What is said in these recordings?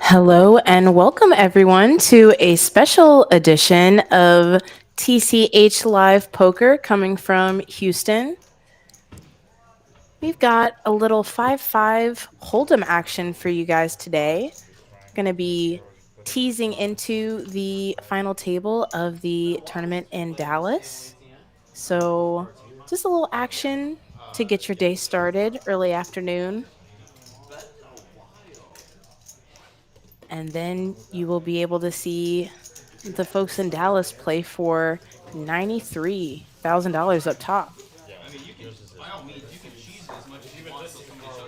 Hello and welcome everyone to a special edition of TCH Live Poker coming from Houston. We've got a little 5-5 hold'em action for you guys today. Going to be teasing into the final table of the tournament in Dallas. So just a little action to get your day started early afternoon. And then you will be able to see the folks in Dallas play for $93,000 up top.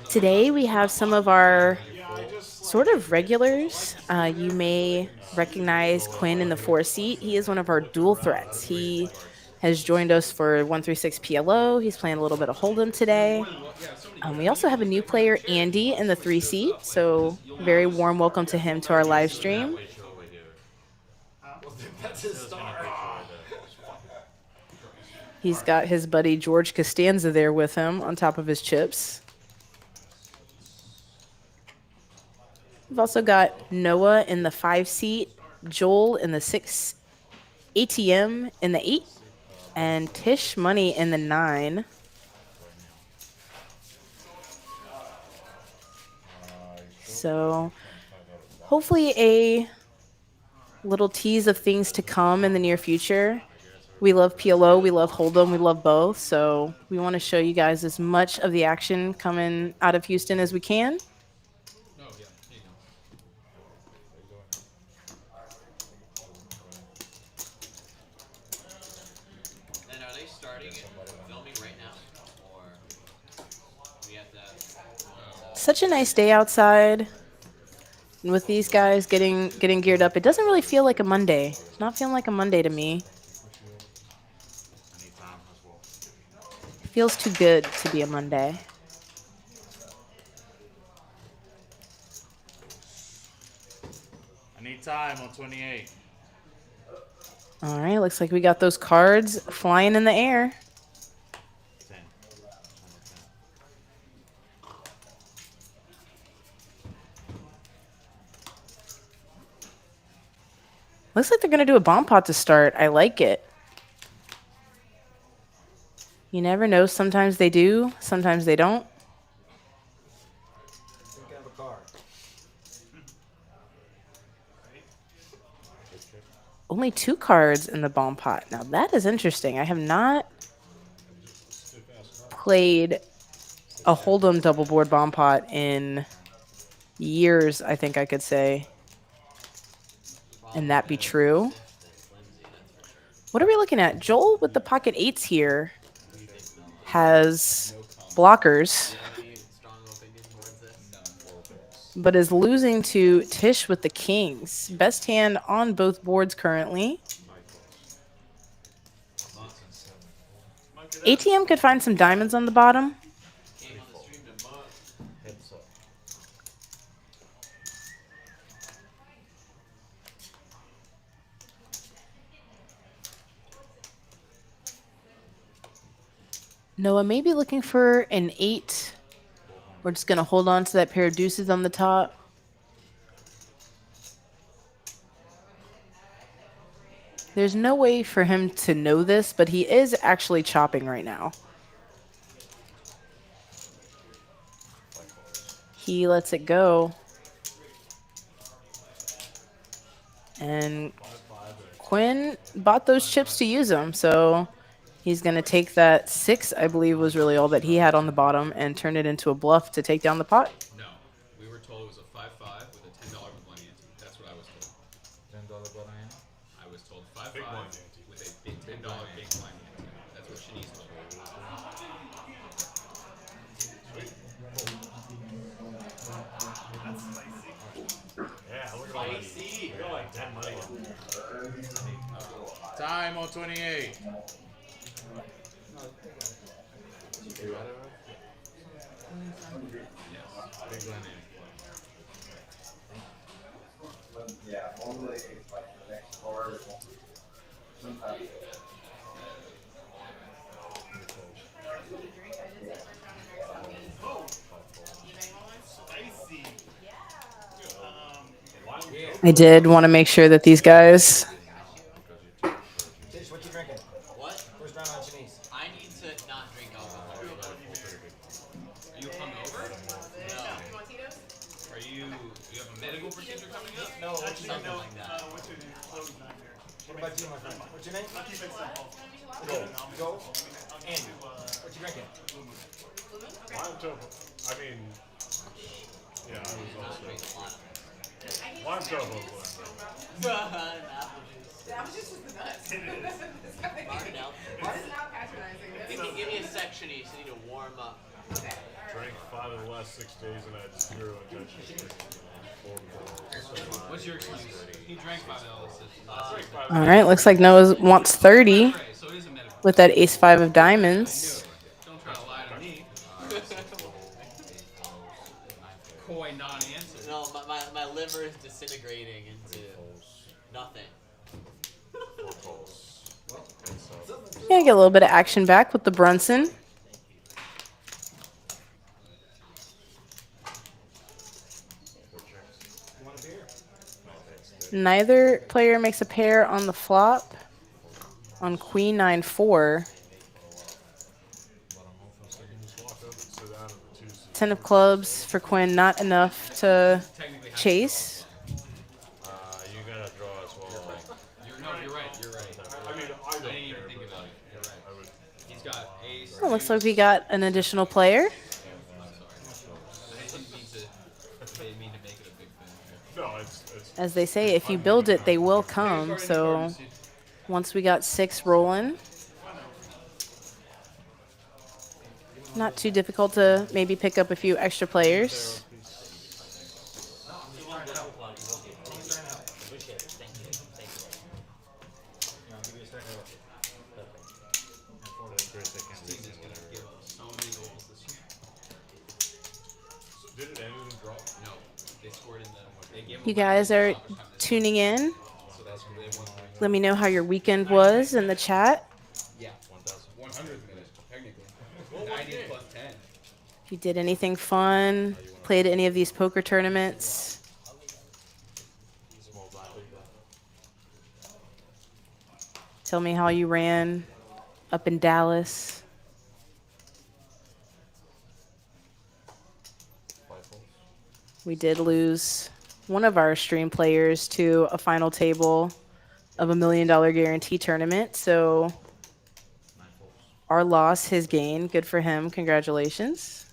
Today we have some of our sort of regulars. You may recognize Quinn in the 4 seat. He is one of our dual threats. He has joined us for 136 PLO. He's playing a little bit of Hold'em today. We also have a new player, Andy, in the 3 seat. So very warm welcome to him to our live stream. He's got his buddy George Costanza there with him on top of his chips. We've also got Noah in the 5 seat, Joel in the 6, ATM in the 8, and Tish Money in the 9. So hopefully a little tease of things to come in the near future. We love PLO, we love Hold'em, we love both. So we want to show you guys as much of the action coming out of Houston as we can. Such a nice day outside. And with these guys getting geared up, it doesn't really feel like a Monday. It's not feeling like a Monday to me. It feels too good to be a Monday. I need time on 28. All right, looks like we got those cards flying in the air. 10. Looks like they're going to do a bomb pot to start. I like it. You never know. Sometimes they do. Sometimes they don't. Only 2 cards in the bomb pot. Now, that is interesting. I have not played a Hold'em double board bomb pot in years, I think I could say. And that be true. What are we looking at? Joel with the pocket 8s here has blockers, but is losing to Tish with the kings. Best hand on both boards currently. ATM could find some diamonds on the bottom. Noah may be looking for an 8. We're just going to hold on to that pair of deuces on the top. There's no way for him to know this, but he is actually chopping right now. He lets it go. And Quinn bought those chips to use them, so he's going to take that 6, I believe was really all that he had on the bottom, and turn it into a bluff to take down the pot. No, we were told it was a 5-5 with a $10 big blind ante. That's what I was told. $10 blind ante? I was told 5-5 with a big $10 big blind ante. That's what Shanice told me. That's spicy. Yeah, look at all that. Spicy. You're like 10 money. Time on 28. Big blind ante. Yeah, only like the next card. Sometimes. Spicy. I did want to make sure that these guys. Tish, what you drinking? What? First round on Chinese. I need to not drink alcohol. Are you hungover? No. Are you have a medical procedure coming up? No, what's your Something name? like that. What about you, my friend? What's your name? Go. Andy. What you drinking? I mean, yeah, I was Not also. drink a lot. Lime tofu. Apple juice is the nuts. Martinelli. This is not patronizing. Give me a section each. I need to warm up. Okay. Drank 5 of the last 6 days and I had 0 intention of drinking. What's your excuse? He drank 5 last All right, looks like Noah wants 30 So it is a medical. with that ace-5 of diamonds. Don't try to lie to me. Coy non-answer. No, my liver is disintegrating into nothing. Yeah, get a little bit of action back with the Brunson. Neither player makes a pair on the flop on Queen 9-4. 10 of clubs for Quinn, not enough to chase. You gotta draw as well. You're right. I mean, I don't I didn't even care, think but about it. You're right. I would. He's got ace. It looks like we got an additional player. I'm sorry. I didn't mean to make it a big thing. No, it's. As they say, if you build it, they will come. So once we got 6 rolling, not too difficult to maybe pick up a few extra players. So many goals this year. Did it end in a draw? No, they scored in the. They gave You guys are tuning in. So that's when they won. Let me know how your weekend was in the chat. Yeah, 100 minutes technically. 90 plus 10. If you did anything fun, played any of these poker tournaments. Tell me how you ran up in Dallas. We did lose one of our stream players to a final table of $1 million guarantee tournament. So our loss, his gain. Good for him. Congratulations.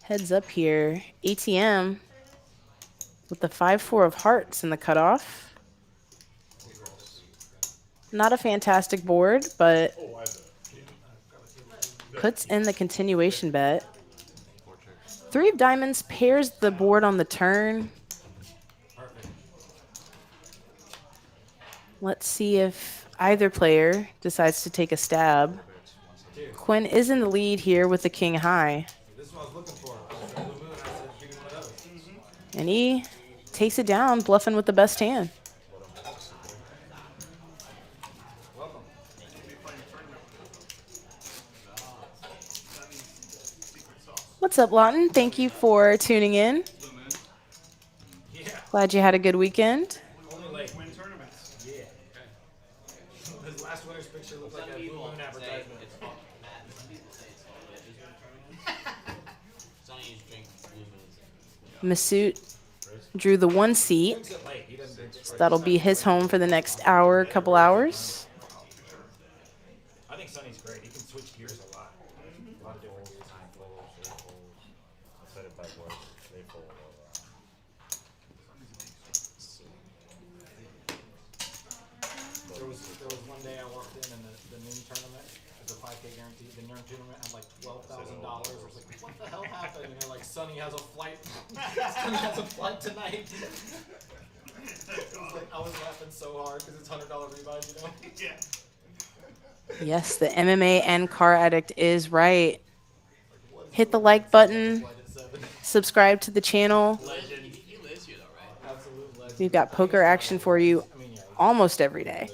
Heads up here. ATM with the 5-4 of hearts in the cutoff. Not a fantastic board, but puts in the continuation bet. 3 of diamonds pairs the board on the turn. Let's see if either player decides to take a stab. Quinn is in the lead here with the king high. This is what I was looking for. I was blue moon. I said, give me one of those. And he takes it down, bluffing with the best hand. Welcome. What's up, Lawton? Thank you for tuning in. Yeah. Glad you had a good weekend. Only late. Win tournaments. Yeah. His last winner's picture looked like a blue moon advertisement. Masoot drew the 1 seat. Drinks it late. He doesn't drink So that'll be his home for the next hour, couple hours. I think Sonny's great. He can switch gears a lot. A lot of different gears. I said it backwards. They fold. There was one day I walked in and the noon tournament, the 5K guarantee, the noon tournament had like $12,000. I was like, what the hell happened? And they're like, Sonny has a flight. Sonny has a flight tonight. I was laughing so hard because it's $100 rebuy, you know? Yeah. Yes, the MMA and car addict is right. Hit the like button. Subscribe to the channel. He lives here though, right? Absolute legend. We've got poker action for you almost every day. I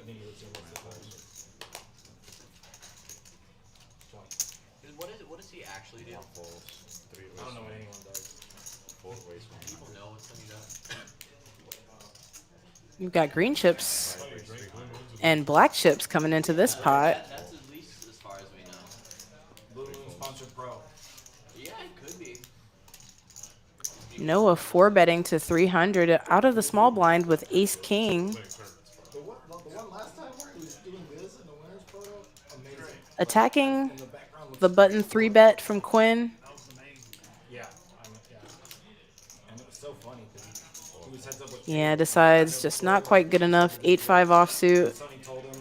think he You've got green chips and black chips coming into this pot. That's at least as far as we know. Blue Moon sponsored pro. Yeah, it could be. Noah 4-betting to 300 out of the small blind with ace king. The one last time where he was doing this in the winner's photo, amazing. Attacking In the background looks the button 3-bet from Quinn. That was amazing. yeah. And it was so funny because he was heads up with Yeah, decides just not quite good enough. 8-5 offsuit. Sonny told him,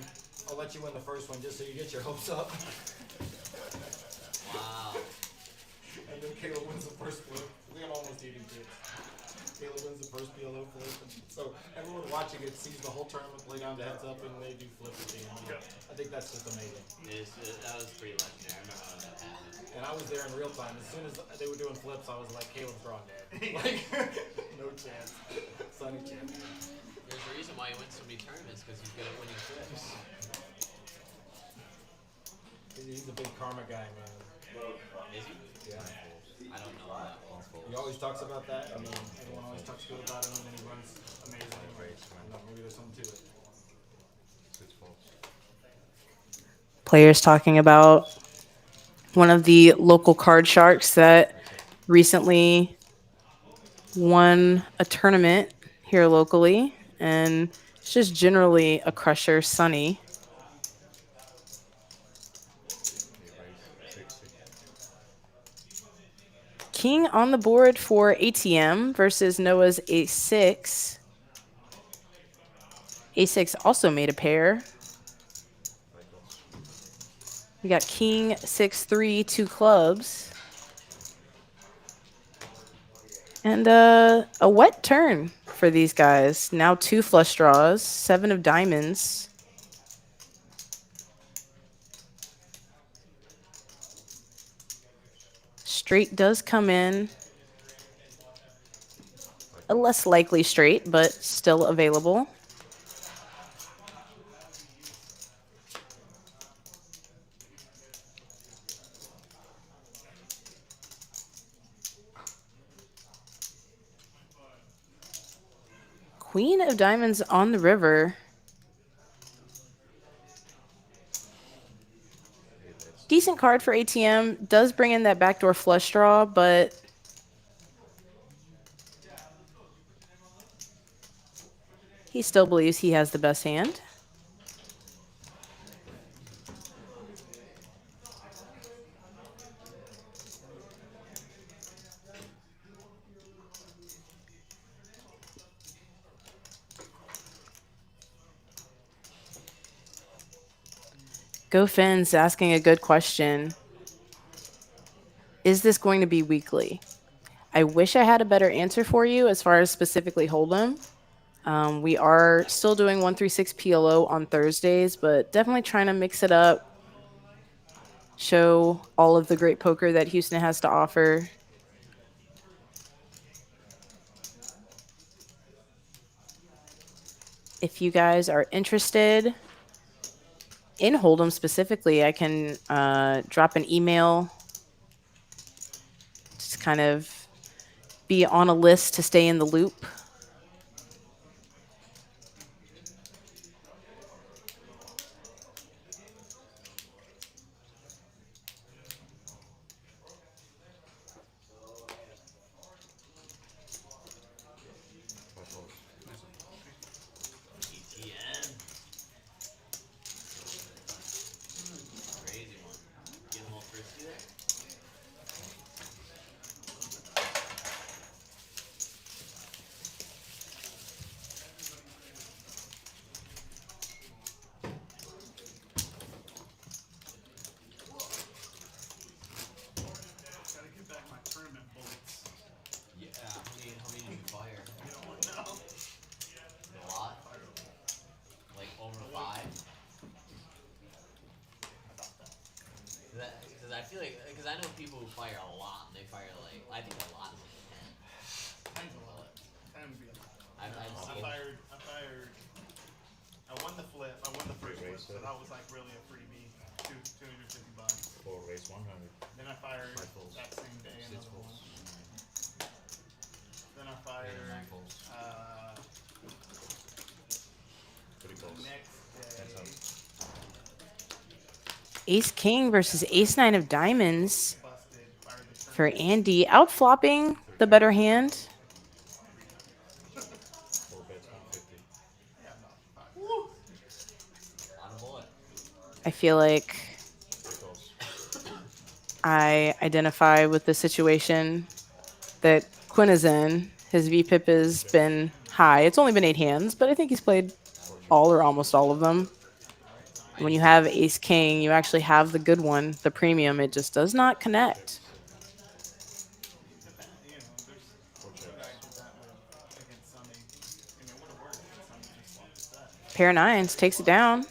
I'll let you win the first one just so you get your hopes up. Wow. And then Caleb wins the first flip. I think I'm almost eating kids. Caleb wins the first PLO flip. And so everyone watching it sees the whole tournament play down to heads up and they do flip at the end. I think that's just amazing. That was pretty legendary. I remember when that happened. And I was there in real time. As soon as they were doing flips, I was like, Caleb's drawing dead. Like, no chance. Sonny champion. There's a reason why he wins so many tournaments, because he's good at winning flips. He's a big karma guy, man. Is he? Yeah. I don't know that. He always talks about that. I mean, everyone always talks good about him, and then he runs amazing. I don't know, maybe there's something to it. Players talking about one of the local card sharks that recently won a tournament here locally, and it's just generally a crusher, Sonny. King on the board for ATM versus Noah's ace-6. Ace-6 also made a pair. We got king, 6-3, 2 clubs. And a wet turn for these guys. Now 2 flush draws, 7 of diamonds. Straight does come in. A less likely straight, but still available. Queen of diamonds on the river. Decent card for ATM. Does bring in that backdoor flush draw, but he still believes he has the best hand. Go Fins asking a good question. Is this going to be weekly? I wish I had a better answer for you as far as specifically Hold'em. We are still doing 136 PLO on Thursdays, but definitely trying to mix it up. Show all of the great poker that Houston has to offer. If you guys are interested in Hold'em specifically, I can drop an email. Just kind of be on a list to stay in the loop. ETN. Crazy one. Get them all frisky there. Gotta get back my tournament bullets. Yeah, how many did you fire? You don't know. A lot? Like over 5? Because I feel like, because I know people who fire a lot, and they fire like, I think a lot is like 10's a lot. 10 would be a lot. I've seen. I won the flip. I won the first flip, so that was like really a freebie. $250. 4 raise 100. Then I fired Five folds. that same day 6 another one. folds. Then I fired Ace King versus Ace 9 of diamonds Busted. Fired the for tournament. Andy. Outflopping the better hand. Four bets, 150. Yeah, no. Fuck. On a bullet. I feel like Because I identify with the situation that Quinn is in. His VPIP has been high. It's only been 8 hands, but I think he's played all or almost all of them. When you have Ace King, you actually have the good one, the premium. It just does not connect. You know, there's what I did that with against Sunny. I mean, it would have worked. Sunny just swapped the set. Pair of nines takes it down.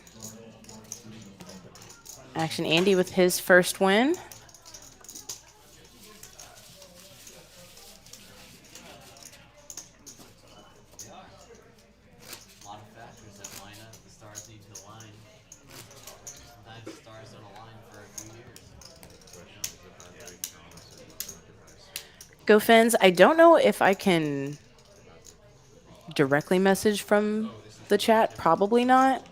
Action Andy with his first win. They are. A lot of factors that line up. The stars need to align. Sometimes the stars don't align for a few years. Go Fins. I don't know if I can directly message from the chat. Probably not.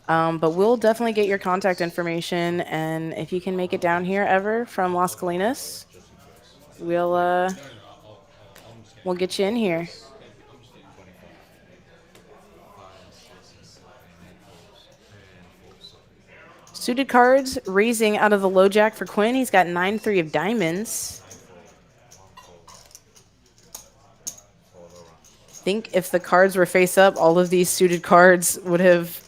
But we'll definitely get your contact information. And if you can make it down here ever from Las Colinas, we'll get you in here. Suited cards raising out of the low jack for Quinn. He's got 9-3 of diamonds. I think if the cards were face up, all of these suited cards would have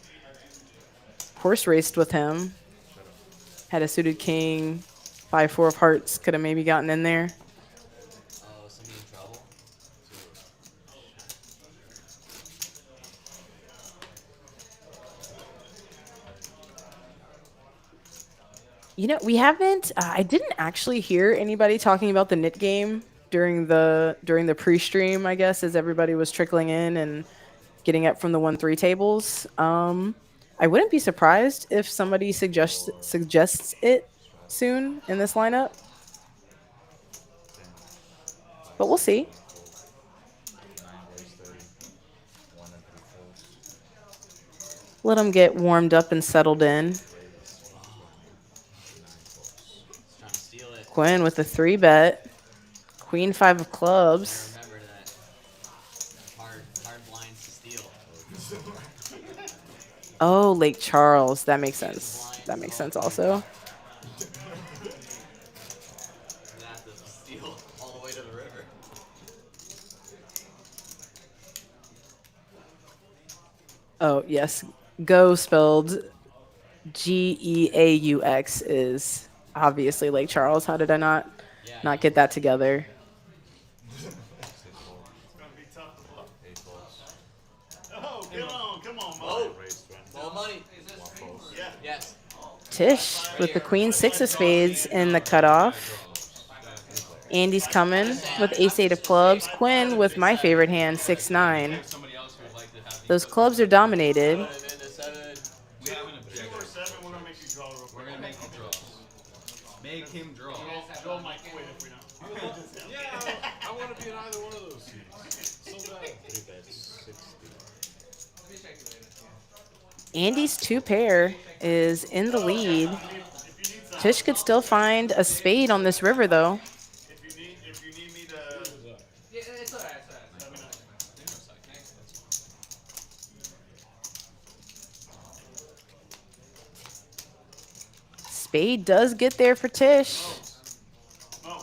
horse raced with him. Had a suited king, 5-4 of hearts, could have maybe gotten in there. Oh, somebody in trouble? You know, we haven't. I didn't actually hear anybody talking about the knit game during the pre-stream. I guess as everybody was trickling in and getting up from the 1-3 tables. I wouldn't be surprised if somebody suggests it soon in this lineup, but we'll see. Let them get warmed up and settled in. Trying to steal it. Quinn with a 3-bet. Queen 5 of clubs. Remember that. Hard blinds to steal. Oh, Lake Charles. That makes sense. That makes sense also. You have to steal all the way to the river. Oh, yes. Go spelled Geaux is obviously Lake Charles. How did I not get that together? It's gonna be tough to bluff. Oh, come on, Mo. Oh, more money. Yeah. Yes. Tish with the Queen 6 of spades in the cutoff. Andy's coming with Ace-8 of clubs. Quinn with my favorite hand, 6-9. Somebody else who would like to have Those clubs are dominated. We have an objective. 2 or 7, we're gonna make you draw real quick. We're gonna make you draw. Make him draw. Joel might quit if we don't. yeah, I want to be in either one of those seats. So bad. 3 bets, 60. Andy's 2-pair is in the lead. Tish could still find a spade on this river, though. If you need me to. Yeah, it's alright. Let me know. Spade does get there for Tish. Mo.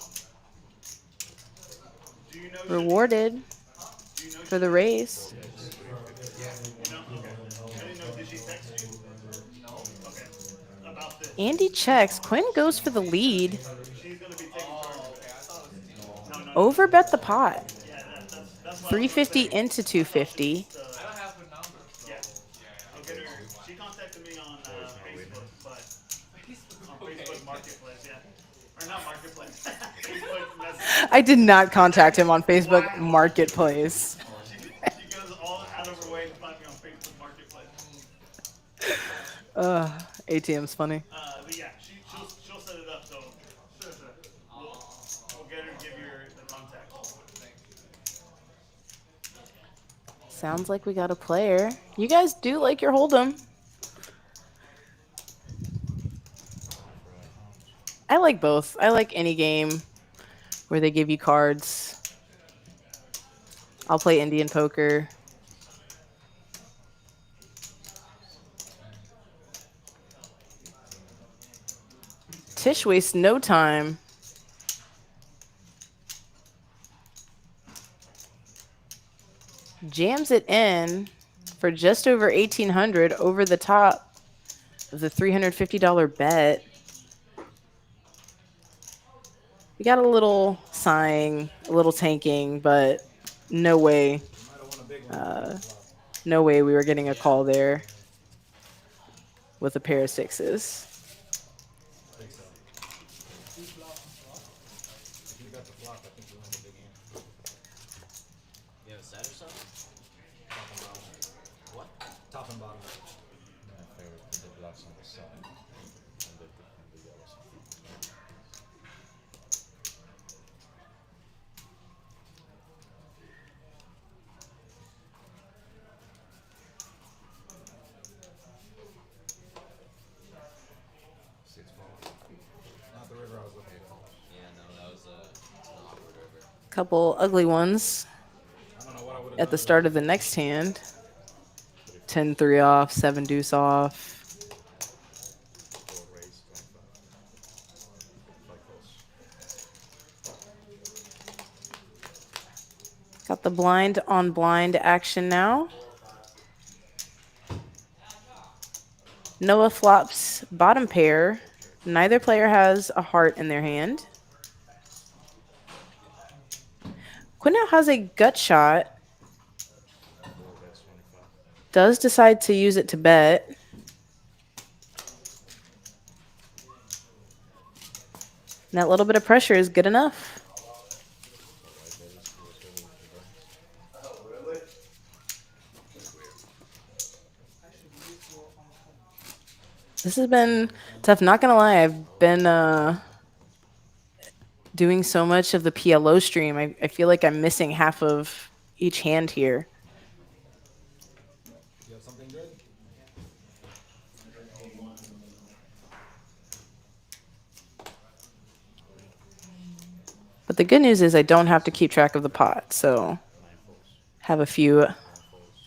Do you know? Rewarded for the race. You know? Okay. I didn't know. Did she text you? No. Okay. About this. Andy checks. Quinn goes for the lead. She's gonna be taking charge. No. Overbet the pot. Yeah, that's what 350 into 250. I don't have her number. Yeah. I'll get her. She contacted me on Facebook, but on Facebook Marketplace, yeah. Or not Marketplace. Facebook Messenger. I did not contact him on Facebook Marketplace. She goes all out of her way to find me on Facebook Marketplace. ATM's funny. But yeah, she'll set it up, so we'll get her to give you the contact. Sounds like we got a player. You guys do like your hold'em. I like both. I like any game where they give you cards. I'll play Indian poker. Tish wastes no time. Jams it in for just over 1,800 over the top of the $350 bet. We got a little sighing, a little tanking, but no way. Might have won a big one. No way we were getting a call there with a pair of sixes. I think so. If you got the flop, I think you won the big hand. You have a set or something? Top and bottom. What? Top and bottom. My favorite put the bluffs on the side and the yellows. Not the river I was looking for. Yeah, no, that was an awkward river. Couple ugly ones I don't know what I would have at done. the start of the next hand. 10-3 off, 7 deuce off. Four raise, 25. Like Got the blind on blind action now. Noah flops bottom pair. Neither player has a heart in their hand. Quinn now has a gut shot. Does decide to use it to bet. And that little bit of pressure is good enough. This has been tough. Not gonna lie, I've been doing so much of the PLO stream. I feel like I'm missing half of each hand here. You have something good? But the good news is I don't have to keep track of the pot, so have a few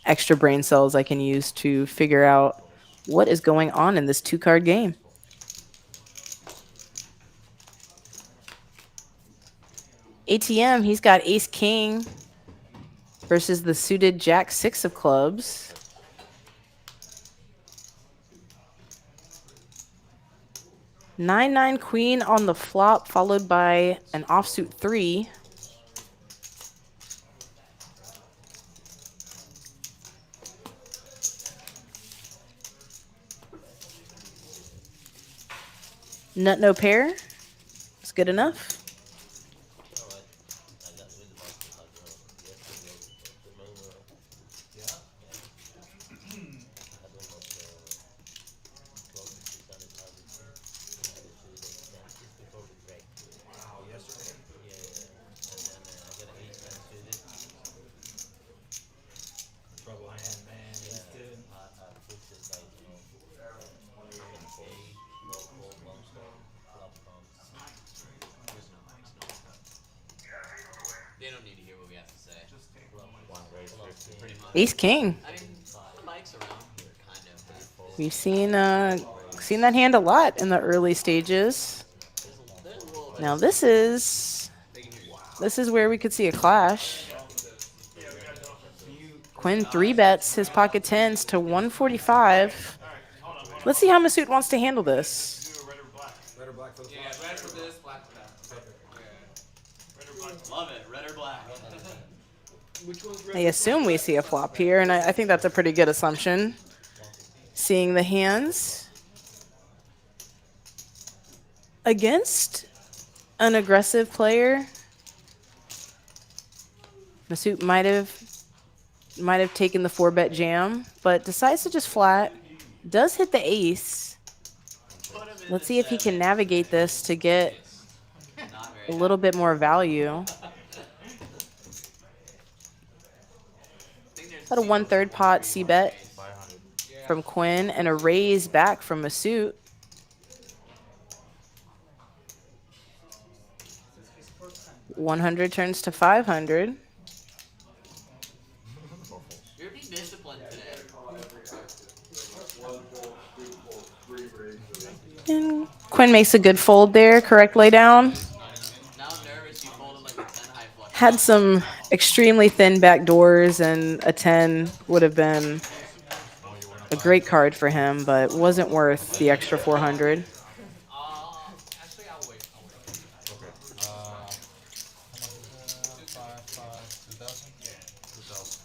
extra brain cells I can use to figure out what is going on in this two-card game. ATM, he's got ace-king versus the suited jack-6 of clubs. Nine queen on the flop, followed by an offsuit 3. Nut no pair. It's good enough. Wow, yesterday. Trouble hand, man. Houston. They don't need to hear what we have to say. one raise, 50. Pretty much. Ace-king. I mean, the mic's around here, kind of. We've seen that hand a lot in the early stages. There's a little bit. Now this is where we could see a clash. Quinn 3-bets his pocket tens to 145. Let's see how Masood wants to handle this. Do a red or black. Red or black for the Yeah, flop? red for this, black for that. Red or black. Love it, red or black. Which one's red? I assume we see a flop here, and I think that's a pretty good assumption. Seeing the hands against an aggressive player. Masood might have taken the 4-bet jam, but decides to just flat. Does hit the ace. Let's see if he can navigate this to get Not a very little bit more value. About a 1/3 pot c-bet 500. from Quinn and a raise back from Masood. 100 turns to 500. You're being disciplined today. And Quinn makes a good fold there. Correct laydown. Now I'm nervous you folded like a 10 high flush. Had some extremely thin back doors, and a 10 would have been a great card for him, but wasn't worth the extra 400. Actually, I'll wait. Okay. How much is it? 2,000? Yeah. 2,000.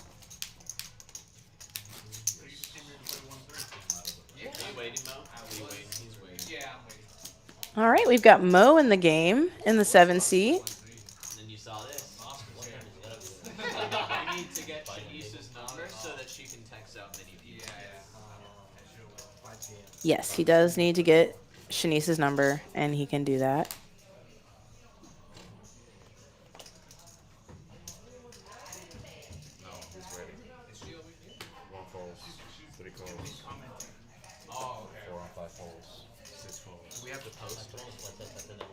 Are you waiting, Mo? Are you waiting? He's waiting. Yeah, I'm waiting. All right, we've got Mo in the game in the 7 seat. And then you saw this. You need to get Shanice's number so that she can text out many people. Yes, he does need to get Shanice's number, and he can do that. No, he's waiting. One falls, 3 calls. Oh, okay. 4 and 5 falls, 6 falls. We have to post.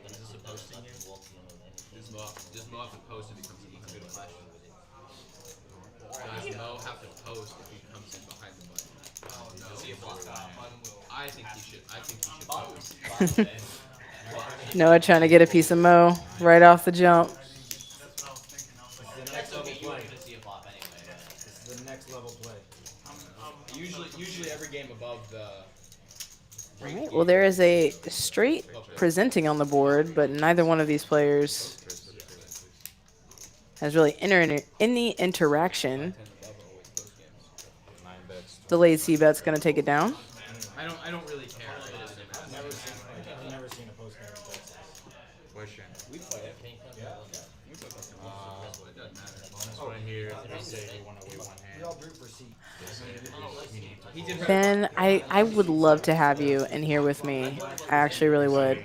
Is this a posting game? Does Mo have to post if he comes in? That's a good question. Does Mo have to post if he comes in behind the button? Does he have to? I think he should. I think he should post. Noah trying to get a piece of Mo right off the jump. That's what I was thinking. I was like, The That's next level okay. You were play. gonna see a flop anyway. This is the next level play. Usually every game above the. All right, well, there is a straight presenting on the board, but neither one of these players has really entered any interaction. 9 bets. Delayed C-bet's going to take it down. I don't really care. I've never seen a post game in Texas. Question. We play it. We play it. It doesn't matter. Bonus right here. They say we want to wait one We hand. all drew for seat. He did. Ben, I would love to have you in here with me. I actually really would.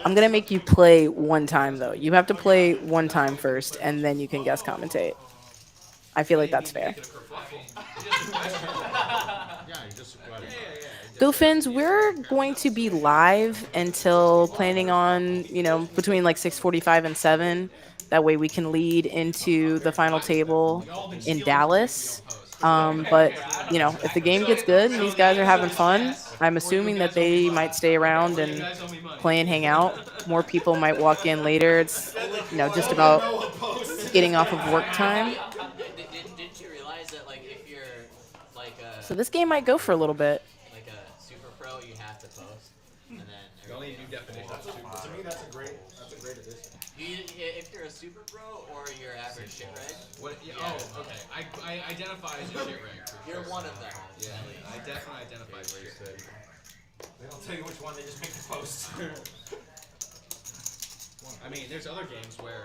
I'm going to make you play one time, though. You have to play one time first, and then you can guest commentate. I feel like that's fair. Yeah, you just got it. Go Fins, we're going to be live until planning on, between like 6:45 and 7. That way we can lead into the final table in Dallas. But, if the game gets good and these guys are having fun, I'm assuming that they might stay around and play and hang out. More people might walk in later. It's, just about getting off of work time. Didn't you realize that like if you're like a So this game might go for a little bit. like a super pro, you have to post, and then the only new definition of super To me, that's a great addition. if you're a super pro or your average shit reg. What? Yeah, oh, okay. I identify as a shit reg. You're one of them. Yeah, I definitely identify as shit reg. They don't tell you which one, they just make the post. I mean, there's other games where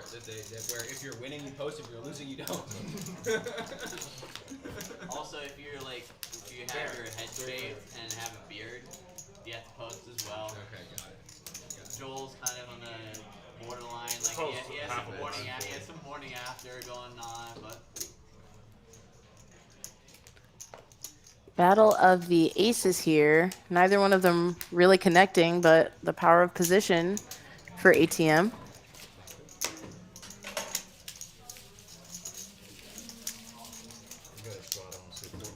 where if you're winning you post, if you're losing you don't. Also, if you have your head shaved and have a beard, you have to post as well. Okay, got it. Joel's kind of on the borderline, like Post he has half some of it. morning he has some morning after going on, but Battle of the aces here. Neither one of them really connecting, but the power of position for ATM. You got a squad on 6-4.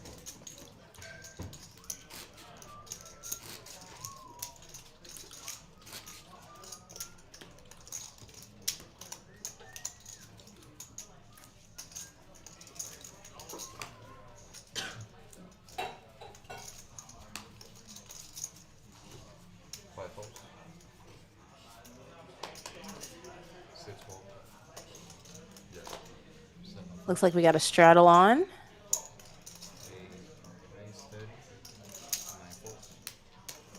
Five falls. 6 falls. Yeah. 7. Looks like we got a straddle on. 8 steady. 9 falls.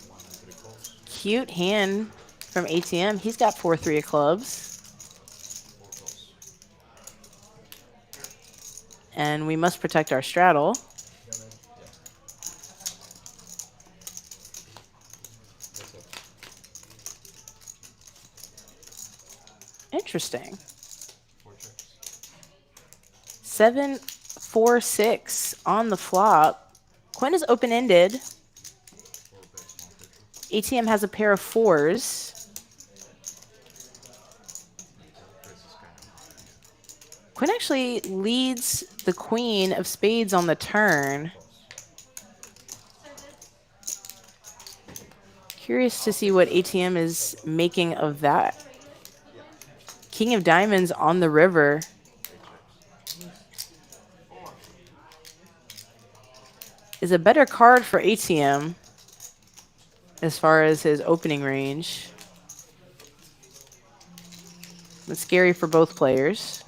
1 and 3 falls. Cute hand from ATM. He's got 4-3 of clubs. 4 falls. And we must protect our straddle. That's it. Interesting. 4 checks. 7-4-6 on the flop. Quinn is open-ended. 4 bets, 1 picture. ATM has a pair of 4s. Quinn actually leads the queen of spades on the turn. Curious to see what ATM is making of that. King of diamonds on the river. Is a better card for ATM as far as his opening range. It's scary for both players.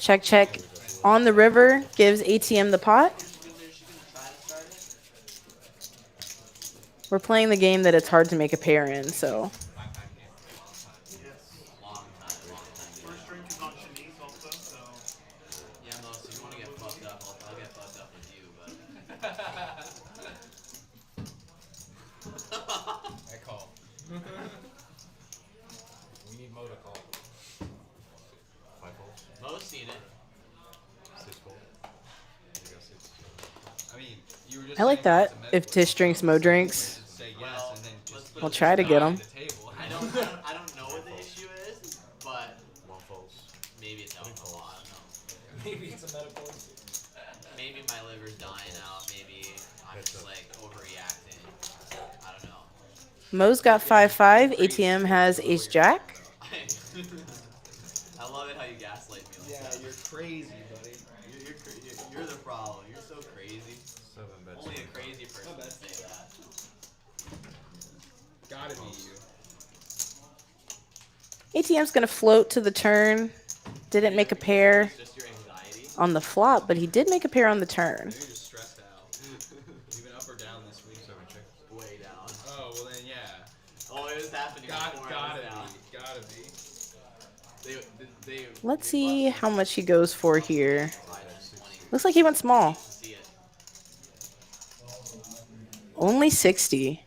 Check, check. On the river gives ATM the pot. We're playing the game that it's hard to make a pair in, so. Yes. Long time. First drink is on Shanice also, so. Yeah, Most, if you want to get fucked up, I'll get fucked up with you, but. I call. We need Mo to call. 5 holes. Mo's seen it. 6 fold. You got 6. I mean, you were just I like saying that. it's a If metaphor, Tish drinks, so Mo you drinks. should say yes Well, and then let's just put We'll it try to this get way. him. the table. I don't know what the issue is, but 1 folds. maybe it's alcohol. I don't know. Maybe it's a metaphor. Maybe my liver's dying out. Maybe I'm just like overreacting. I don't know. Mo's got 5-5. ATM has ace jack. I love it how you gaslight me like Yeah, that. you're crazy, buddy. You're the problem. You're so crazy. 7 bets. Only a crazy person bad. would say that. Gotta be you. ATM's going to float to the turn. Didn't make a pair It's just your anxiety. on the flop, but he did make a pair on the turn. Maybe you're just stressed out. You been up or down this week? 7 check. Way down. Oh, well then, yeah. Oh, it was happening before I Gotta was down. be. Gotta be. Let's see how much he goes for here. 20. Looks like he went small. See it. Only 60.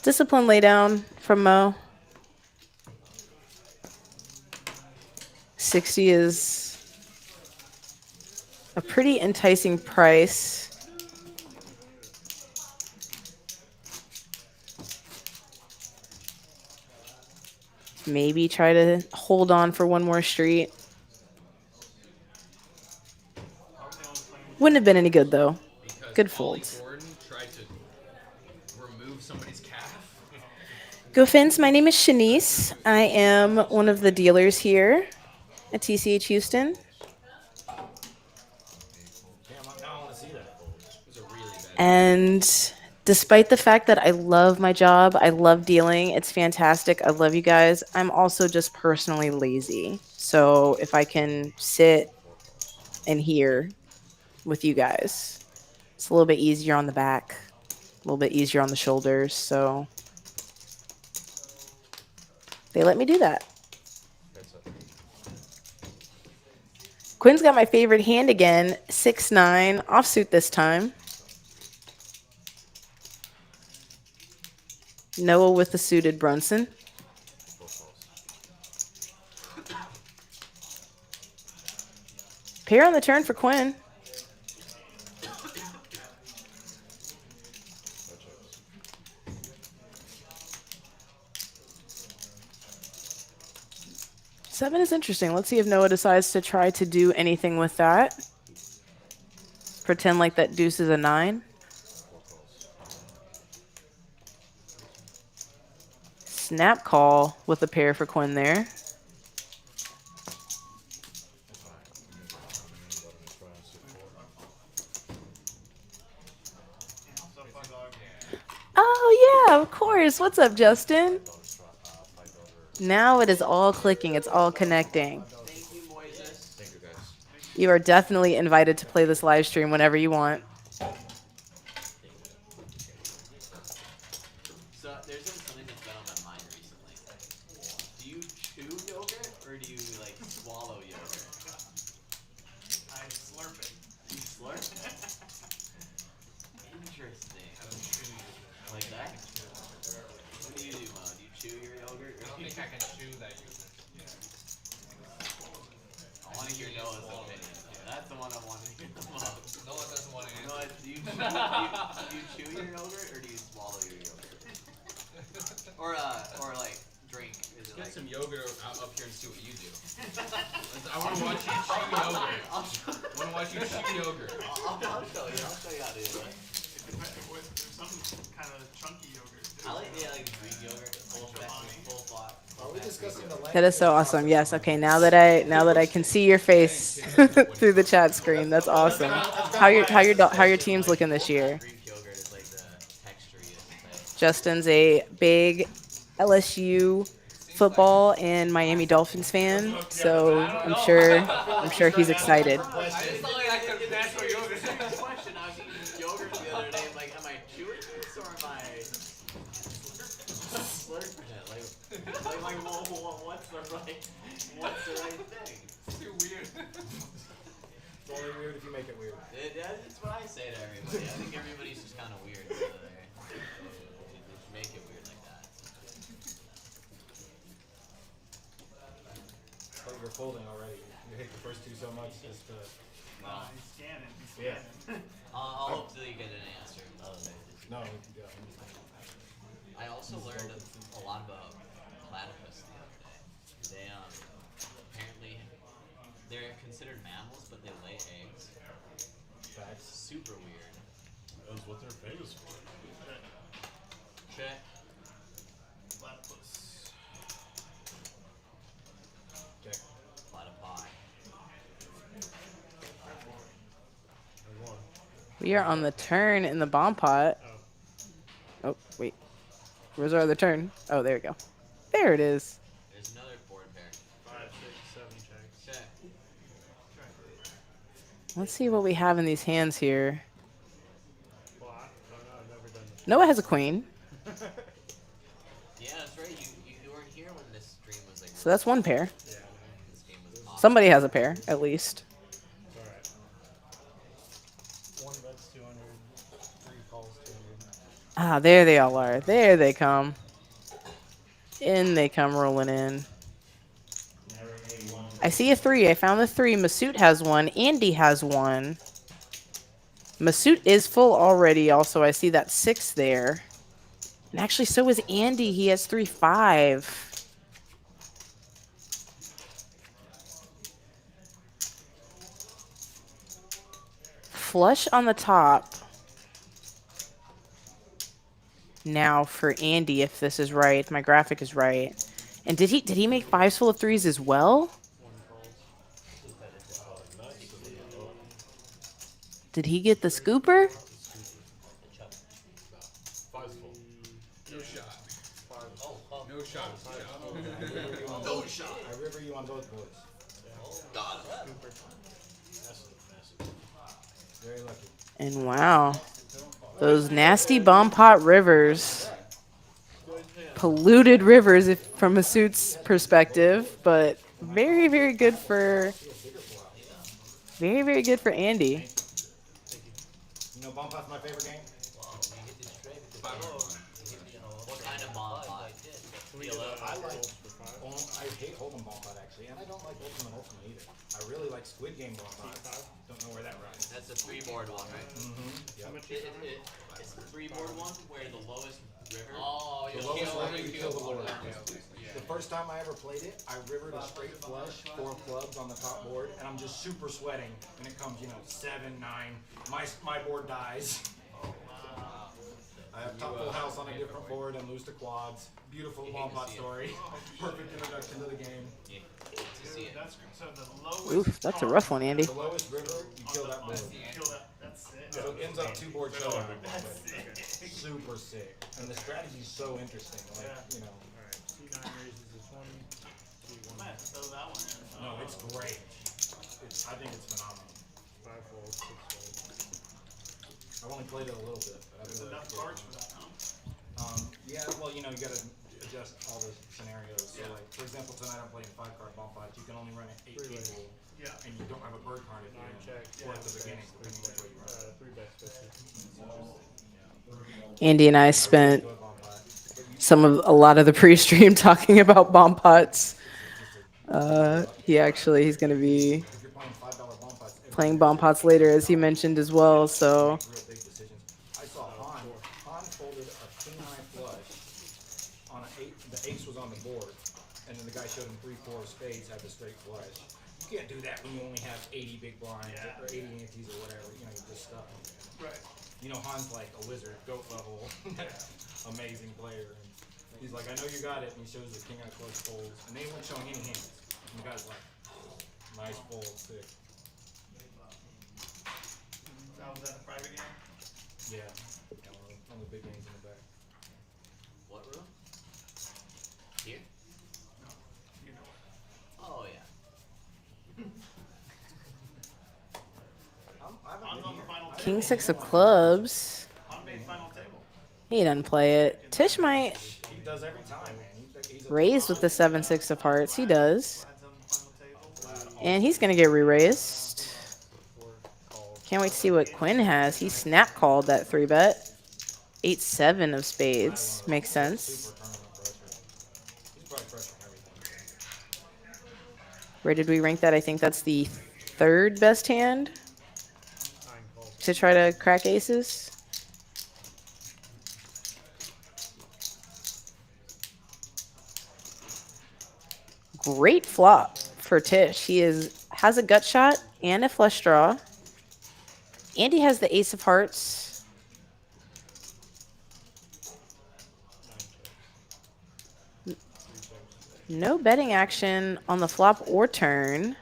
Discipline laydown from Mo. 60 is a pretty enticing price. Maybe try to hold on for one more street. Wouldn't have been any good though. Because Good Ollie folds. Gordon tried to remove somebody's calf. Go Fins, my name is Shanice. I am one of the dealers here at TCH Houston. Damn, now I want to see that. It was a really bad. And despite the fact that I love my job, I love dealing, it's fantastic, I love you guys, I'm also just personally lazy. So if I can sit and hear with you guys, it's a little bit easier on the back, a little bit easier on the shoulders. So they let me do that. That's up. Quinn's got my favorite hand again, 6-9, offsuit this time. Noah with the suited Brunson. Pair on the turn for Quinn. Seven is interesting. Let's see if Noah decides to try to do anything with that. Pretend like that deuce is a 9. Snap call with a pair for Quinn there. Oh, yeah, of course. What's up, Justin? Now it is all clicking. It's all connecting. Thank you, Moises. Thank you, guys. You are definitely invited to play this live stream whenever you want. So there's been something that's been on my mind recently. Do you chew yogurt or do you like swallow yogurt? I slurp it. You slurp? Interesting. Like that? What do you do, Mo? Do you chew your yogurt? Or do you... I can chew that yogurt. I want to hear Noah's opinion. That's the one I wanted to hear the most. No one doesn't want to No, answer. do you chew your yogurt or do you swallow your yogurt? Or like drink? Is it Get like some yogurt up here and see what you do. I want to watch you chew yogurt. I want to watch you chew yogurt. I'll show you. I'll show you how to do it. There's some kind of chunky yogurt. I like Greek yogurt, full fat. Are we discussing the language? That is so awesome. Yes. Okay. Now that I can see your face through the chat screen, that's awesome. How your team's looking this year? Greek yogurt is like the texturiest. Justin's a big LSU football and Miami Dolphins fan, so I'm sure he's excited. I just thought like I could natural yogurt. Question: I was eating yogurt the other day. Like, am I chewing this or am I slurping it? Like, what's the right thing? It's too weird. It's only weird if you make it weird. That's what I say to everybody. I think everybody's just kind of weird. So they make it weird like that. But you're folding already. You hate the first two so much just to. He's scanning. Yeah. I'll hopefully get an answer. No, you can go. I also learned a lot about platypus the other day. They apparently they're considered mammals, but they lay eggs. Facts. Super weird. That's what they're famous for. Check. Platypus. Check. Platypi. I won. We are on the turn in the bomb pot. Oh wait, where's our other turn? Oh, there we go. There it is. There's another board pair. 5, 6, 7 checks. Check. Let's see what we have in these hands here. Well, I've never done this. Noah has a queen, Yeah, that's right. You weren't here when this stream was like. so that's one pair. Yeah, no, This game was awesome. Somebody has a pair, at least. it's alright. One bets 200, 3 calls 200. Ah, there they all are. There they come. In they come rolling in. I see a 3. I found the 3. Masood has one. Andy has one. Masood is full already. Also, I see that 6 there. And actually, so is Andy. He has 3, 5. Flush on the top. Now for Andy, if this is right, if my graphic is right. And did he make 5s full of 3s as well? Did he get the scooper? Five's full. No shot. Oh, No shot. no shot. I river you on both boards. God. Very lucky. And wow, those nasty bomb pot rivers. Polluted rivers if, from a suit's perspective, but very, very good for Andy. You know, bomb pot's my favorite game. What kind of bomb pot? I like. I hate Hold'em bomb pot actually, and I don't like Ultimate either. I really like Squid Game bomb pot. Don't know where that runs. That's the 3-board one, right? Yep. It's the 3-board one where the lowest river. Oh, The you'll lowest kill river, you kill the lord. Yeah. The first time I ever played it, I rivered a straight flush, 4 clubs on the top board, and I'm just super sweating. And it comes, 7, 9. My board dies. I have top full house on a different board and lose to quads. Beautiful bomb pot story. Perfect introduction to the game. Yeah. To see it. That's so the lowest. Oof, that's a rough one, Andy. The lowest river, you kill that board. Kill that. That's it. So it ends up 2 board showdown. That's it. Super sick. And the strategy's so interesting. Like, Alright, C9 raises to 20. I might have to throw that one in. No, it's great. I think it's phenomenal. 5 folds, 6 folds. I've only played it a little bit, but I There's really enough like cards it. for that, huh? Yeah, well, you gotta adjust all the scenarios. So, like, for example, tonight I'm playing 5-card bomb fights. You can only run it 8 Three-way. people, Yeah. and you don't have a bird card at the 9 end, check. or at the beginning, depending which way you run. 3 bets 50. Andy and I spent Go with bomb fight. a lot of the pre-stream talking about bomb pots. He's gonna be If you're playing $5 bomb fights, playing bomb pots later, as he mentioned as well. So Real big decisions. I saw Han. Han folded a king high flush on an 8. The ace was on the board, and then the guy showed him 3-4 of spades, had the straight flush. You can't do that when you only have 80 big blinds or 80 antes or whatever. You know, you're just stuck. Right. You know, Han's like a wizard, goat level, amazing player. And he's like, I know you got it, and he shows the king high flush folds, and they weren't showing any hands. And the guy's like, nice fold, sick. That was at a private game. Yeah, one of the big games in the back. What room? Here? You know it. Oh yeah. Han's on the final table. King 6 of clubs. Han made final table. He doesn't play it. Tish might He does every time, man. He's a raise with the 7-6 of hearts. He does. Vlad's on the final table. And he's going to get re-raised. Can't wait to see what Quinn has. He snap called that 3-bet. 8-7 of spades. Makes sense. super tournament pressure. He's probably pressuring everything. Where did we rank that? I think that's the 3rd best hand to try to crack aces. Great flop for Tish. He has a gut shot and a flush draw. And he has the ace of hearts. No betting action on the flop or turn.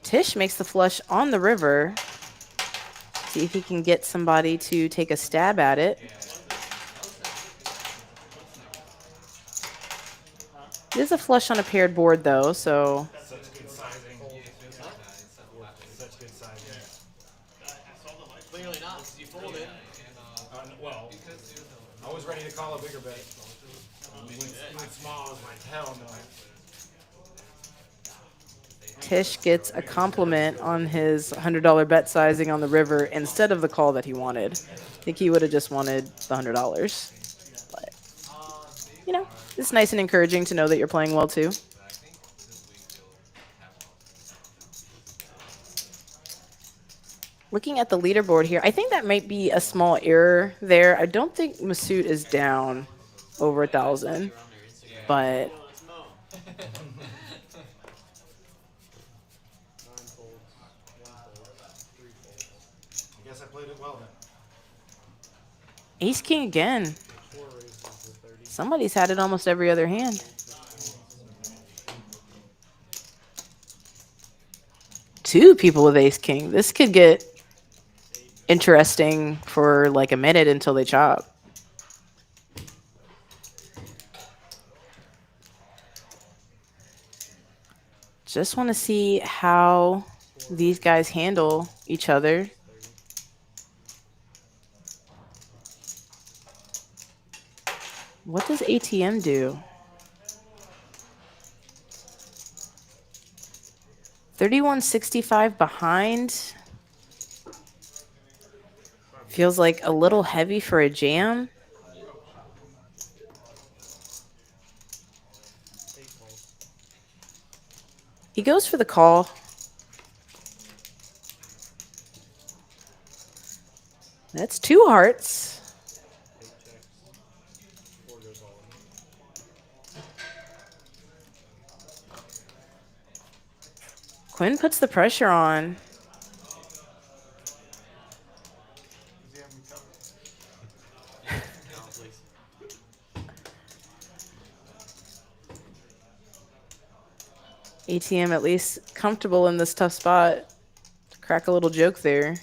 Tish makes the flush on the river. See if he can get somebody to take a stab at it. It is a flush on a paired board, though, so Such good sizing. Such good sizing. Clearly not, because you folded. Well, I was ready to call a bigger bet. He went small. I was like, hell no. Tish gets a compliment on his $100 bet sizing on the river instead of the call that he wanted. I think he would have just wanted the $100. But, you know, it's nice and encouraging to know that you're playing well, too. Looking at the leaderboard here, I think that might be a small error there. I don't think Masood is down over 1,000, but I guess I played it well then. ace king again. Somebody's had it almost every other hand. Two people with ace king. This could get interesting for like a minute until they chop. Just want to see how these guys handle each other. What does ATM do? 3165 behind. Feels like a little heavy for a jam. He goes for the call. That's 2 hearts. Quinn puts the pressure on. ATM at least comfortable in this tough spot. Crack a little joke there.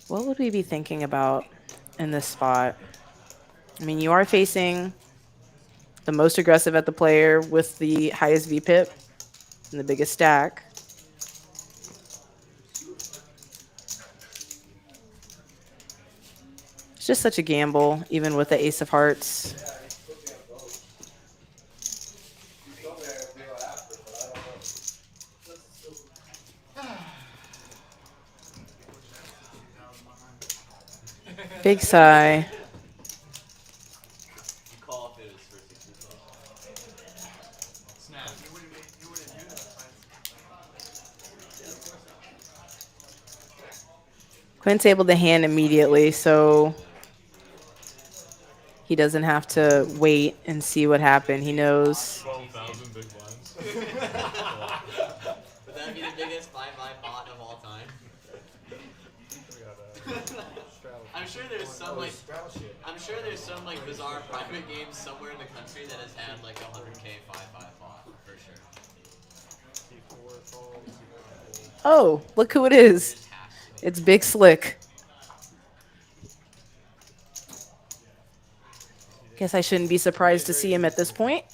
What would we be thinking about in this spot? I mean, you are facing the most aggressive at the player with the highest VPIP and the biggest stack. It's just such a gamble, even with the ace of hearts. Big sigh. Quinn's able to hand immediately, so he doesn't have to wait and see what happened. He knows. 12,000 big blinds. Would that be the biggest 5-5 bot of all time? I'm sure there's some like bizarre private game somewhere in the country that has had like 100K 5-5 bot for sure. Oh, look who it is. It's Big Slick. Guess I shouldn't be surprised to see him at this point.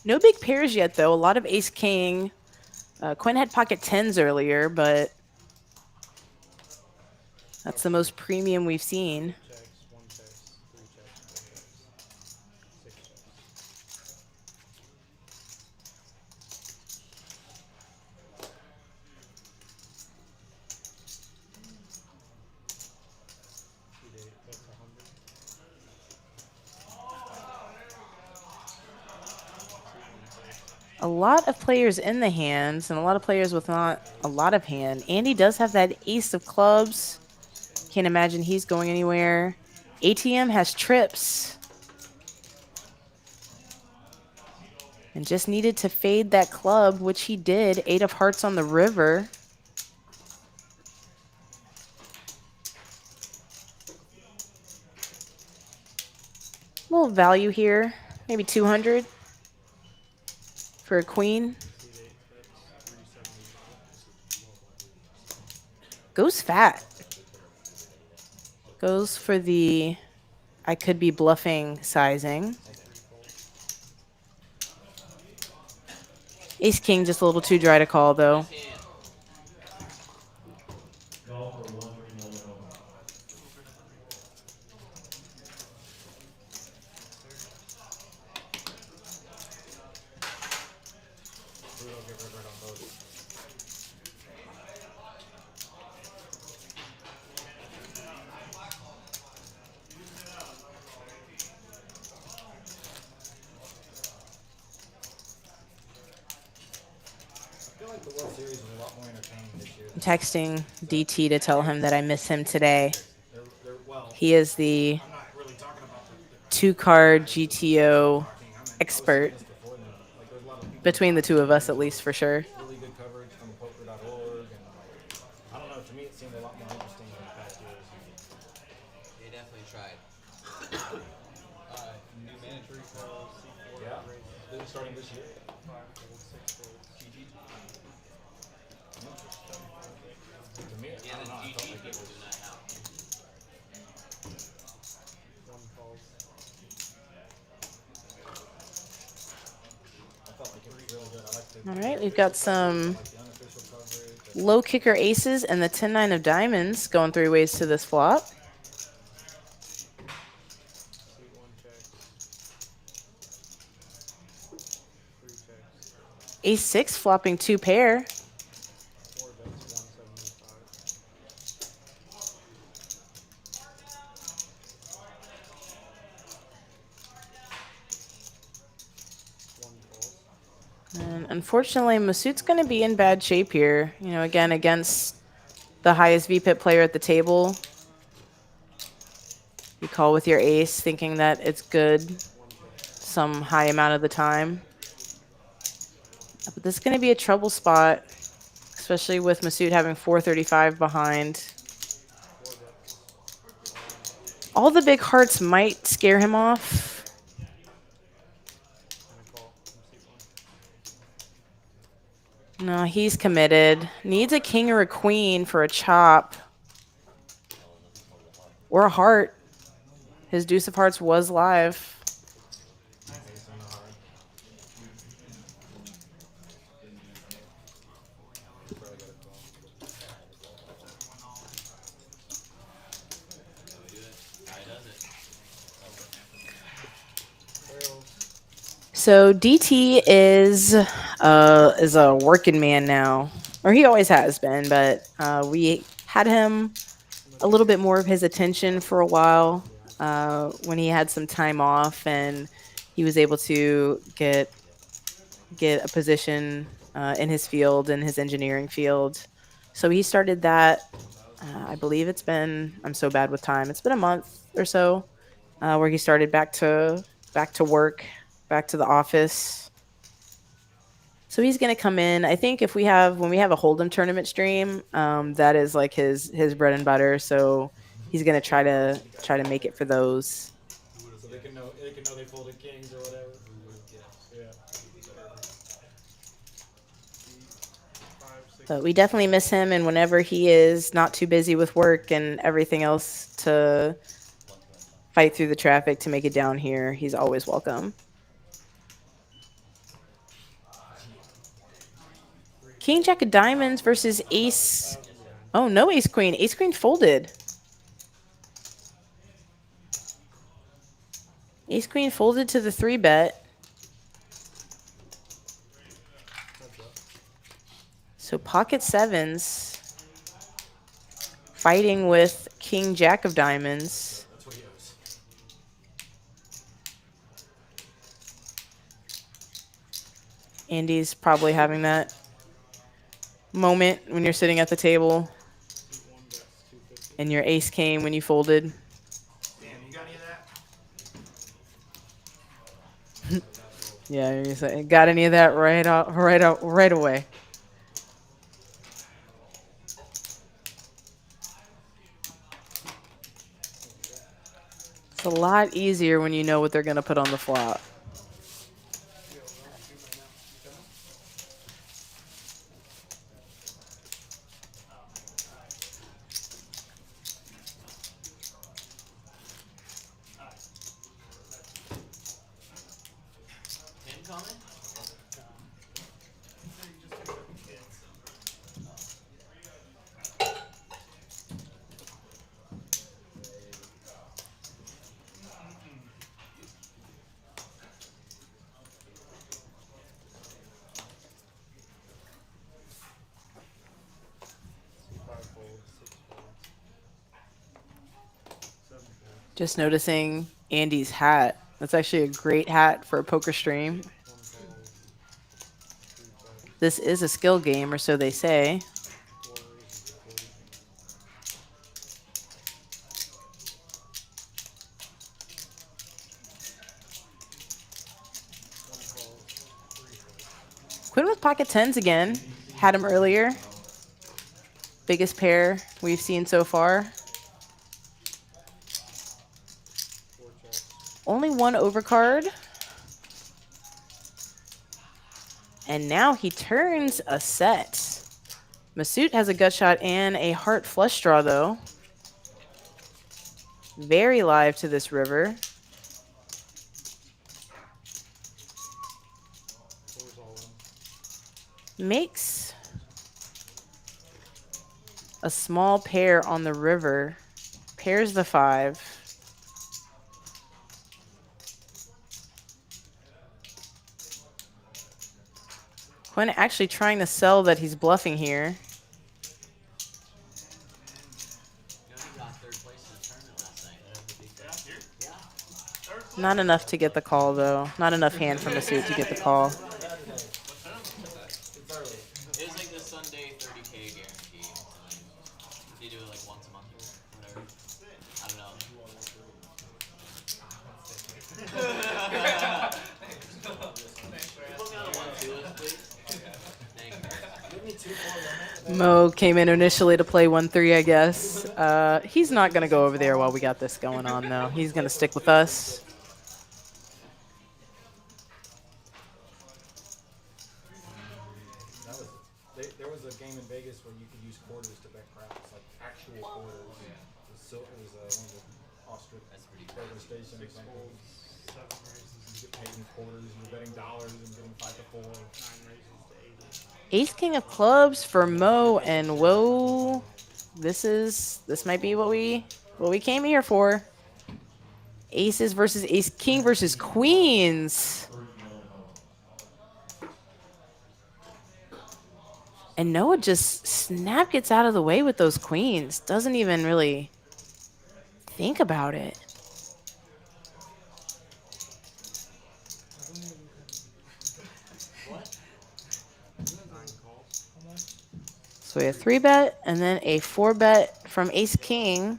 No big pairs yet, though. A lot of ace-king. Quinn had pocket tens earlier, but that's the most premium we've seen. A lot of players in the hands and a lot of players with not a lot of hand. Andy does have that ace of clubs. Can't imagine he's going anywhere. ATM has trips. And just needed to fade that club, which he did. 8 of hearts on the river. A little value here. Maybe 200 for a queen. Goes fat. Goes for the I could be bluffing sizing. Ace king just a little too dry to call though. I'm texting DT to tell him that I miss him today. He is the 2-card GTO expert. Between the two of us, at least, for sure. Really good coverage from poker.org, and I don't know, to me it seemed a lot more interesting than the past years. They definitely tried. New mandatory for C4. Yeah, they're starting this year. To me, Yeah, the GG people do that now. All right, we've got some low kicker aces and the 10-9 of diamonds going 3 ways to this flop. Ace-6 flopping 2 pair. And unfortunately, Masood's going to be in bad shape here. You know, again, against the highest VPIP player at the table. You call with your ace thinking that it's good some high amount of the time. But this is going to be a trouble spot, especially with Masood having 435 behind. All the big hearts might scare him off. No, he's committed. Needs a king or a queen for a chop. Or a heart. His deuce of hearts was live. So DT is a working man now, or he always has been, but we had him a little bit more of his attention for a while when he had some time off and he was able to get get a position in his field, in his engineering field. So he started that. I believe it's been. I'm so bad with time. It's been a month or so where he started back to work, back to the office. So he's gonna come in. I think if we have when we have a Hold'em tournament stream, that is like his bread and butter. So he's gonna try to make it for those. So they can know they folded kings or whatever. Yeah. But we definitely miss him, and whenever he is not too busy with work and everything else to fight through the traffic to make it down here, he's always welcome. King Jack of Diamonds versus Ace. Oh, no Ace Queen. Ace Queen folded. Ace Queen folded to the 3-bet. So pocket sevens fighting with King Jack of Diamonds. That's what he owes. Andy's probably having that moment when you're sitting at the table and your ace came when you folded. Damn, you got any of that? Yeah, you're saying, got any of that right away. It's a lot easier when you know what they're going to put on the flop. Pin coming? Just noticing Andy's hat. That's actually a great hat for a poker stream. This is a skill game, or so they say. Quinn with pocket tens again. Had him earlier. Biggest pair we've seen so far. Only one overcard. And now he turns a set. Masood has a gut shot and a heart flush draw, though. Very live to this river. Makes a small pair on the river. Pairs the 5. Quinn actually trying to sell that he's bluffing here. Not enough to get the call, though. Not enough hand from Masood to get the call. It was like the Sunday 30K guarantee. They do it like once a month or whatever. I don't know. Put me on a 1-2 list, please. Thank you. Mo came in initially to play 1-3, I guess. He's not going to go over there while we got this going on, though. He's going to stick with us. There was a game in Vegas where you could use quarters to bet craps, like actual quarters. It was one of the ostrich poker station examples. You get paid in quarters, you're betting dollars and getting 5 to 4. Ace King of Clubs for Mo, and whoa, this might be what we came here for. Aces versus Ace King versus Queens. And Noah just gets out of the way with those queens. Doesn't even really think about it. What? So we have 3-bet and then a 4-bet from Ace King.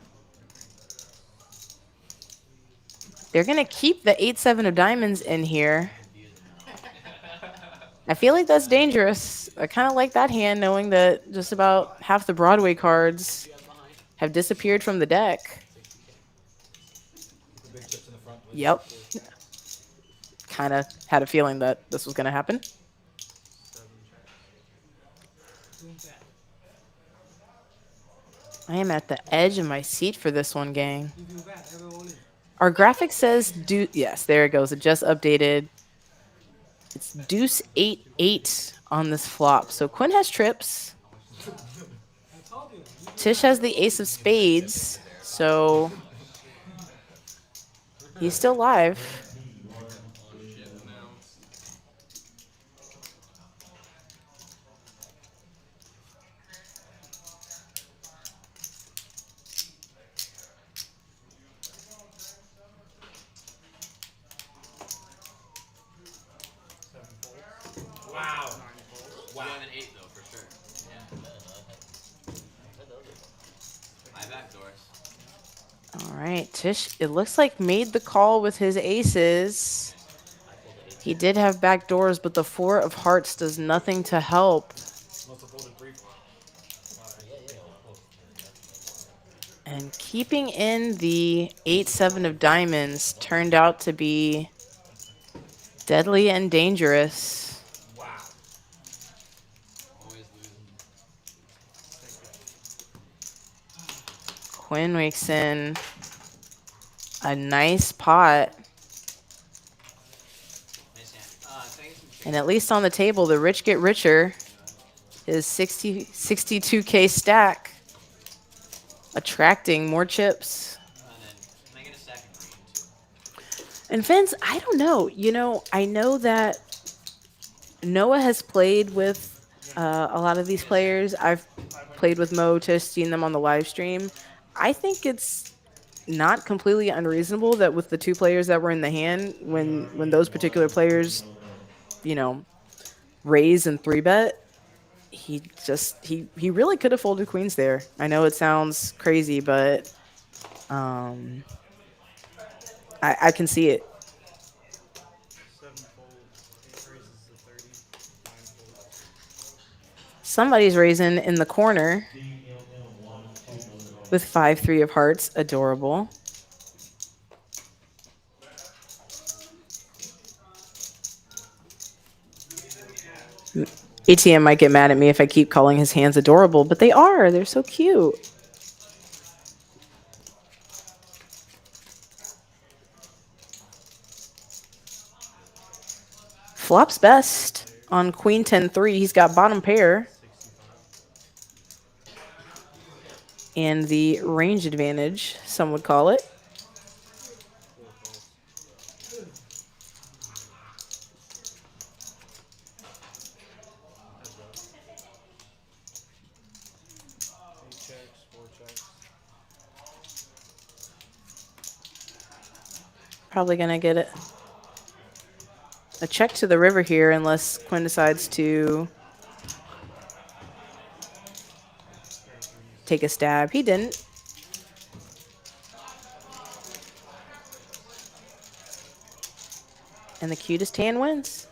They're going to keep the 8-7 of diamonds in here. I feel like that's dangerous. I kind of like that hand, knowing that just about half the Broadway cards have disappeared from the deck. The big chips in the front. Yep. Kind of had a feeling that this was going to happen. 7 checks. I am at the edge of my seat for this one, gang. Our graphic says yes, there it goes. It just updated. It's deuce 8-8 on this flop. So Quinn has trips. Tish has the ace of spades. So he's still live. Oh shit, now. Wow. You have an 8 though, for sure. My back doors. All right, Tish, it looks like made the call with his aces. He did have back doors, but the 4 of hearts does nothing to help. Must have folded briefly. And keeping in the 8-7 of diamonds turned out to be deadly and dangerous. Wow. Always losing. Quinn wakes in a nice pot. Nice hand. And at least on the table, the rich get richer. His 62K stack attracting more chips. And then can I get a second green too? And Vince, I don't know. You know, I know that Noah has played with a lot of these players. I've played with Mo, Tish, seen them on the live stream. I think it's not completely unreasonable that with the 2 players that were in the hand, when those particular players, you know, raise and 3-bet, he really could have folded queens there. I know it sounds crazy, but I can see it. 7 folds. 8 raises to 30. 9 folds. Somebody's raising in the corner with 5-3 of hearts. Adorable. ATM might get mad at me if I keep calling his hands adorable, but they are. They're so cute. Flops best on queen 10-3. He's got bottom pair. And the range advantage, some would call it. Probably going to get it. A check to the river here unless Quinn decides to take a stab. He didn't. And the cutest hand wins.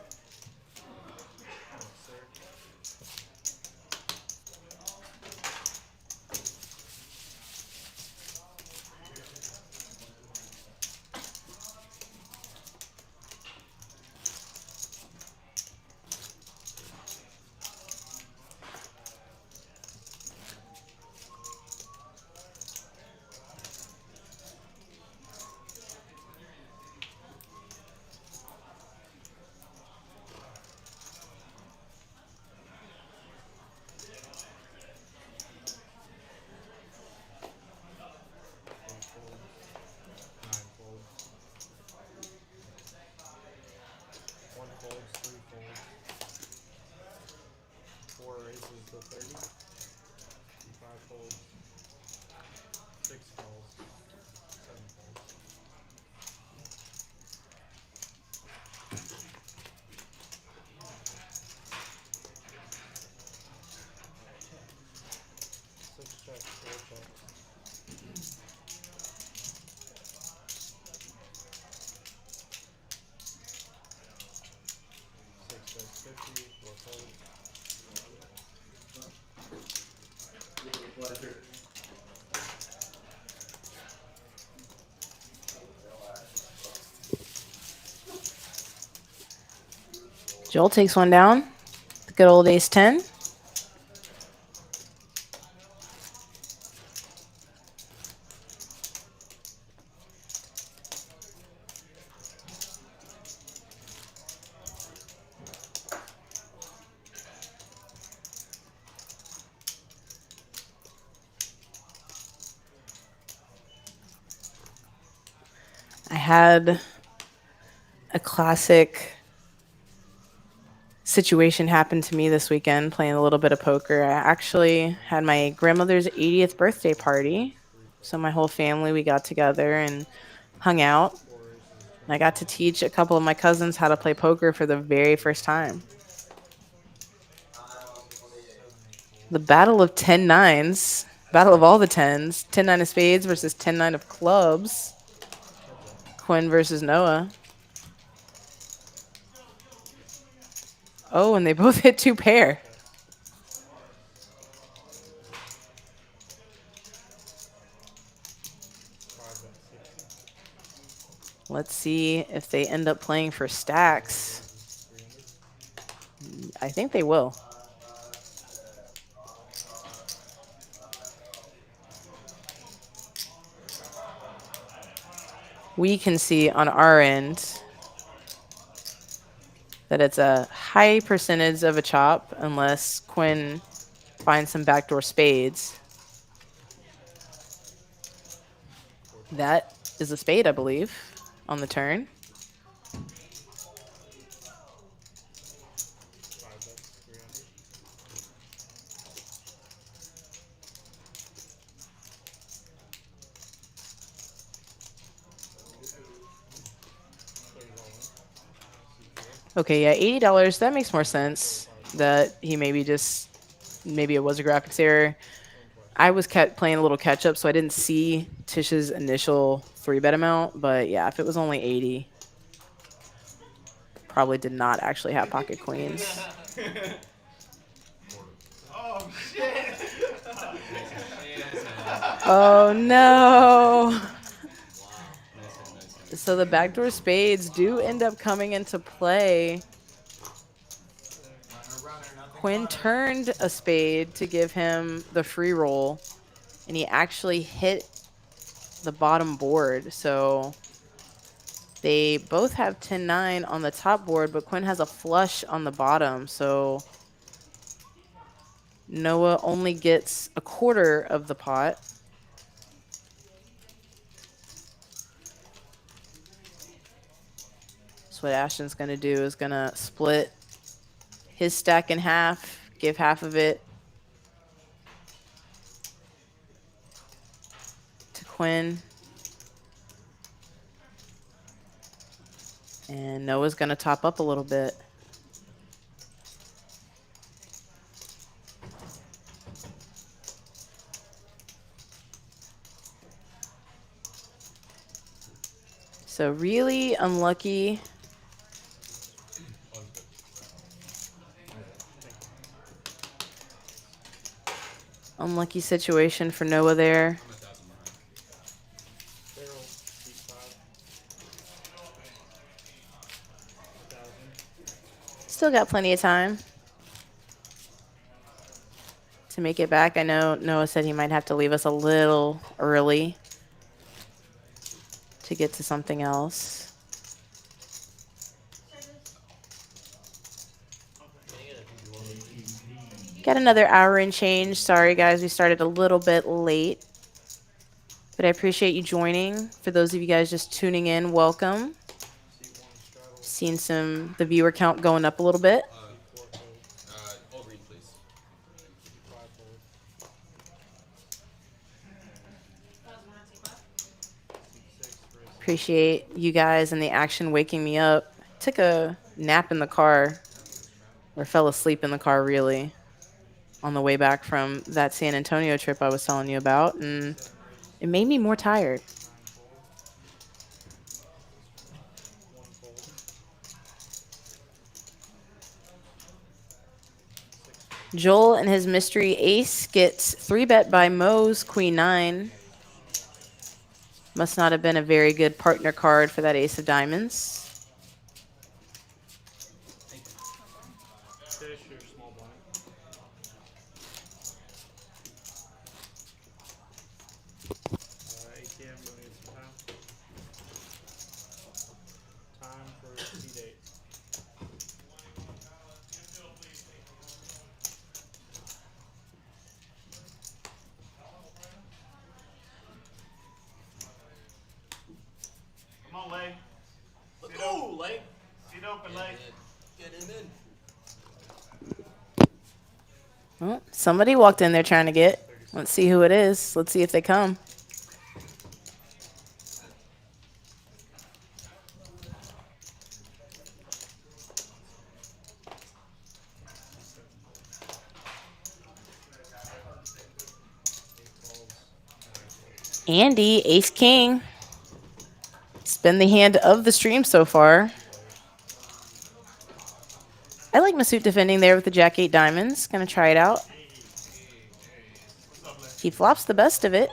650 or fold. Pleasure. Joel takes one down. The good old ace 10. I had a classic situation happen to me this weekend playing a little bit of poker. I actually had my grandmother's 80th birthday party. So my whole family, we got together and hung out. And I got to teach a couple of my cousins how to play poker for the very first time. The battle of 10 nines, battle of all the tens, 10-9 of spades versus 10-9 of clubs. Quinn versus Noah. Oh, and they both hit 2 pair. Let's see if they end up playing for stacks. I think they will. We can see on our end that it's a high percentage of a chop unless Quinn finds some backdoor spades. That is a spade, I believe, on the turn. Okay, yeah, $80. That makes more sense. That he maybe it was a graphics error. I was playing a little catch up, so I didn't see Tish's initial 3-bet amount. But yeah, if it was only 80, probably did not actually have pocket queens. Oh shit! Oh no! So the backdoor spades do end up coming into play. Quinn turned a spade to give him the free roll, and he actually hit the bottom board. So they both have 10-9 on the top board, but Quinn has a flush on the bottom. So Noah only gets a quarter of the pot. So what Ashton's going to do is going to split his stack in half, give half of it to Quinn. And Noah's going to top up a little bit. So really unlucky. Unlucky situation for Noah there. Still got plenty of time to make it back. I know Noah said he might have to leave us a little early to get to something else. Got another hour and change. Sorry, guys, we started a little bit late. But I appreciate you joining. For those of you guys just tuning in, welcome. Seen the viewer count going up a little bit. All green, please. Appreciate you guys and the action waking me up. Took a nap in the car, or fell asleep in the car, really, on the way back from that San Antonio trip I was telling you about, and it made me more tired. Joel and his mystery ace gets 3-bet by Moe's Queen 9. Must not have been a very good partner card for that ace of diamonds. Fish your small blind. ATM, you'll need some time. Time for seed 8. Come on, leg. Let's go, leg. Seat open, leg. Get him in. Well, somebody walked in there trying to get. Let's see who it is. Let's see if they come. Andy, ace king. It's been the hand of the stream so far. I like Masood defending there with the jack 8 diamonds. Gonna try it out. He flops the best of it.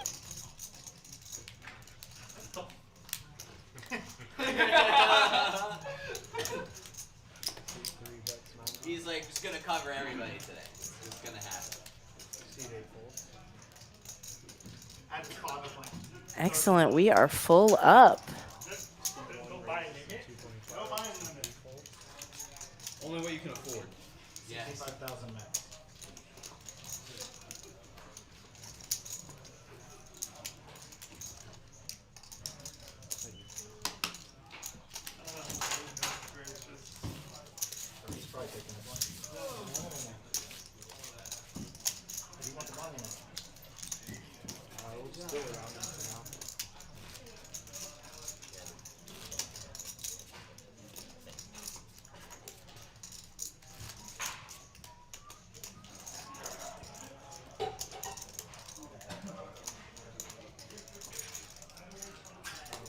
He's like just gonna cover everybody today. It's just gonna happen. Seed 8 folds. I just caught the plan. Excellent. We are full up. Go buy it. Go buy it. Only what you can afford. Yeah. 65,000 max. He's probably taking the money. Do you want the money now? We'll just do it around this for now.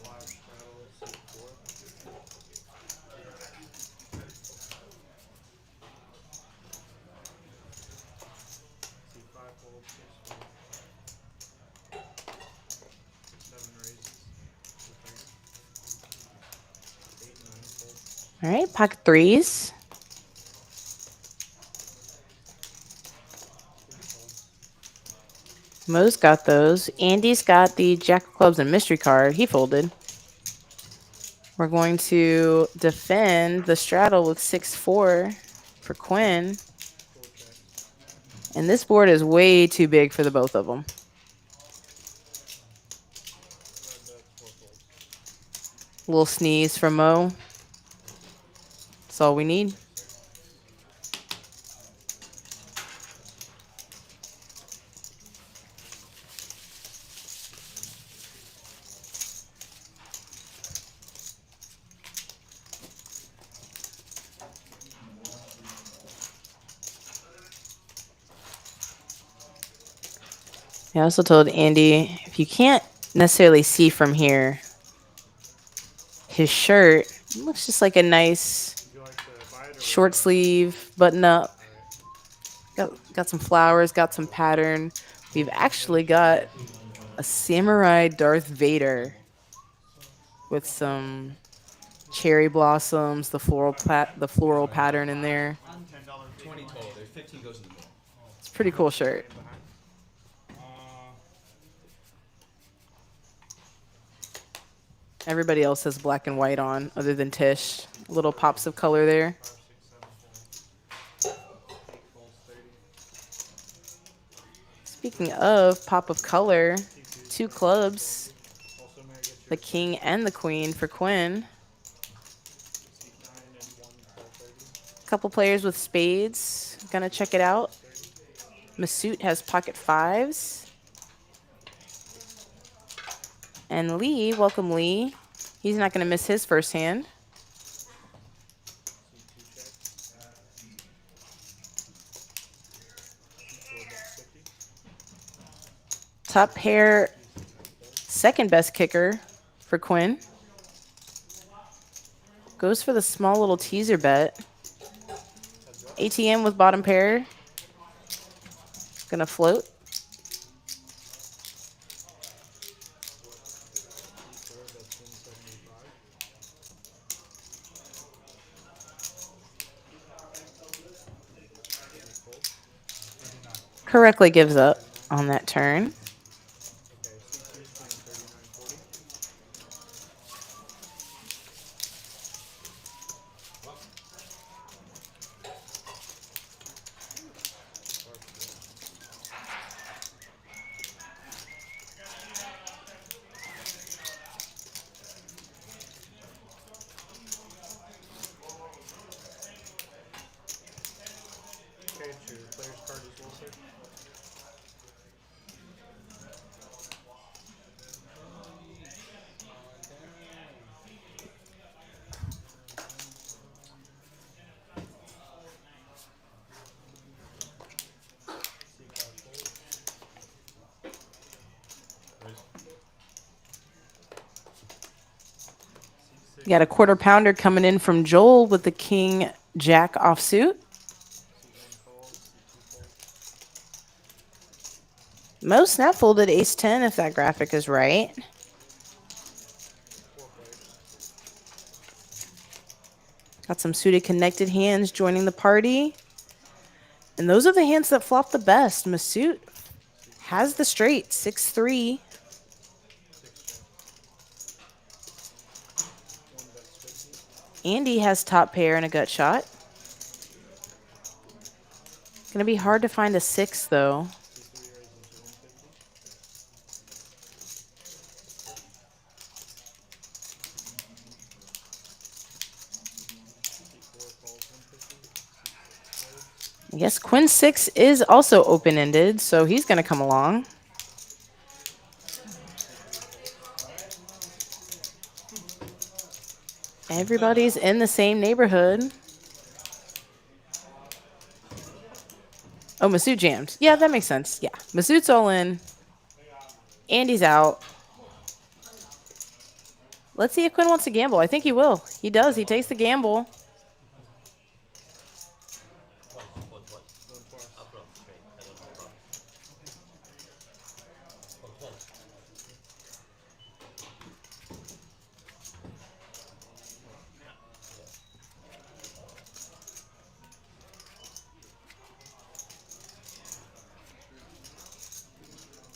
Live straddle, seat 4. Seat 5 folds, 6 folds. 7 raises. 8, 9 folds. All right, pocket threes. Mo's got those. Andy's got the jack of clubs and mystery card. He folded. We're going to defend the straddle with 6-4 for Quinn. 4 checks. And this board is way too big for the both of them. 5 bets, 4 folds. Little sneeze from Mo. That's all we need. I also told Andy, if you can't necessarily see from here, his shirt looks just like a nice Would you like to buy it or short sleeve button up. Got some flowers, got some pattern. We've actually got a samurai Darth Vader with some cherry blossoms, the floral pattern in there. $10 20 total. There's 15 goes in the middle. It's a pretty cool shirt. Everybody else has black and white on, other than Tish. Little pops of color there. 5, 6, 7 folds. 8 folds, 30. Speaking of pop of color, 2 clubs, Also, may I get the your king and the queen for Quinn. seat 9 and 1, 12, 30. Couple players with spades. Gonna check it out. Masood has pocket 5s. And Lee, welcome Lee. He's not gonna miss his first hand. Seat 2 checks. Seat 4 bets, 50. Top pair, second best kicker for Quinn. Goes for the small little teaser bet. ATM with bottom pair. Gonna float. Correctly gives up on that turn. Okay, it's your player's card as well, sir. You got a quarter pounder coming in from Joel with the king jack offsuit. Mo snap folded ace 10 if that graphic is right. Got some suited connected hands joining the party. And those are the hands that flop the best. Masood has the straight, 6-3. Andy has top pair and a gut shot. Gonna be hard to find a 6 though. I guess Quinn 6 is also open-ended, so he's gonna come along. Everybody's in the same neighborhood. Oh, Masood jammed. Yeah, that makes sense. Yeah, Masood's all in. Andy's out. Let's see if Quinn wants to gamble. I think he will. He does. He takes the gamble.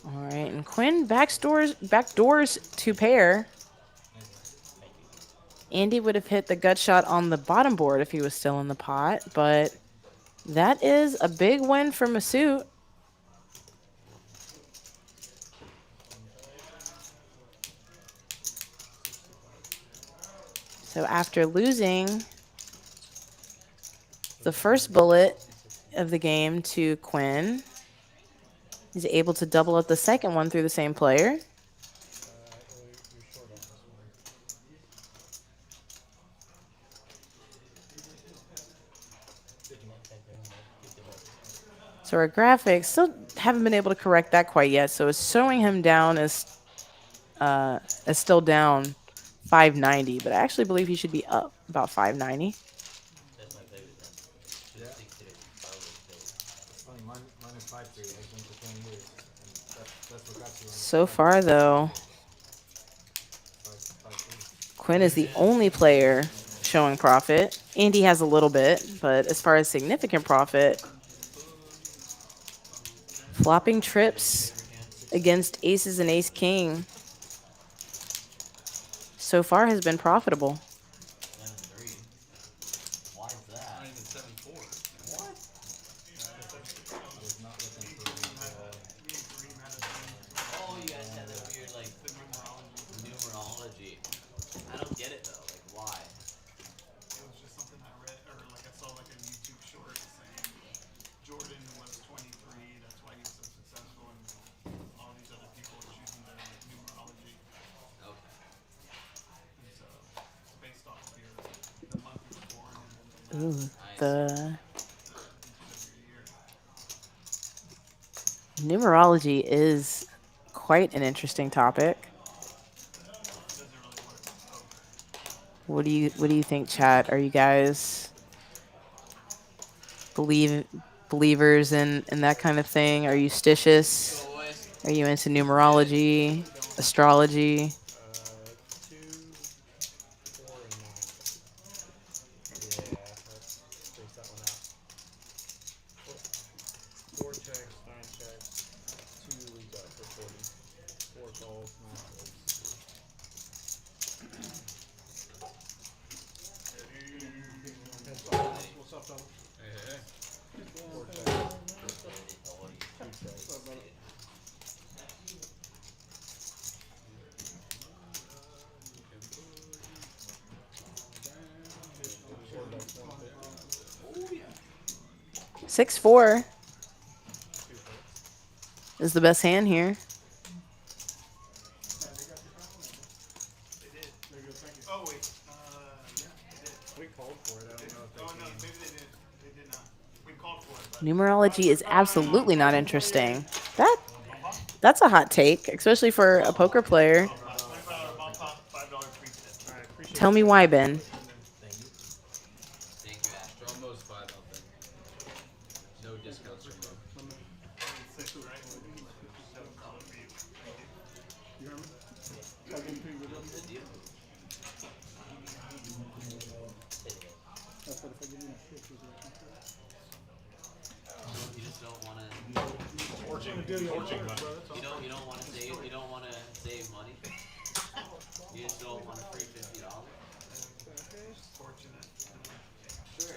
All right, and Quinn backdoors to pair. Andy would have hit the gut shot on the bottom board if he was still in the pot, but that is a big win for Masood. So after losing the first bullet of the game to Quinn, he's able to double up the second one through the same player. So our graphics still haven't been able to correct that quite yet. So it's showing him down as still down 590, but I actually believe he should be up about 590. That's my favorite then. Yeah. 260 It's funny, mine is 5-3. I've been for 20 years. And that's what got you. So far, though, 5-3. Quinn is the only player showing profit. Andy has a little bit, but as far as significant profit, flopping trips against aces and ace king so far has been profitable. 7-3. Why is that? Not even 7-4. What? Oh, you guys had that weird like numerology. I don't get it though. Like why? It was just something I read, or like I saw like a YouTube short saying Jordan was 23, that's why he was so successful, and all these other people are choosing their like, numerology. Okay. And so it's based off of the month you were born and then the Ooh, last the of your year. numerology is quite an interesting topic. Doesn't really work with poker. What do you think, chat? Are you guys believe believers in that kind of thing? Are you stitious? Go, boys. Are you into numerology, astrology? 2, 4, and 9. Yeah, let's space that one out. 4 checks, 9 checks, 2 leads up for 40. 4 calls, 9 folds. What's up, fellas? Hey. 4 checks, 2 checks. Four bets, 1 fit. 6-4 2 hits. is the best hand here. They did. Very good, thank you. Oh, wait. Yeah, they did. We called for it. I don't know if they Oh, no, came. maybe they did. They did not. We called for it, but. Numerology is absolutely not interesting. That's a hot take, especially for a poker player. $25 bump pop, $5 free tip. All right, appreciate Tell it. me why, Ben. Thank you. Thank you, Ash. Draw most 5 out then. No discounts from them. $6, right? $7 for you. Thank you. The deal. You just don't want to. Torching money. You don't want to save. You don't want to save money. You just don't want a free $50. Fortunate. Sure.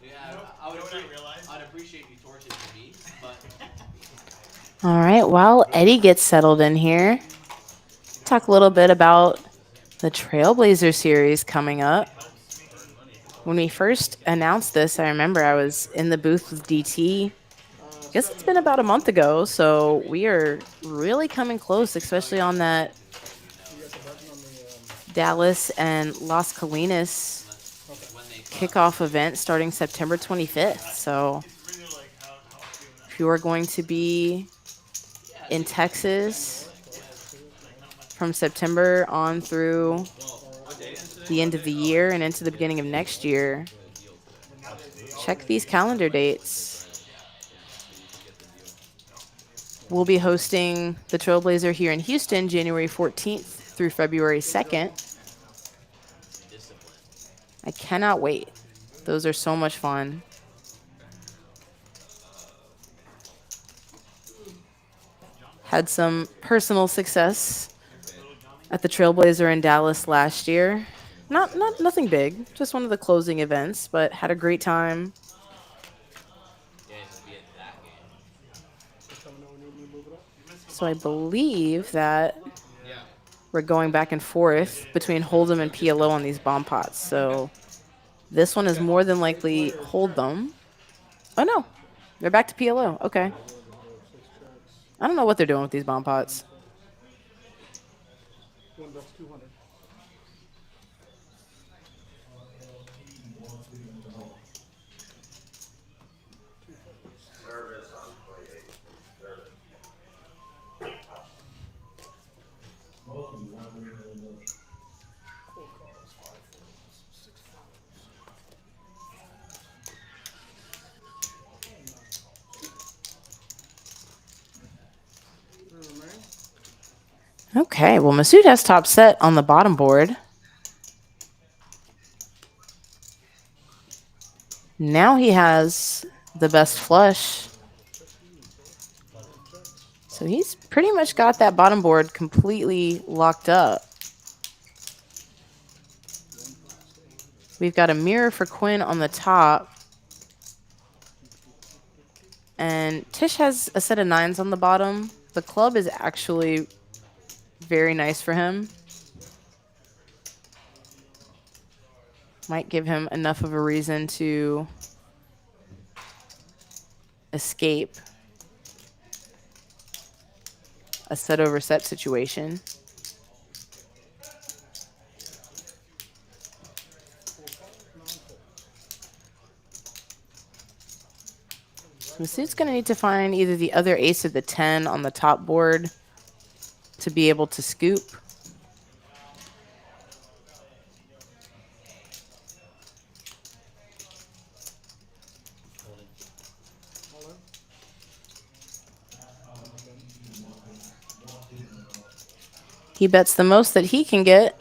Yeah, You know I would what I appreciate. realized? I'd appreciate you torching for me, but All right, while Eddie gets settled in here, talk a little bit about the Trailblazer series coming up. When we first announced this, I remember I was in the booth with DT. I guess it's been about a month ago, so we are really coming close, especially on that Dallas and Las Colinas when they kickoff event starting September 25th. So It's really like how I'm feeling. if you are going to be in Texas from September on through the end of the year and into the beginning of next year, check these calendar dates. We'll be hosting the Trailblazer here in Houston January 14th through February 2nd. discipline. I cannot wait. Those are so much fun. Had some personal success at the Trailblazer in Dallas last year. Nothing big, just one of the closing events, but had a great time. You guys will be at that game. So I believe that Yeah. we're going back and forth between Hold'em and PLO on these bomb pots. So this one is more than likely Hold'em. Oh no, they're back to PLO. Okay. I don't know what they're doing with these bomb pots. Service on 28. Service. Okay, well, Masood has top set on the bottom board. Now he has the best flush. So he's pretty much got that bottom board completely locked up. We've got a mirror for Quinn on the top. And Tish has a set of 9s on the bottom. The club is actually very nice for him. Might give him enough of a reason to escape a set over set situation. Masood's going to need to find either the other ace or the 10 on the top board to be able to scoop. He bets the most that he can get.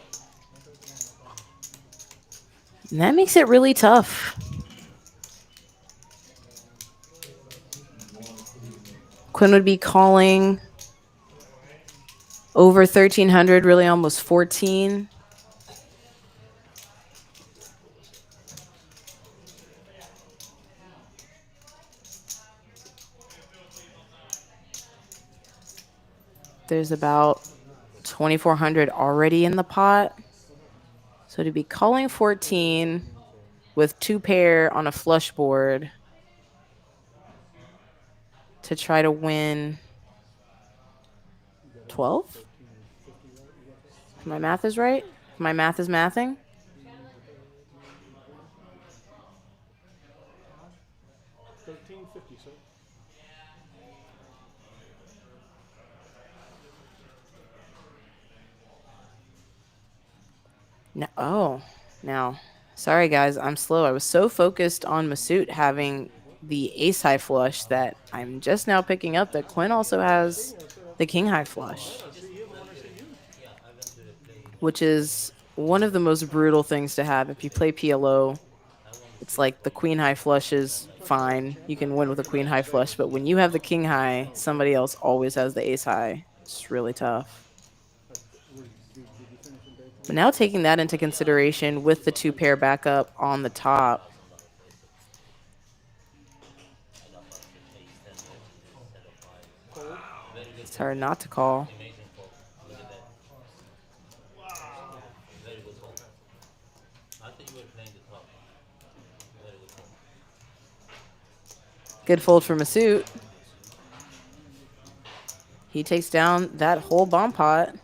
And that makes it really tough. Quinn would be calling over 1,300, really almost 14. There's about 2,400 already in the pot. So to be calling 14 with 2 pair on a flush board to try to win 12? If my math is right? If my math is mathing? $13.50, sir. No. Oh, now. Sorry, guys. I'm slow. I was so focused on Masood having the ace high flush that I'm just now picking up that Quinn also has the king high flush, which is one of the most brutal things to have. If you play PLO, it's like the queen high flush is fine. You can win with a queen high flush. But when you have the king high, somebody else always has the ace high. It's really tough. But now taking that into consideration with the 2 pair backup on the top, it's hard not to call. Good fold for Masood. He takes down that whole bomb pot.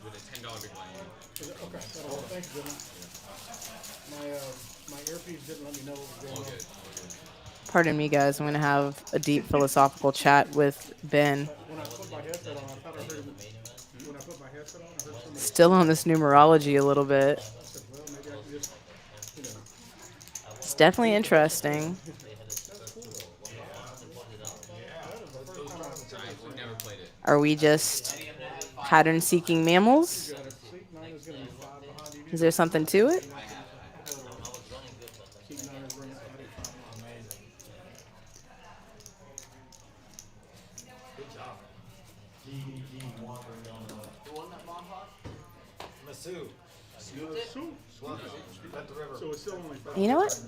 With a $10 big blind. Okay, that'll hold. Thank you, gentlemen. My earpiece didn't let me know what was going on. Pardon me, guys. I'm going to have a deep philosophical chat with Ben. When I put my headset on, I thought I heard him. When I put my headset on, I heard somebody. Still on this numerology a little bit. I said, well, maybe I can just, It's definitely interesting. Are we just pattern-seeking mammals? Is there something to it? You know what?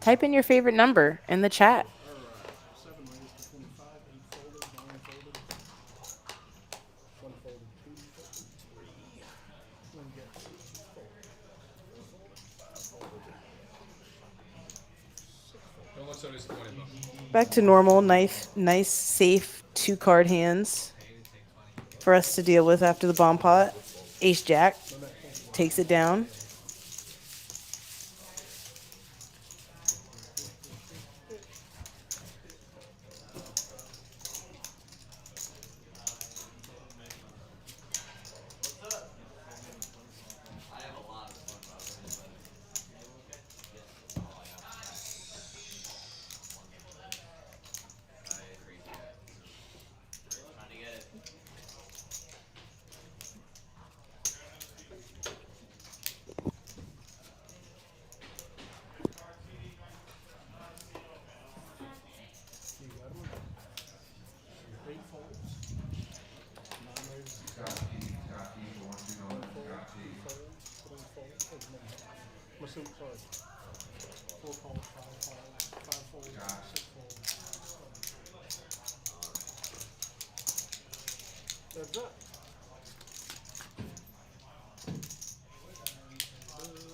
Type in your favorite number in the chat. Back to normal, nice, safe 2-card hands for us to deal with after the bomb pot. Ace Jack takes it down.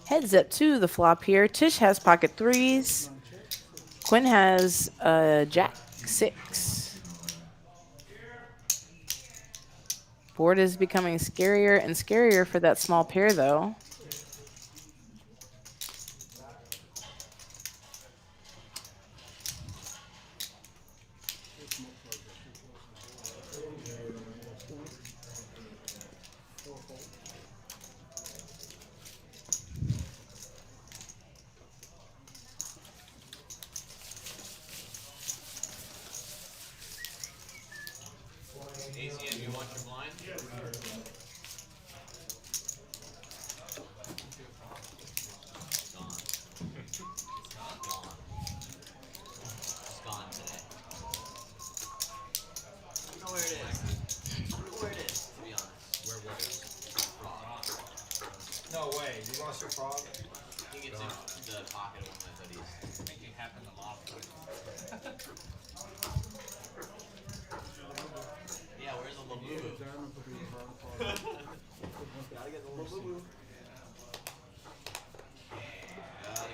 Heads up to the flop here. Tish has pocket 3s. Quinn has Jack 6. Board is becoming scarier and scarier for that small pair, though. watch your blind? Gone. Gone. It's gone today. I don't know where it is. I don't know where it is, to be honest. Where was it? Frog. No way. You lost your frog? I think it's in the pocket of one of my hoodies. Make it happen a lot. Yeah, where's the Labubu? Gotta get the Labubu.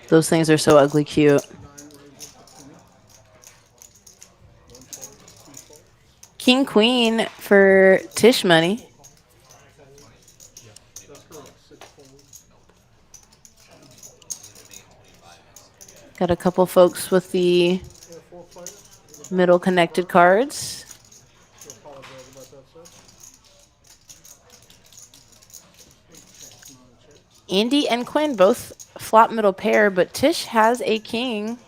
Those things are so ugly cute. King Queen for Tish money. Got a couple folks with the middle connected cards. Andy and Quinn both flop middle pair, but Tish has a king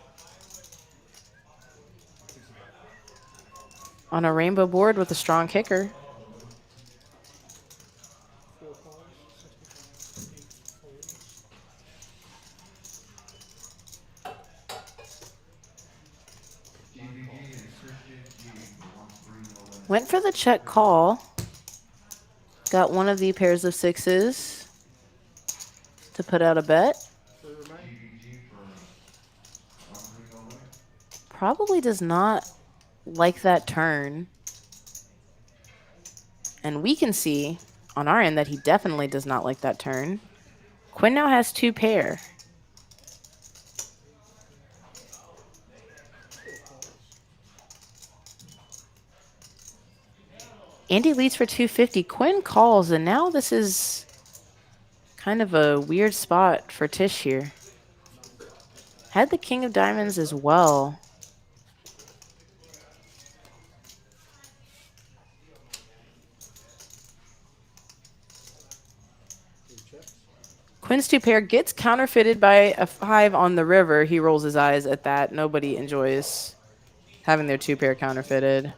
on a rainbow board with a strong kicker. Went for the check call. Got one of the pairs of sixes to put out a bet. Probably does not like that turn. And we can see on our end that he definitely does not like that turn. Quinn now has two pair. Andy leads for 250. Quinn calls, and now this is kind of a weird spot for Tish here. Had the king of diamonds as well. Quinn's two pair gets counterfeited by a 5 on the river. He rolls his eyes at that. Nobody enjoys having their two pair counterfeited.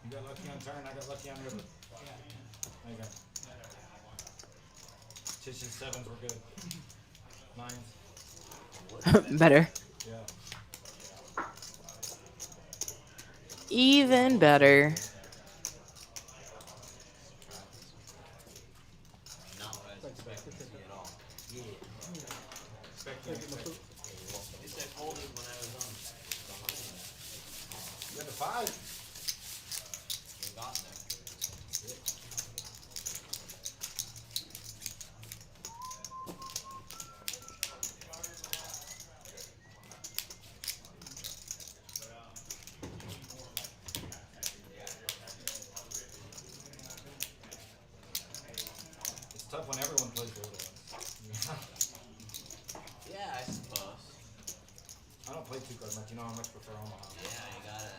You got lucky on turn, I got lucky on river. There you go. Tish's sevens were good. Nines. Better. Yeah. Even better. Not what I was expecting to see at all. They said folded when I was on behind. You got the 5. We got there. It's tough when everyone plays the little ones. Yeah, I suppose. I don't play two cards much. You know how much I prefer Omaha. Yeah, you gotta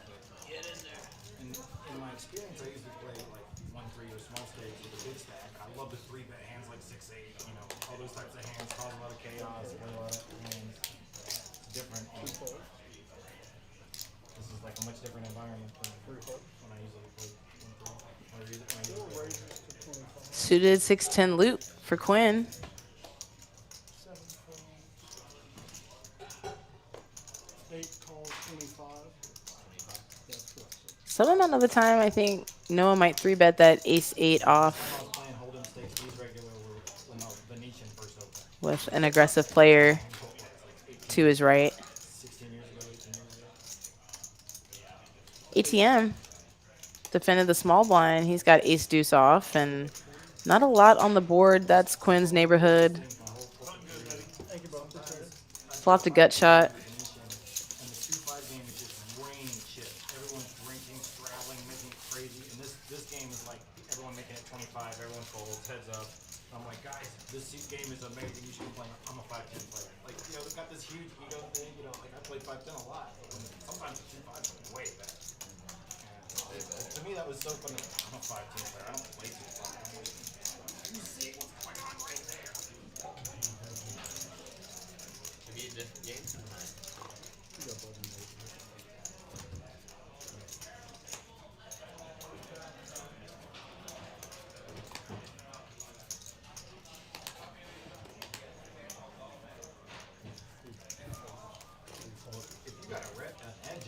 get in there. In my experience, I usually play like 1-3 or small stakes with a big stack. I love the 3-bet hands like 6-8. You know, all those types of hands cause a lot of chaos. Play a lot of hands. It's different. This is like a much different environment than when I usually play 1-3. Suited 6-10 loop for Quinn. 8 calls 25. Some amount of the time, I think Noah might 3-bet that ace-8 off I was playing Hold'em stakes. These regular were when the Venetian first opened. with an aggressive player to his right. 16 years ago, 18 years ago. ATM defended the small blind. He's got ace-deuce off, and not a lot on the board. That's Quinn's neighborhood. Flopped a gut shot. And the 2-5 game is just rain shit. Everyone's drinking, straddling, making it crazy. And this game is like everyone making it 25. Everyone folds, heads up. I'm like, guys, this game is amazing. You should be playing. I'm a 5-10 player. Like, you know, they've got this huge ego thing. You know, like I played 5-10 a lot. And sometimes the 2-5 is way better. And to me, that was so funny. I'm a 5-10 player. I don't play 2-5. I'm like, you see what's going on right there. Could be a different game tonight.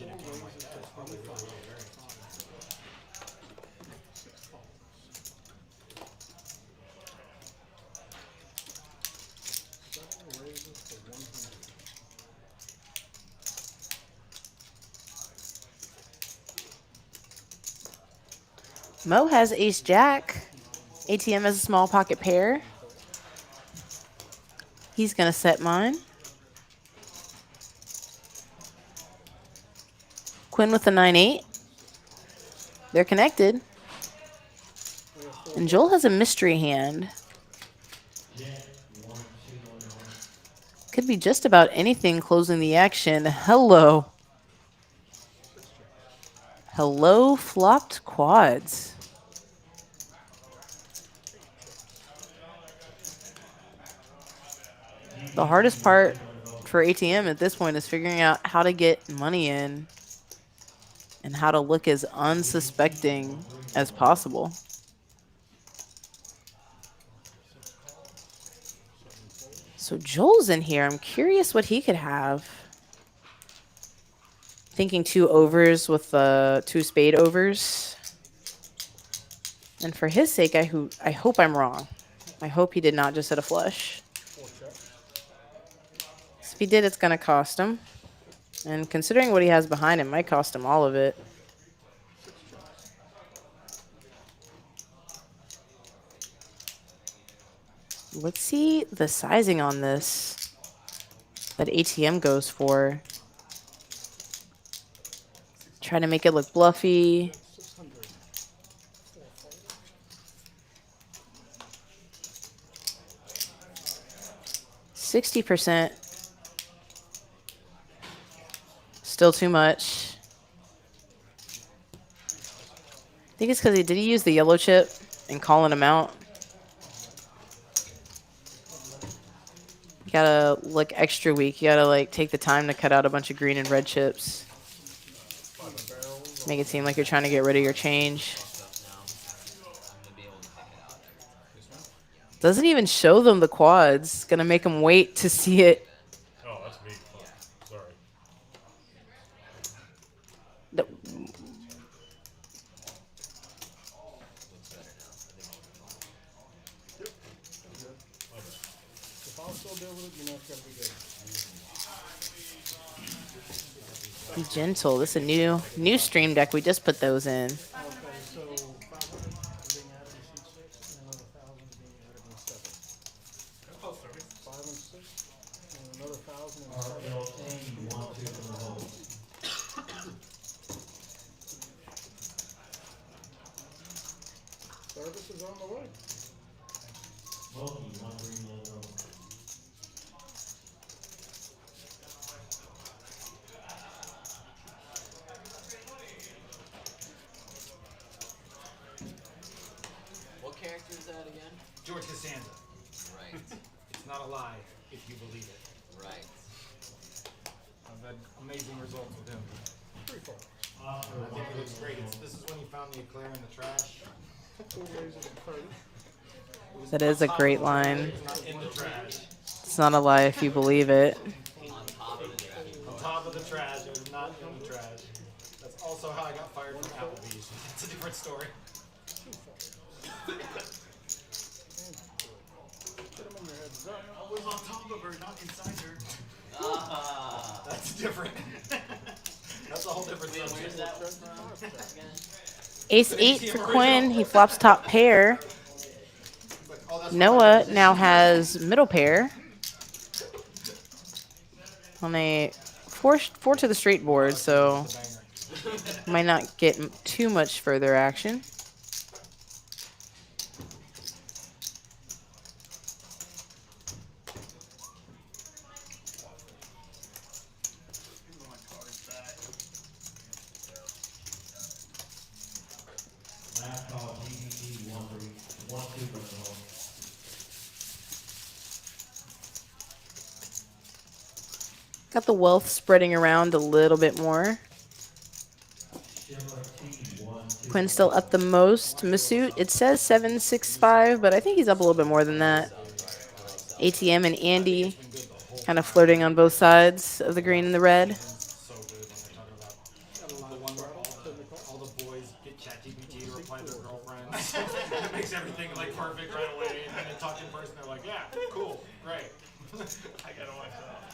in a game like that, it's probably really well varied. Mo has ace jack. ATM has a small pocket pair. He's going to set mine. Quinn with the 9-8. They're connected. And Joel has a mystery hand. Could be just about anything closing the action. Hello. Hello, flopped quads. The hardest part for ATM at this point is figuring out how to get money in and how to look as unsuspecting as possible. So Joel's in here. I'm curious what he could have. Thinking 2 overs with 2 spade overs. And for his sake, I hope I'm wrong. I hope he did not just hit a flush. If he did, it's going to cost him. And considering what he has behind him, might cost him all of it. Let's see the sizing on this that ATM goes for. Try to make it look bluffy. 60%. Still too much. I think it's because did he use the yellow chip and calling him out? You gotta look extra weak. You gotta like take the time to cut out a bunch of green and red chips. Make it seem like you're trying to get rid of your change. Doesn't even show them the quads. It's gonna make them wait to see it. Oh, that's me. Sorry. If I'll still deal with it, you know it's gonna be good. Be gentle. This is a new stream deck. We just put those in. Okay, so 500 being added in seat 6, and another 1,000 being added in 7. 5 and 6, and another 1,000 in 7. Service is on the way. What character is that again? George Costanza. Right. It's not a lie if you believe it. Right. I've had amazing results with him. Pretty cool. I think it looks great. This is when you found the eclair in the trash. That is a great line. It's not in the trash. It's not a lie if you believe it. On top of the trash. On top of the trash, it was not in the trash. That's also how I got fired from Applebee's. It's a different story. I was on top of her, not inside her. Ah. That's different. That's a whole different Wait, subject. where's that from again? Ace 8 for Quinn. He flops top pair. Noah now has middle pair. On a four to the straight board, so might not get too much further action. Got the wealth spreading around a little bit more. Quinn still up the most. Masood, it says 765, but I think he's up a little bit more than that. ATM and Andy kind of flirting on both sides of the green and the red. So good when they talk about makes everything like perfect right away. And then they talk in person, they're like, yeah, cool, great. I gotta watch that.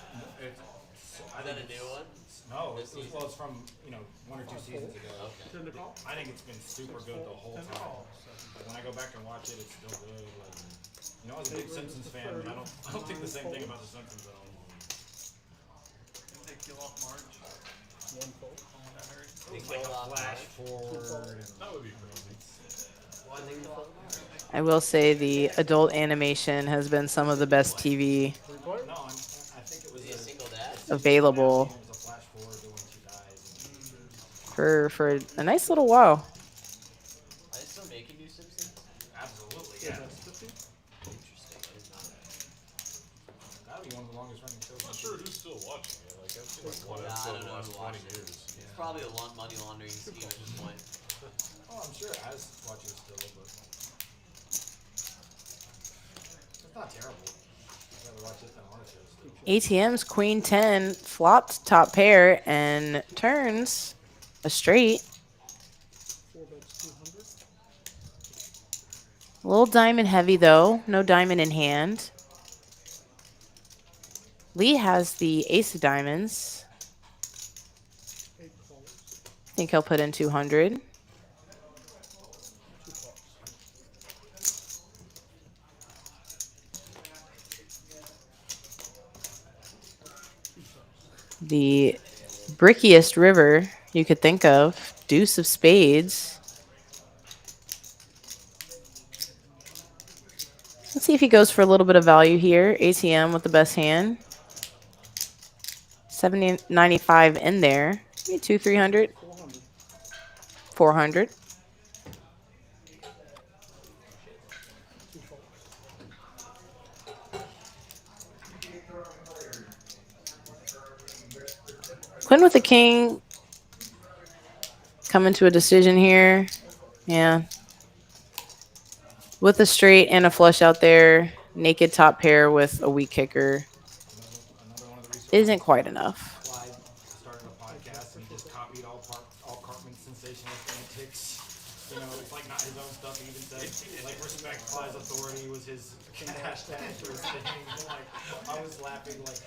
I Is that think a new one? No, This season? well, it's from 1 or 2 seasons ago. Okay. I think it's been super good the whole time. Like, when I go back and watch it, it's still good. Like, I was a big Simpsons fan, but I don't think the same thing about the Simpsons at all. Didn't they kill off Marge? From what I heard. It's like a flash forward. That would be crazy. I will say the adult animation has been some of the best TV No, I think it was Is he a single dad? available It was a flash forward to when she dies. for a nice little while. Are they still making new Simpsons? Absolutely, yeah. Interesting. I did not know. That would be one of the longest running shows. I'm not sure who's still watching it. Like, I've seen like one Yeah, I episode don't in the know last who 20 watches it. years. It's probably a money laundering scheme at this point. Oh, I'm sure I was watching it still, but it's not terrible. I'd rather watch it than other shows. ATM's Queen 10 flopped top pair and turns a straight. A little diamond heavy though, no diamond in hand. Lee has the ace of diamonds. I think he'll put in 200. The brickiest river you could think of, deuce of spades. Let's see if he goes for a little bit of value here. ATM with the best hand. 70.95 in there. Maybe 200, 300. 400. Quinn with the king. Coming to a decision here. Yeah. With a straight and a flush out there. Naked top pair with a weak kicker. Isn't quite enough. Clyde started a podcast and he just copied all Cartman's sensationalist antics. It's like not his own stuff. He even said, like, respect Clyde's authority was his hashtag for his thing. Like, I was laughing, like,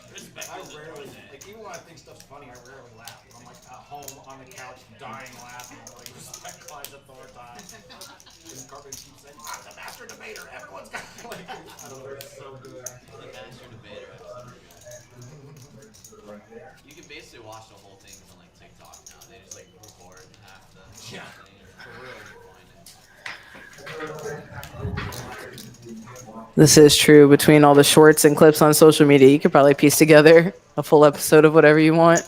I rarely, like, even when I think stuff's funny, I rarely laugh. I'm like at home on the couch dying laughing, like, respect Clyde's authority. And Cartman keeps saying, I'm the master debater. Everyone's got, like, I don't know, it's so good. The master debater episode. You can basically watch the whole thing on like TikTok now. They just like record half the thing. For real. This is true. Between all the shorts and clips on social media, you could probably piece together a full episode of whatever you want.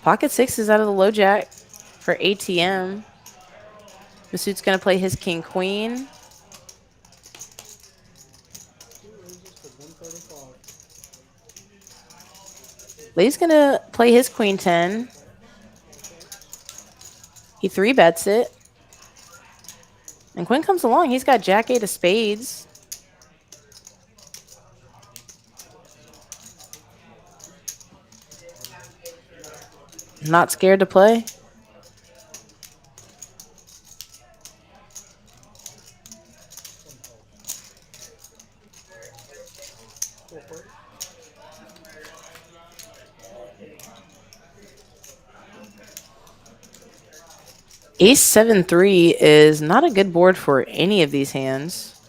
Pocket six is out of the low jack for ATM. Masood's going to play his king queen. Lee's going to play his queen 10. He 3-bets it. And Quinn comes along. He's got jack 8 of spades. Not scared to play. Ace 7-3 is not a good board for any of these hands.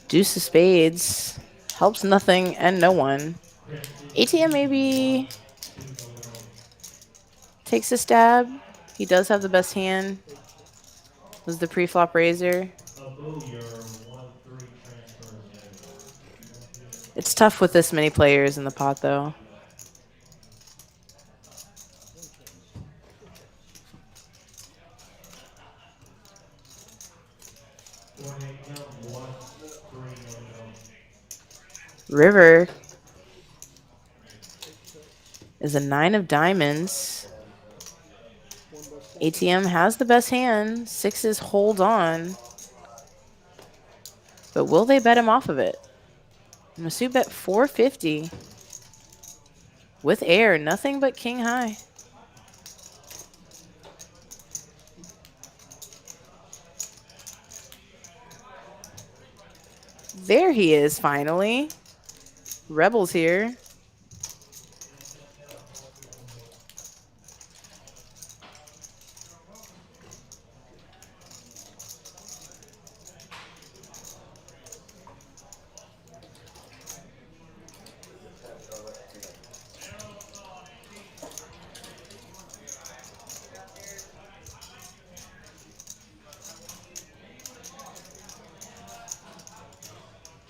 Deuce of spades helps nothing and no one. ATM maybe takes a stab. He does have the best hand. Was the pre-flop raiser. It's tough with this many players in the pot, though. River is a 9 of diamonds. ATM has the best hand. Sixes hold on. But will they bet him off of it? Masood bet 450. With air, nothing but king high. There he is, finally. Rebel's here.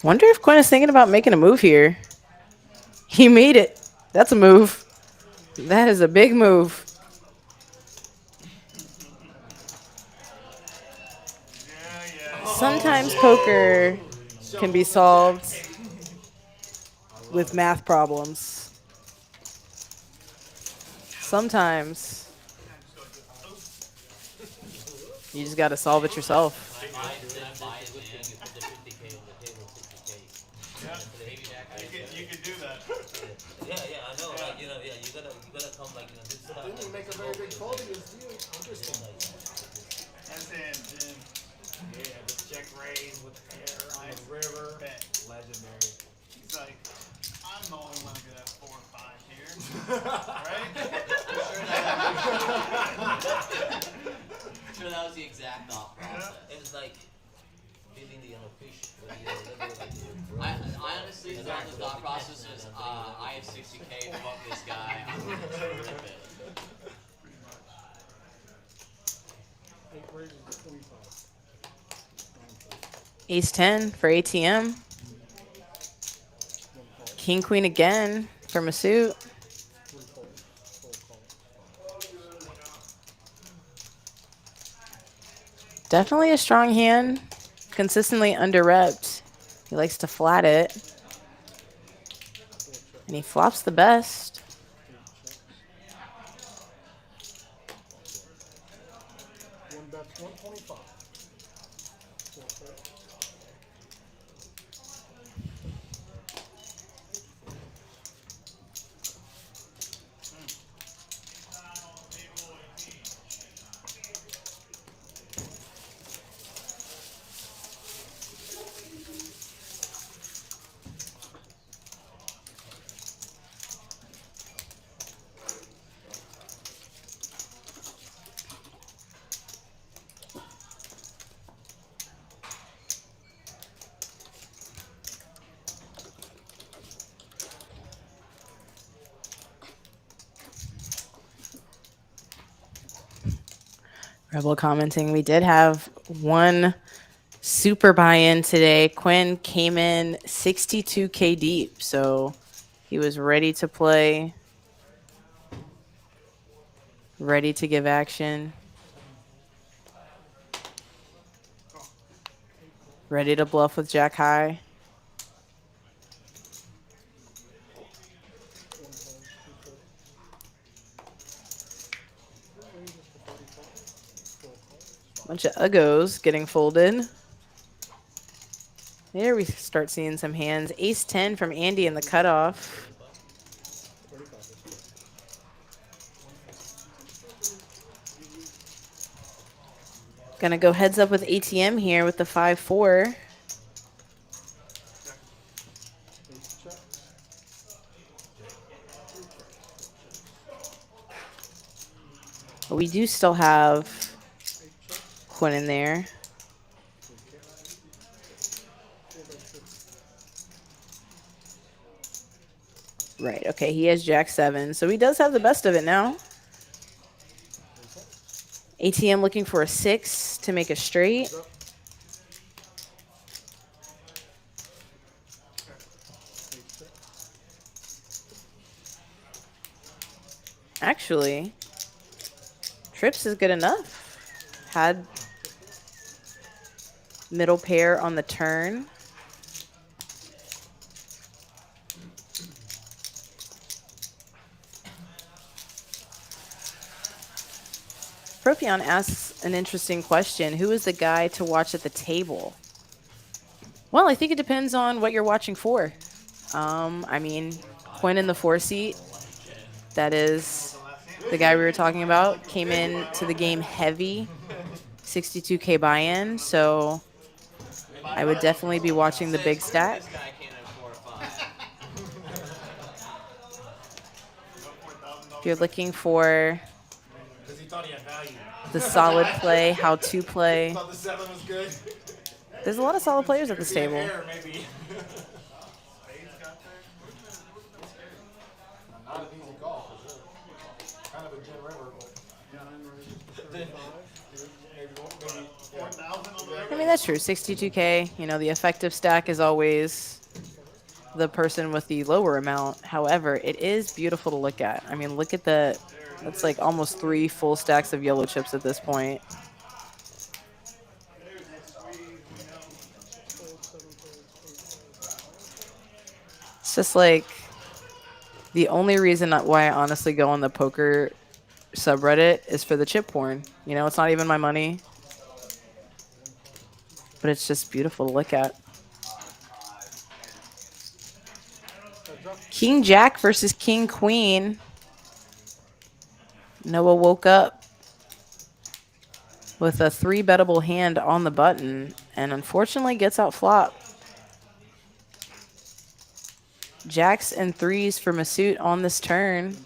Wonder if Quinn is thinking about making a move here. He made it. That's a move. That is a big move. Sometimes poker can be solved with math problems. Sometimes you just got to solve it yourself. You could do that. Yeah, I know. Like, you gotta come like, this stuff. Didn't he make a very big fold? He was interesting. That's him, Jim. Yeah, the check raise with air on the river. Bet. Legendary. He's like, I'm the only one who has 4 or 5 here. Right? I'm sure that was the exact thought process. It was like feeling the fish. I honestly thought the thought process was, I have 60K, fuck this guy, I'm gonna rip it. Ace 10 for ATM. King Queen again for Masood. Definitely a strong hand. Consistently under-repped. He likes to flat it. And he flops the best. Rebel commenting, we did have one super buy-in today. Quinn came in 62K deep, so he was ready to play, ready to give action, ready to bluff with Jack High. Bunch of uggos getting folded. There we start seeing some hands. Ace 10 from Andy in the cutoff. Gonna go heads up with ATM here with the 5-4. But we do still have Quinn in there. Right, okay, he has Jack 7, so he does have the best of it now. ATM looking for a 6 to make a straight. Actually, trips is good enough. Had middle pair on the turn. Propion asks an interesting question. Who is the guy to watch at the table? Well, I think it depends on what you're watching for. I mean, Quinn in the 4 seat, that is the guy we were talking about, came in to the game heavy, 62K buy-in, so I would definitely be watching the big stack. This guy can't afford a If you're looking for Because he thought he had value. the solid play, how to play, Thought the 7 was good. there's a lot of solid players at this He had table. air, maybe. Not an easy call, for sure. Kind of a Gin River. I mean, that's true. 62K, you know, the effective stack is always the person with the lower amount. However, it is beautiful to look at. I mean, look at the, that's like almost 3 full stacks of yellow chips at this point. It's just like the only reason why I honestly go on the poker subreddit is for the chip porn. You know, it's not even my money, but it's just beautiful to look at. King Jack versus King Queen. Noah woke up with a 3 bettable hand on the button and unfortunately gets out flop. Jacks and 3s for Masood on this turn.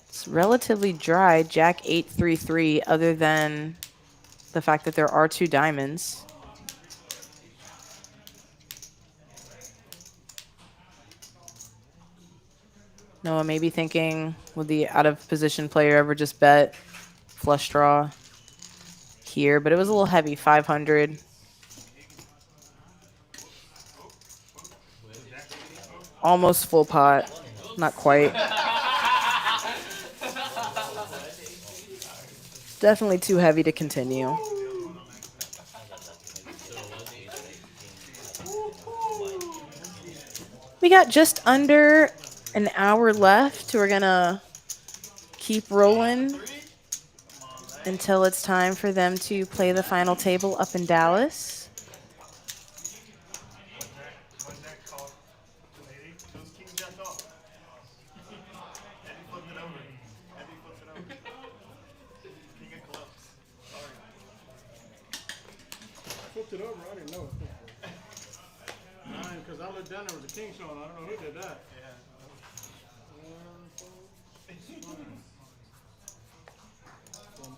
It's relatively dry, Jack 8-3-3, other than the fact that there are 2 diamonds. Noah may be thinking, would the out of position player ever just bet flush draw here? But it was a little heavy, 500. Almost full pot, not quite. Definitely too heavy to continue. We got just under an hour left. We're gonna keep rolling until it's time for them to play the final table up in Dallas. What's that called? Lady? It was King Jack off. Eddie flipped it over. Eddie flipped it over. King of clubs. Sorry. I flipped it over. I didn't know it. Nine, because I looked down, there was a king showing. I don't know who did that. Yeah.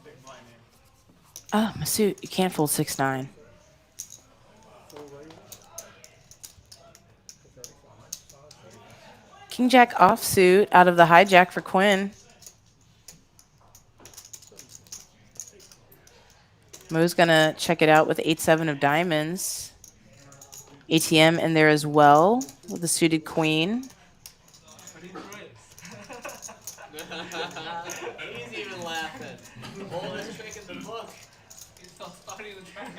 Big blind name. Oh, Masood, you can't fold 6-9. King Jack offsuit out of the hijack for Quinn. Mo's gonna check it out with 8-7 of diamonds. ATM in there as well with the suited queen. He's even laughing. Oldest trick in the book. He's still starting the track.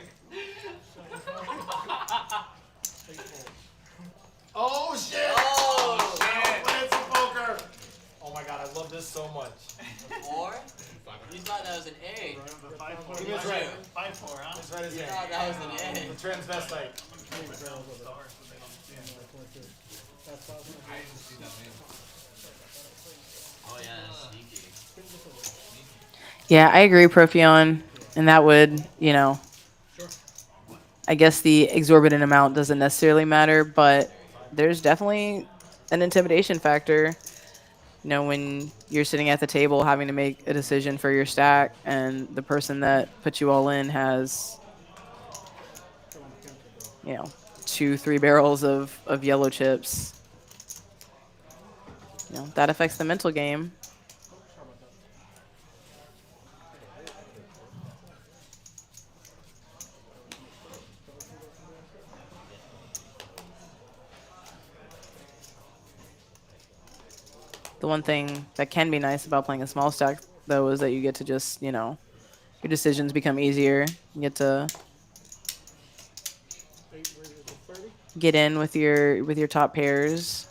Oh, shit! Oh, shit. Fancy poker! Oh my god, I love this so much. Or you thought that was an A. He was right. 5-4, huh? That's right as You him. thought that was an A. The transvestite. Oh yeah, that's sneaky. Yeah, I agree, Propion. And that would, you know, I guess the exorbitant amount doesn't necessarily matter, but there's definitely an intimidation factor. You know, when you're sitting at the table having to make a decision for your stack and the person that put you all in has, you know, 2-3 barrels of yellow chips. You know, that affects the mental game. The one thing that can be nice about playing a small stack, though, is that you get to just, you know, your decisions become easier. You get to get in with your top pairs.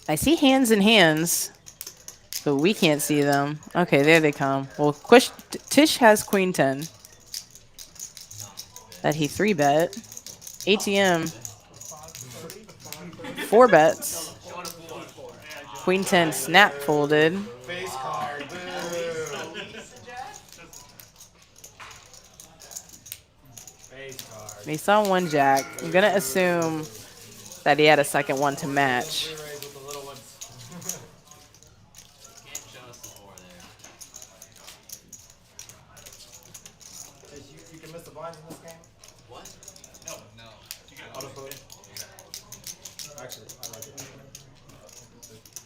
I see hands in hands, but we can't see them. Okay, there they come. Well, Tish has queen 10 that he 3-bet. ATM, 4 bets. Queen 10 snap folded. Face card. Boo. Face card. He saw 1 jack. I'm going to assume that he had a second one to match. Three-rays with the little ones. Can't show us the 4 there. You can miss the blinds in this game? What? No. Auto code? Actually, I like it.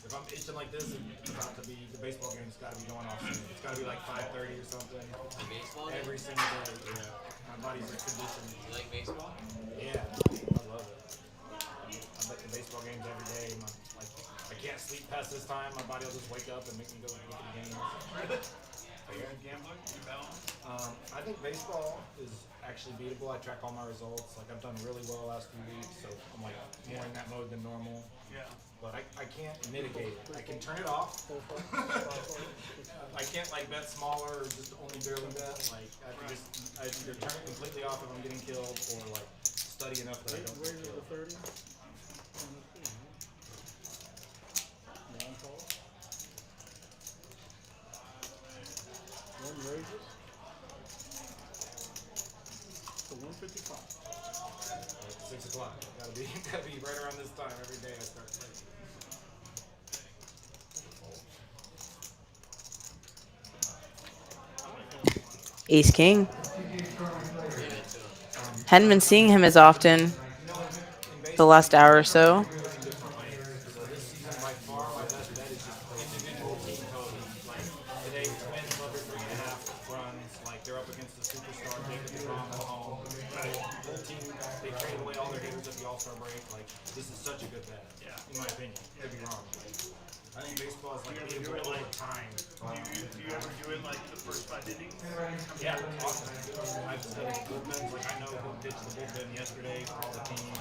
If I'm itching like this, it's about to be, the baseball game's got to be going off soon. It's got to be like 5:30 or something. The baseball game? Every single day. Yeah. My body's in condition. You like baseball? Yeah. I love it. I bet the baseball games every day. I can't sleep past this time. My body will just wake up and make me go look at the games. Are you a gambler? You bet on? I think baseball is actually beatable. I track all my results. Like I've done really well the last few weeks, so I'm like more in that mode than normal. Yeah. But I can't mitigate it. I can turn it off. I can't like bet smaller or just only barely bet. Like I can I either turn it completely off if I'm getting killed, or like study enough that I don't get killed. One raises. So 155. 6 o'clock. Gotta be right around this time every day. I start playing. Ace King. Hadn't been seeing him as often the last hour or so. This is such a good bet, in my opinion. Could be wrong. I think baseball is like being over time. Do you ever do it like the first 5 innings? Yeah, awesome. I've studied bullpens. Like I know who pitched the bullpen yesterday for all the teams.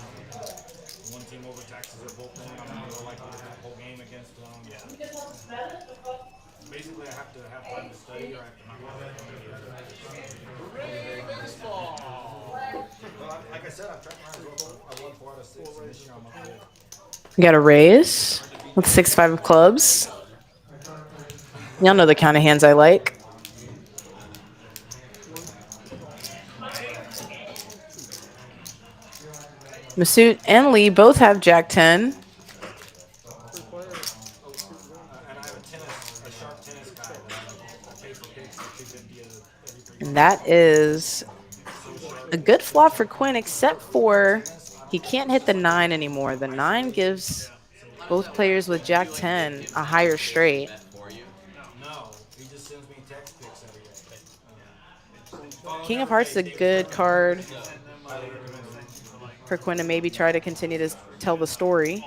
One team overtaxes their bullpen. I'm more likely to have the whole game against them. Yeah. Basically, I have to have time to study, or I have to not Baseball. Well, like I said, I've tracked my results. I won 4 out of 6. And this year I'm up to We got a raise with 6-5 of clubs. Y'all know the kind of hands I like. Masood and Lee both have Jack 10. And I have a sharp tennis guy that I pay for picks for 250 every 3 And that is a good flop for Quinn, except for he can't hit the 9 anymore. The 9 gives both players with Jack 10 a higher straight. No, he just sends me text pics every day. King of Hearts is a good card for Quinn to maybe try to continue to tell the story.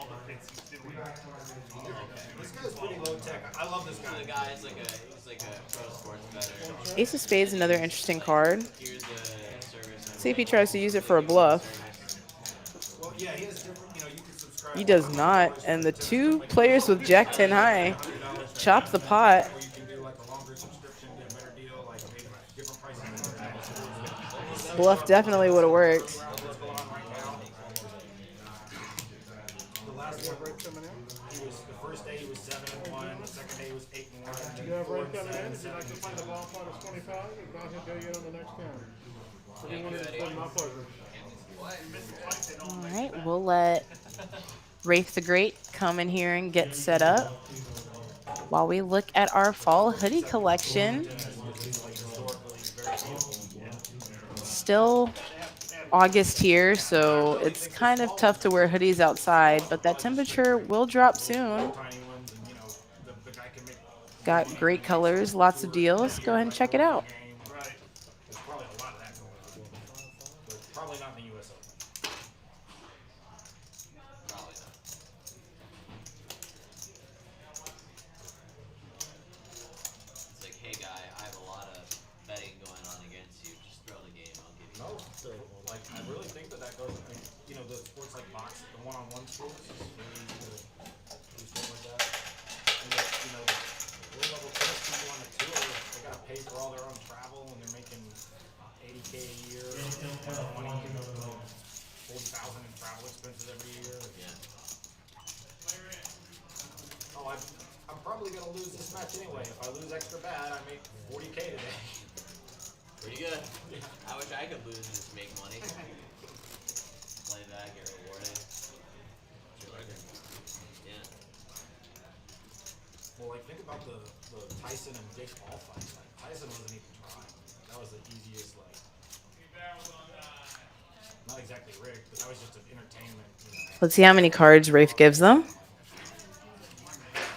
This guy's pretty low tech. I love this guy. The guy is like a pro sports bettor. Ace of Spades, another interesting card. Here's the service. See if he tries to use it for a bluff. Well, yeah, he has different, you can subscribe. He does not. And the 2 players with Jack 10 high chop the pot. Or you can do like a longer subscription, get a better deal, like maybe different prices. Bluff definitely would have worked. What's going on right now? The last one, the first day he was 7-1, the second day he was 8-1. You have right coming in. If you'd like to play the ball part of 25, if not, he'll go you on the next 10. So you want to play my pleasure. All right, we'll let Wraith the Great come in here and get set up while we look at our fall hoodie collection. Still August here, so it's kind of tough to wear hoodies outside, but that temperature will drop soon. Got great colors, lots of deals. Go ahead and check it out. There's probably a lot of that going on. But probably not in the US Open. Probably not. It's like, hey guy, I have a lot of betting going on against you. Just throw the game. I'll give you. No, so, like I really think that goes. I mean, the sports like boxing, the one-on-one sports, is really easy to low-level tennis people on the tour, they gotta pay for all their own travel, and they're making $80K a year, 40,000 in travel expenses every year. Yeah. Oh, I'm probably gonna lose this match anyway. If I lose extra bad, I make 40K today. Pretty good. I wish I could lose and just make money. Play that, get rewarded. Yeah. Well, like, think about the Tyson and Jake Paul fight. Like, Tyson wasn't even trying. That was the easiest, like, not exactly rigged, but that was just an entertainment. You know. Let's see how many cards Rafe gives them.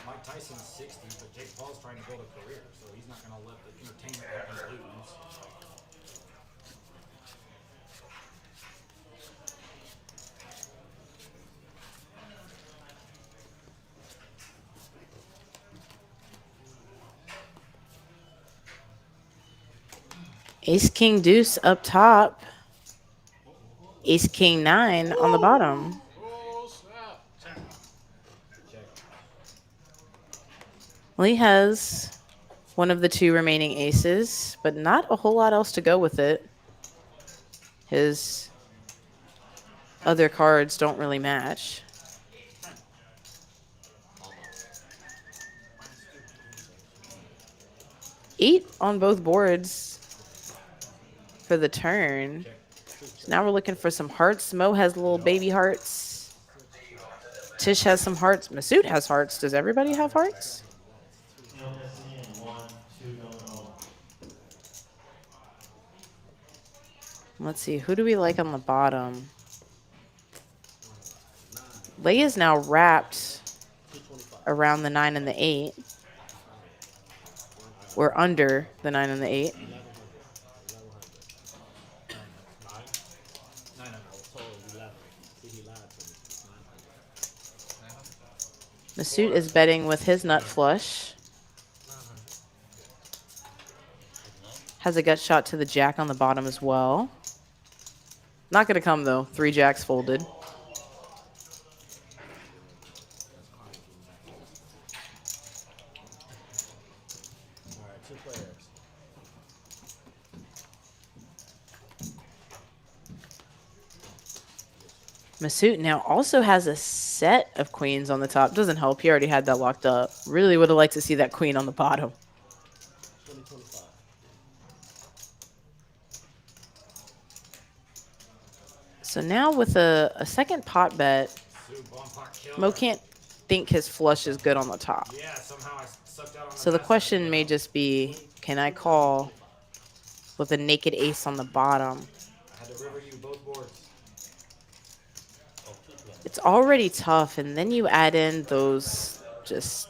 Mike Tyson's 60, but Jake Paul's trying to build a career, so he's not going to let the entertainment help him lose. Ace, King, Deuce up top. Ace, King, 9 on the bottom. Well, he has one of the 2 remaining aces, but not a whole lot else to go with it. His other cards don't really match. Eight on both boards for the turn. So now we're looking for some hearts. Mo has little baby hearts. Tish has some hearts. Masood has hearts. Does everybody have hearts? Let's see. Who do we like on the bottom? Lay is now wrapped around the 9 and the 8. We're under the 9 and the 8. Masood is betting with his nut flush. Has a gut shot to the jack on the bottom as well. Not going to come, though. 3 jacks folded. Masood now also has a set of queens on the top. Doesn't help. He already had that locked up. Really would have liked to see that queen on the bottom. So now with a second pot bet, Mo can't think his flush is good on the top. So the question may just be, can I call with a naked ace on the bottom? I had to river you both boards. It's already tough, and then you add in those just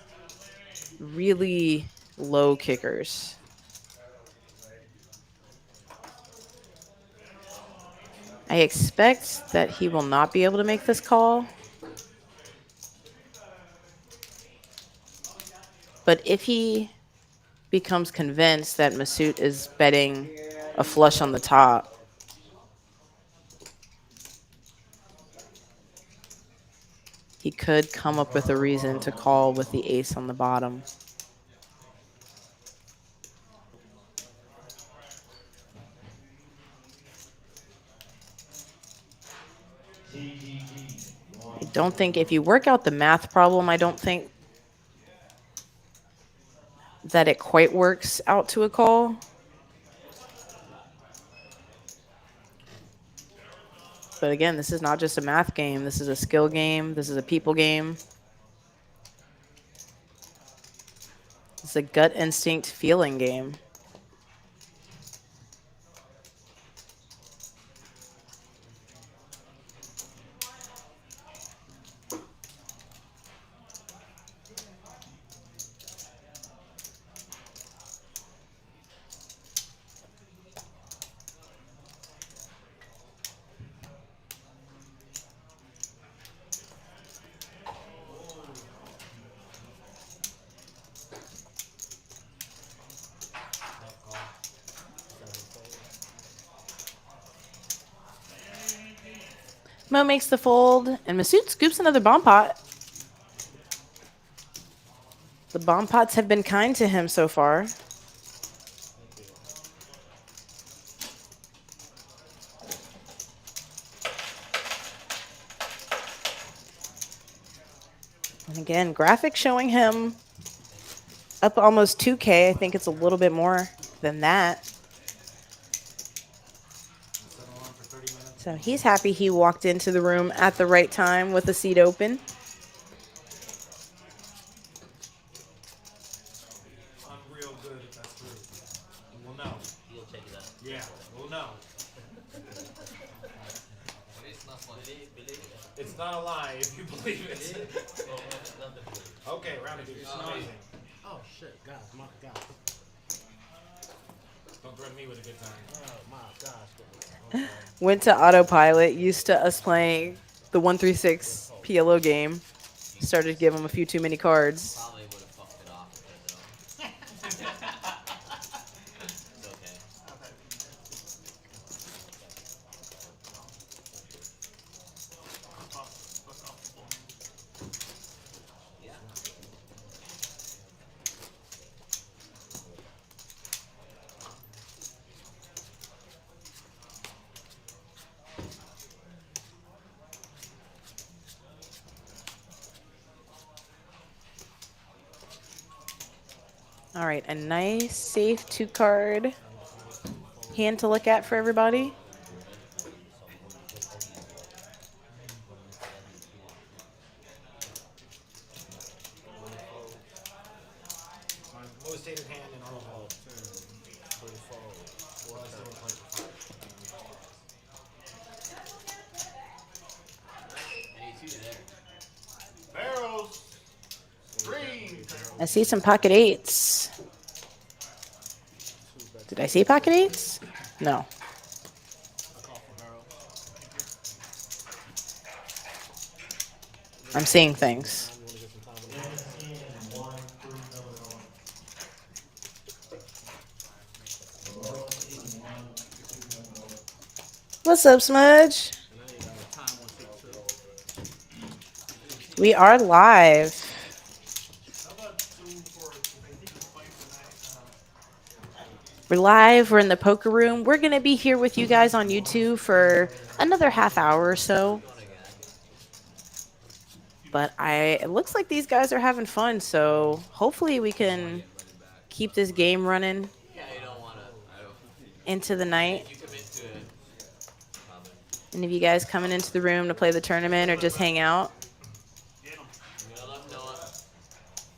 really low kickers. I expect that he will not be able to make this call. But if he becomes convinced that Masood is betting a flush on the top, he could come up with a reason to call with the ace on the bottom. I don't think, if you work out the math problem, I don't think that it quite works out to a call. But again, this is not just a math game. This is a skill game. This is a people game. It's a gut instinct feeling game. Mo makes the fold, and Masood scoops another bomb pot. The bomb pots have been kind to him so far. And again, graphics showing him up almost 2K. I think it's a little bit more than that. So he's happy he walked into the room at the right time with the seat open. Unreal good if that's true. We'll know. You'll check it out. Yeah, we'll know. It's not a lie if you believe it. Okay, round of deuce. Oh shit, guys, my God. Don't threaten me with a good time. Oh my gosh. Went to autopilot, used to us playing the 136 PLO game. Started to give him a few too many cards. Probably would have fucked it off with it though. It's okay. Yeah. All right, a nice, safe 2-card hand to look at for everybody. My most hated hand in all of all. 82 there. Barrels. Green. I see some pocket 8s. Did I see pocket 8s? No. I'm seeing things. What's up, Smudge? We are live. We're live. We're in the poker room. We're going to be here with you guys on YouTube for another half hour or so. But it looks like these guys are having fun, so hopefully we can keep this game running into the night. Any of you guys coming into the room to play the tournament or just hang out?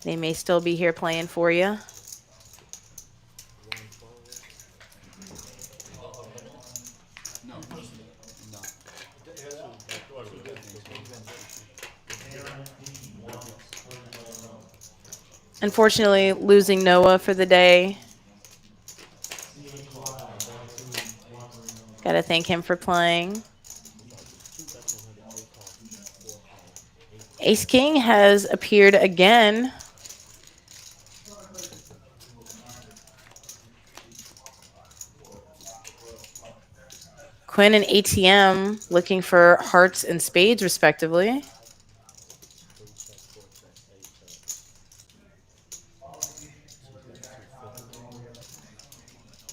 They may still be here playing for you. Unfortunately, losing Noah for the day. Gotta thank him for playing. Ace King has appeared again. Quinn and ATM looking for hearts and spades, respectively.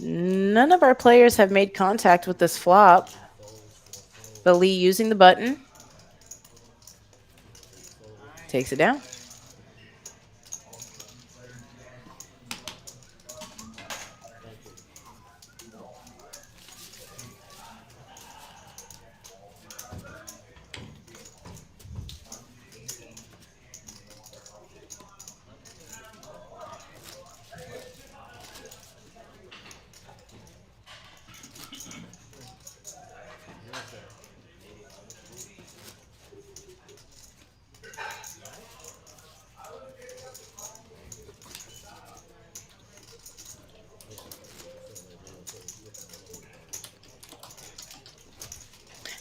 None of our players have made contact with this flop. But Lee using the button. Takes it down.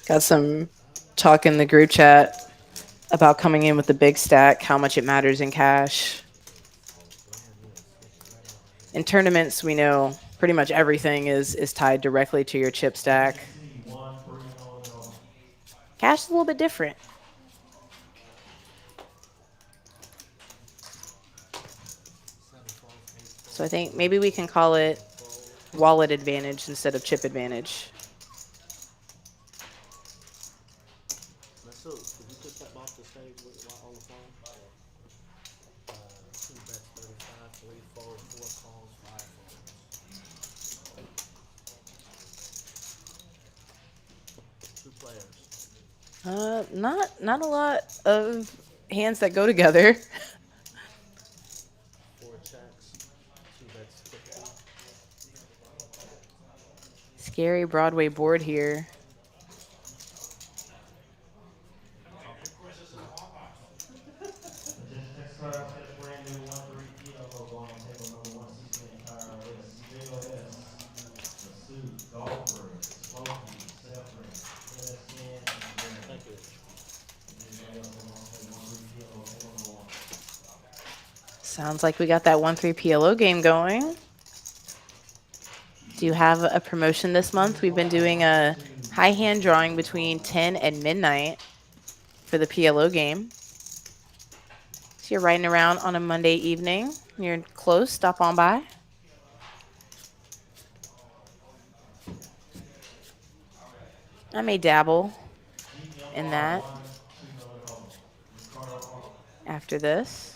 Got some talk in the group chat about coming in with the big stack, how much it matters in cash. In tournaments, we know pretty much everything is tied directly to your chip stack. Cash is a little bit different. So I think maybe we can call it wallet advantage instead of chip advantage. That's so. Did you just step off the stage while on the phone? 2 bets, 35, 3 fold, 4 calls, 5 folds. 2 players. Not a lot of hands that go together. 4 checks. 2 bets, 50. Scary Broadway board here. Thank you. Sounds like we got that 1-3 PLO game going. Do you have a promotion this month? We've been doing a high hand drawing between 10 and midnight for the PLO game. So you're riding around on a Monday evening. You're close, stop on by. I may dabble in that after this.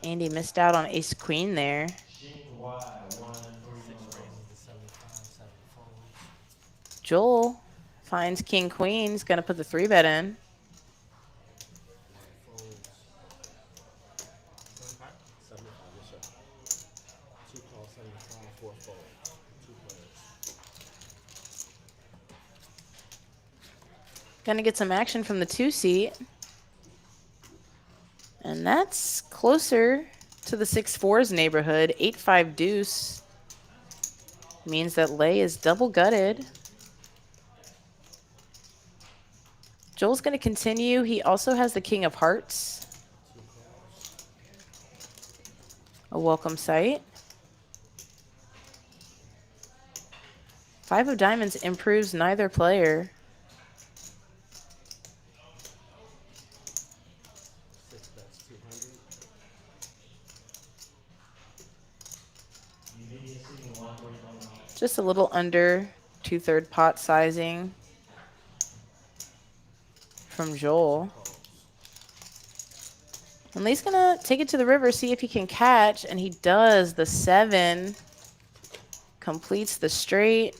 Andy missed out on ace queen there. Joel finds king queen. He's going to put the 3-bet in. Going to get some action from the 2 seat. And that's closer to the 6-4's neighborhood. 8-5 deuce means that Lay is double gutted. Joel's going to continue. He also has the king of hearts. A welcome sight. 5 of diamonds improves neither player. Just a little under 2/3 pot sizing from Joel. And Lee's gonna take it to the river, see if he can catch, and he does. The 7 completes the straight.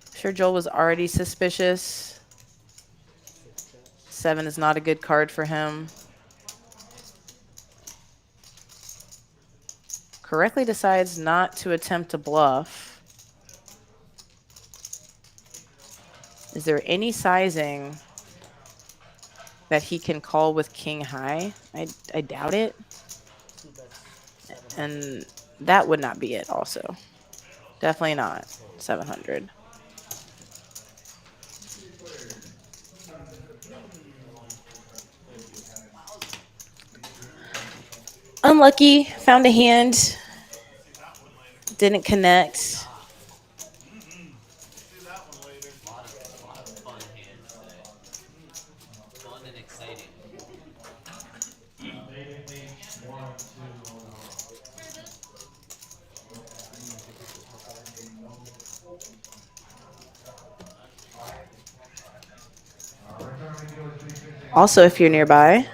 I'm sure Joel was already suspicious. 7 is not a good card for him. Correctly decides not to attempt to bluff. Is there any sizing that he can call with king high? I doubt it. And that would not be it also. Definitely not 700. Unlucky, found a hand, didn't connect. See that one later. A lot of fun hands today. Fun and exciting. Also, if you're nearby,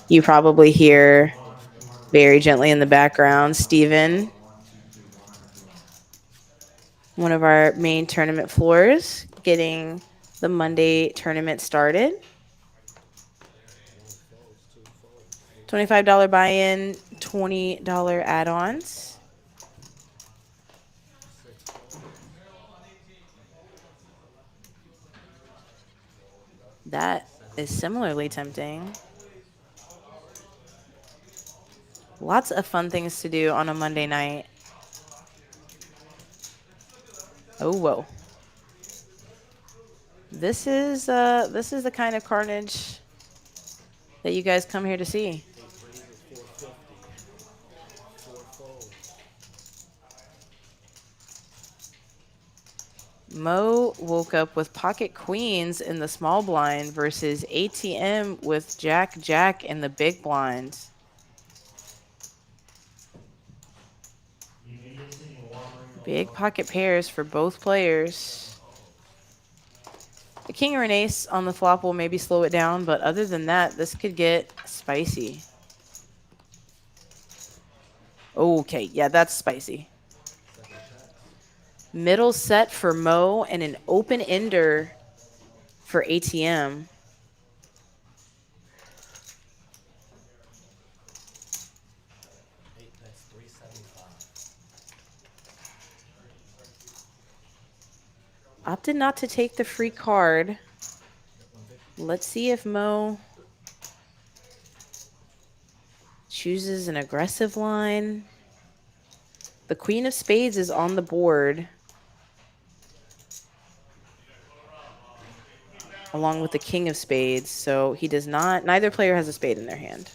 you probably hear very gently in the background Steven, one of our main tournament floors, getting the Monday tournament started. $25 buy-in, $20 add-ons. That is similarly tempting. Lots of fun things to do on a Monday night. Oh, whoa. This is the kind of carnage that you guys come here to see. 8 threes is 450. 4 folds. Mo woke up with pocket queens in the small blind versus ATM with Jack in the big blind. Big pocket pairs for both players. The king or an ace on the flop will maybe slow it down, but other than that, this could get spicy. Okay, yeah, that's spicy. Middle set for Mo and an open ender for ATM. That's 375. Opted not to take the free card. Let's see if Mo chooses an aggressive line. The queen of spades is on the board, along with the king of spades. So he does not, neither player has a spade in their hand.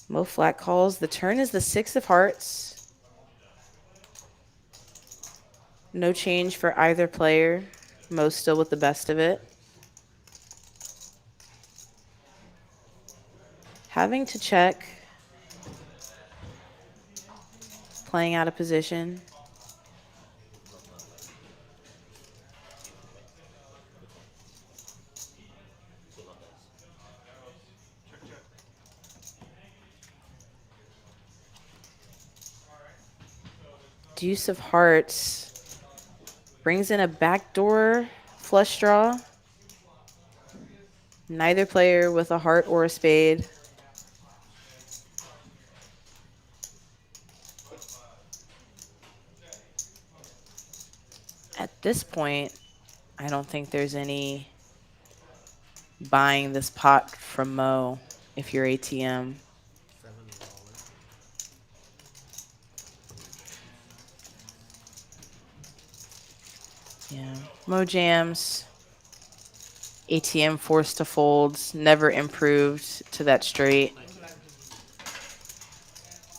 Mo flat calls. The turn is the 6 of hearts. No change for either player. Mo still with the best of it. Having to check. Playing out of position. Deuce of hearts brings in a backdoor flush draw. Neither player with a heart or a spade. At this point, I don't think there's any buying this pot from Mo if you're ATM. Yeah, Mo jams. ATM forced to folds, never improved to that straight.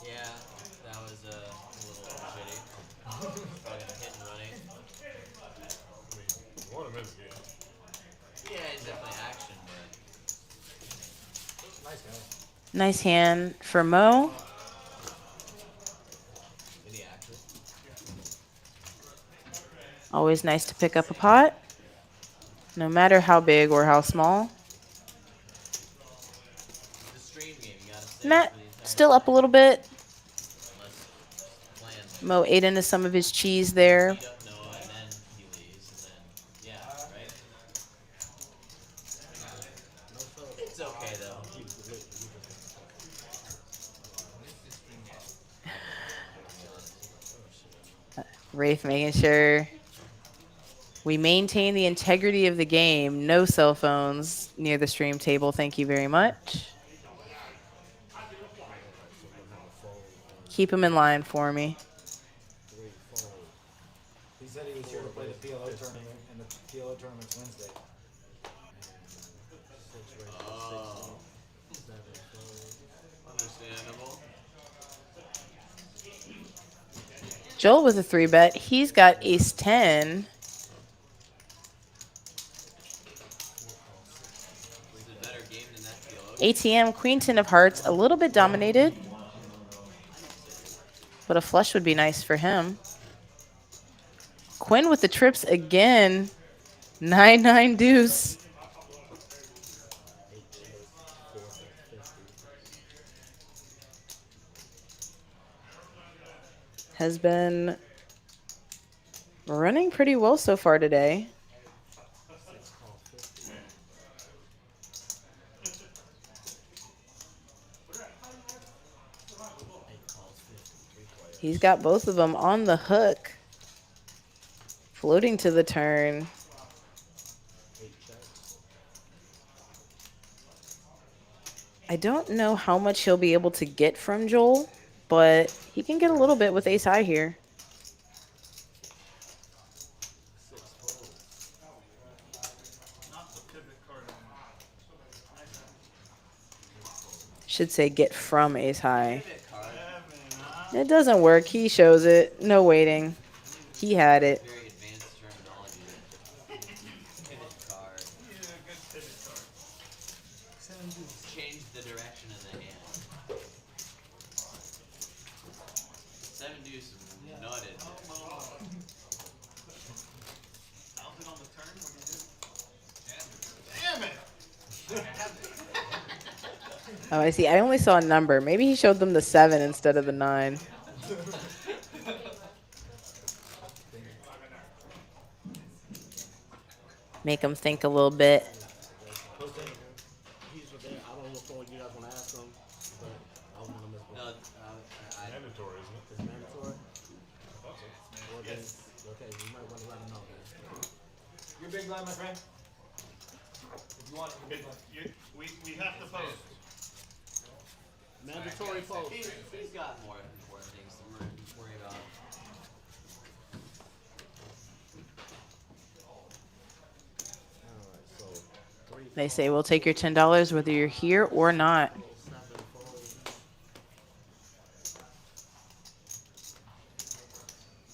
Yeah, that was a little shitty. Fucking hit and running. You want him in the game. Yeah, he's definitely action, but Nice guy. Nice hand for Mo. did he act it? Always nice to pick up a pot, no matter how big or how small. The stream game, you gotta stay Matt for the entire still up a stream. little bit. Unless plans. Mo ate into some of his cheese there. Beat up Noah and then he leaves and then yeah, right? It's okay though. Rafe making sure we maintain the integrity of the game. No cell phones near the stream table. Thank you very much. Keep them in line for me. 3 fold. He said he was here to play the PLO tournament, and the PLO tournament's Wednesday. Oh. Understandable. Joel with a 3-bet. He's got ace 10. Was it a better game than that PLO? ATM, queen 10 of hearts, a little bit dominated. But a flush would be nice for him. Quinn with the trips again. 9-9 deuce. Has been running pretty well so far today. He's got both of them on the hook. Floating to the turn. I don't know how much he'll be able to get from Joel, but he can get a little bit with ace high here. Should say get from ace high. Pivot card. It doesn't work. He shows it. No waiting. He had it. Very advanced terminology. Pivot card. Yeah, good pivot card. Change the direction of the hand. 7 deuce nutted. How's it on the turn? What do you do? Damn it! Oh, I see. I only saw a number. Maybe he showed them the 7 instead of the 9. Make them think a little bit. He's there. I don't know what you guys want to ask him, but I want to miss one. No, Mandatory, isn't it? It's mandatory? I thought so. Well, then, okay, you might want to let him know then. You're big blind, my friend. If you want, you're big blind. We have to post. Mandatory post. he's got more important things to worry about. Alright, so 3 They say we'll take your $10 whether you're here or not. 7 folds.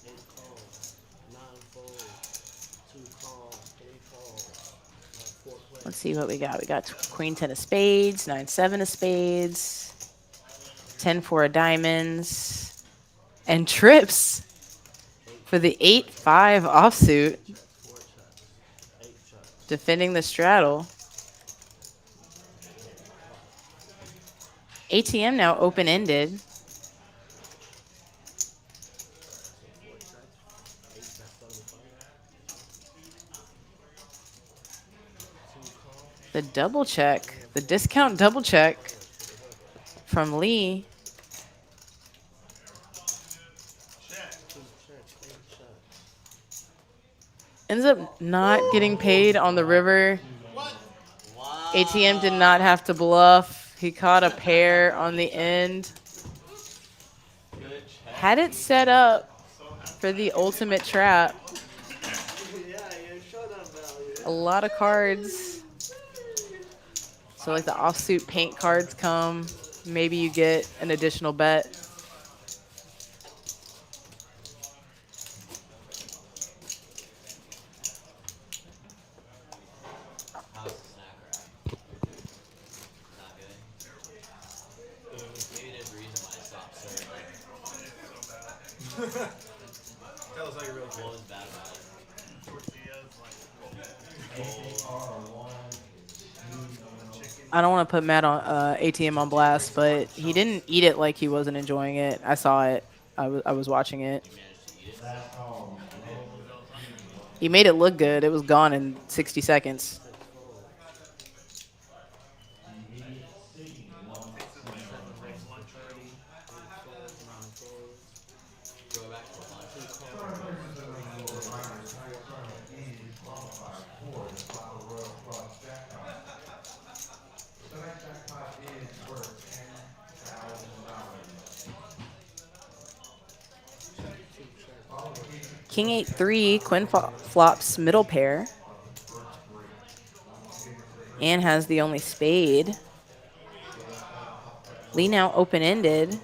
8 calls. 9 folds. 2 calls. 3 calls. 4 plays. Let's see what we got. We got queen 10 of spades, 9 7 of spades, 10 4 of diamonds, and trips for the 8 5 offsuit, 4 checks. 8 checks. defending the straddle. ATM now open ended. 4 checks. 8 checks. 75. 2 calls. The double check, the discount double check from Lee. Check. 2 checks. 8 checks. Ends up not getting paid on the river. What? Wow. ATM did not have to bluff. He caught a pair on the end. Good check. Had it set up for the ultimate trap. Yeah, you showed that value. A lot of cards. So like the offsuit paint cards come. Maybe you get an additional bet. How's the snack rack? Not good. Maybe there's a reason why I stopped serving. Tell us how you really What feel. was bad about it? Tortillas, like I don't want to put Matt on ATM on blast, but he didn't eat it like he wasn't enjoying it. I saw it. I was watching it. You managed to eat it? He made it look good. It was gone in 60 seconds. Go back to lunch. King 8-3, Quinn flops middle pair. And has the only spade. Lee now open-ended.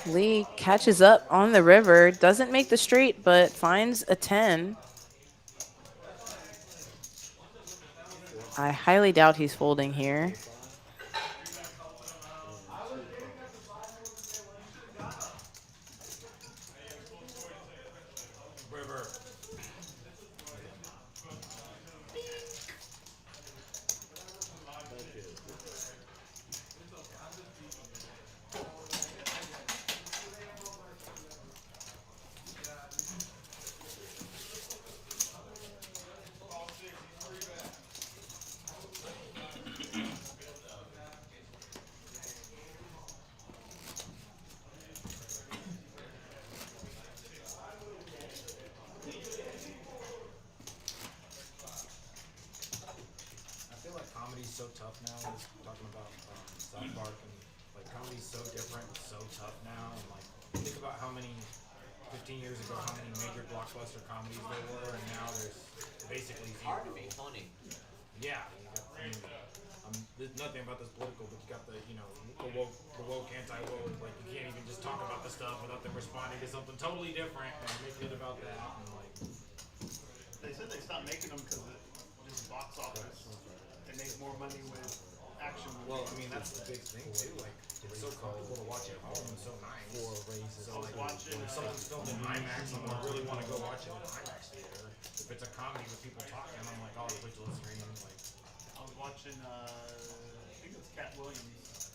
Lee catches up on the river, doesn't make the straight, but finds a 10. I highly doubt he's folding here. River. so tough now. I was talking about South Park and like comedy's so different, so tough now, and like think about how many 15 years ago how many major blockbuster comedies there were, and now there's basically It's hard to be funny. yeah. There's nothing about this political, but you got the the woke anti-woke. Like you can't even just talk about the stuff without them responding to something totally different and making it about that. And like They said they stopped making them because just box office. They make more money with action movies. Well, I mean that's the big thing too. Like it's so comfortable to watch at home and so nice. So like when something's filmed in IMAX, I'm gonna really want to go watch it in IMAX theater. If it's a comedy with people talking, I'm like, oh, wait till it's screen. Like I was watching, I think it's Cat Williams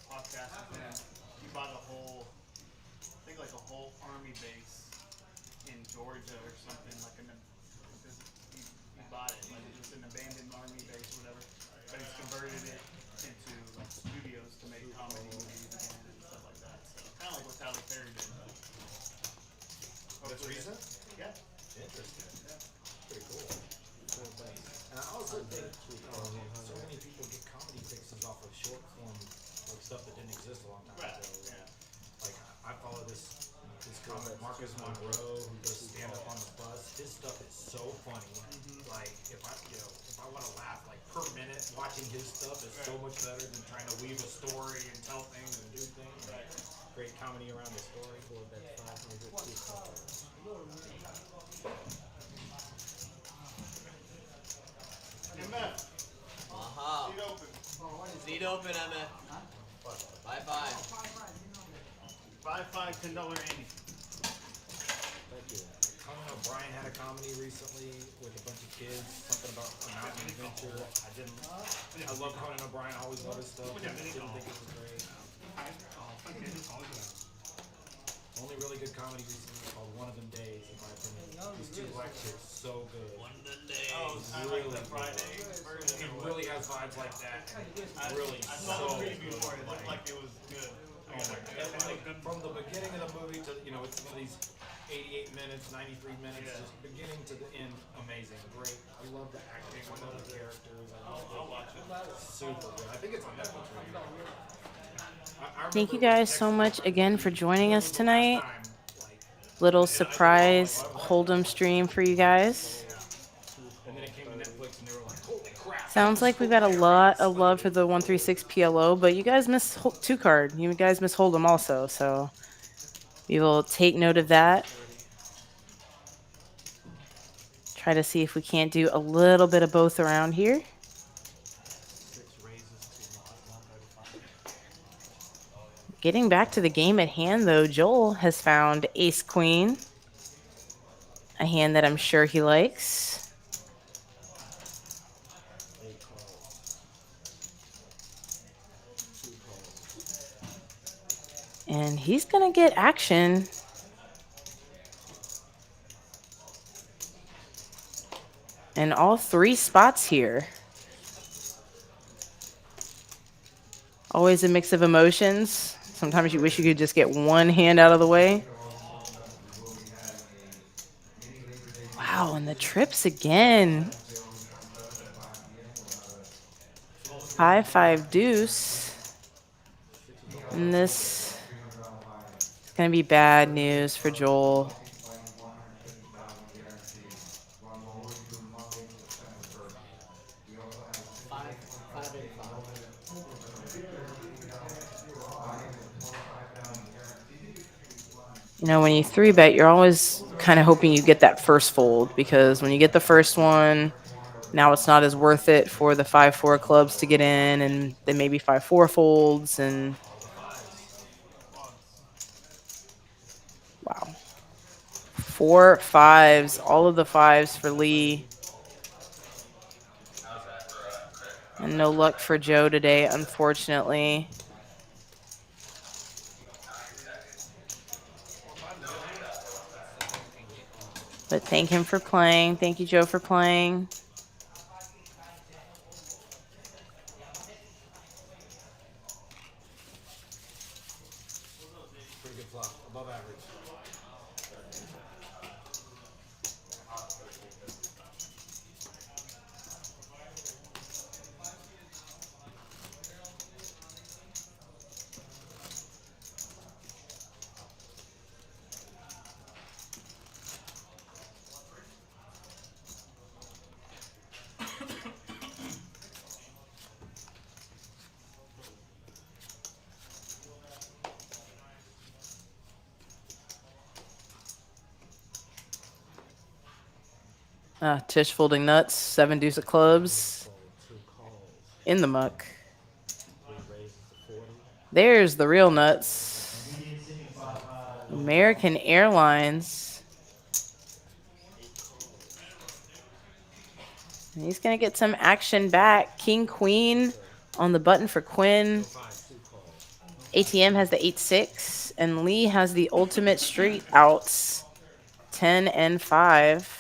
podcast with him. He bought a whole, I think like a whole army base in Georgia or something. Like he bought it, like it was an abandoned army base or whatever. But he's converted it into like studios to make comedy movies again and stuff like that. So kind of like what Tyler Perry did. that's recent. Yeah. Interesting. Yeah. Pretty cool. And I also think so many people get comedy fixes off of short form, like stuff that didn't exist a long time ago. Yeah. Like I follow this comic Marcus Monroe who does stand up on the bus. His stuff is so funny. Like if I want to laugh like per minute, watching his stuff is so much better than trying to weave a story and tell things and do things. Right. Great comedy around the story. MF. Aha. Seat open. Seat open, MF. Bye-bye. 5-5, $10 Andy. Thank you. Conan O'Brien had a comedy recently with a bunch of kids, something about a mountain adventure. I love Conan O'Brien, always love his stuff. Didn't think it was great. Only really good comedy recently is called One of Them Days, in my opinion. These two black chicks, so good. One of them days. Oh, I like the Friday version. He really has vibes like that. Really, I saw the preview for it. It looked like it was good. From the beginning of the movie to, it's one of these 88 minutes, 93 minutes, just beginning to the end, amazing, great. I love the acting, I love the characters. I'll watch it. Super good. I think it's on Netflix right now. Thank you guys so much again for joining us tonight. Little surprise Hold'em stream for you guys. Sounds like we got a lot of love for the 136 PLO, but you guys missed 2-card. You guys missed Hold'em also, so we will take note of that. Try to see if we can't do a little bit of both around here. Getting back to the game at hand, though, Joel has found Ace-Queen, a hand that I'm sure he likes. And he's going to get action. In all 3 spots here. Always a mix of emotions. Sometimes you wish you could just get one hand out of the way. Wow, and the trips again. 5-5 deuce. And this is going to be bad news for Joel. When you 3-bet, you're always kind of hoping you get that first fold, because when you get the first one, now it's not as worth it for the 5-4 clubs to get in, and then maybe 5-4 folds, and wow. 4 5s, all of the 5s for Lee. And no luck for Joe today, unfortunately. But thank him for playing. Thank you, Joe, for playing. Pretty good flop, above average. Tish folding nuts. 7 deuce of clubs. In the muck. There's the real nuts. American Airlines. And he's going to get some action back. King, queen on the button for Quinn. ATM has the 8-6. And Lee has the ultimate street outs. 10 and 5.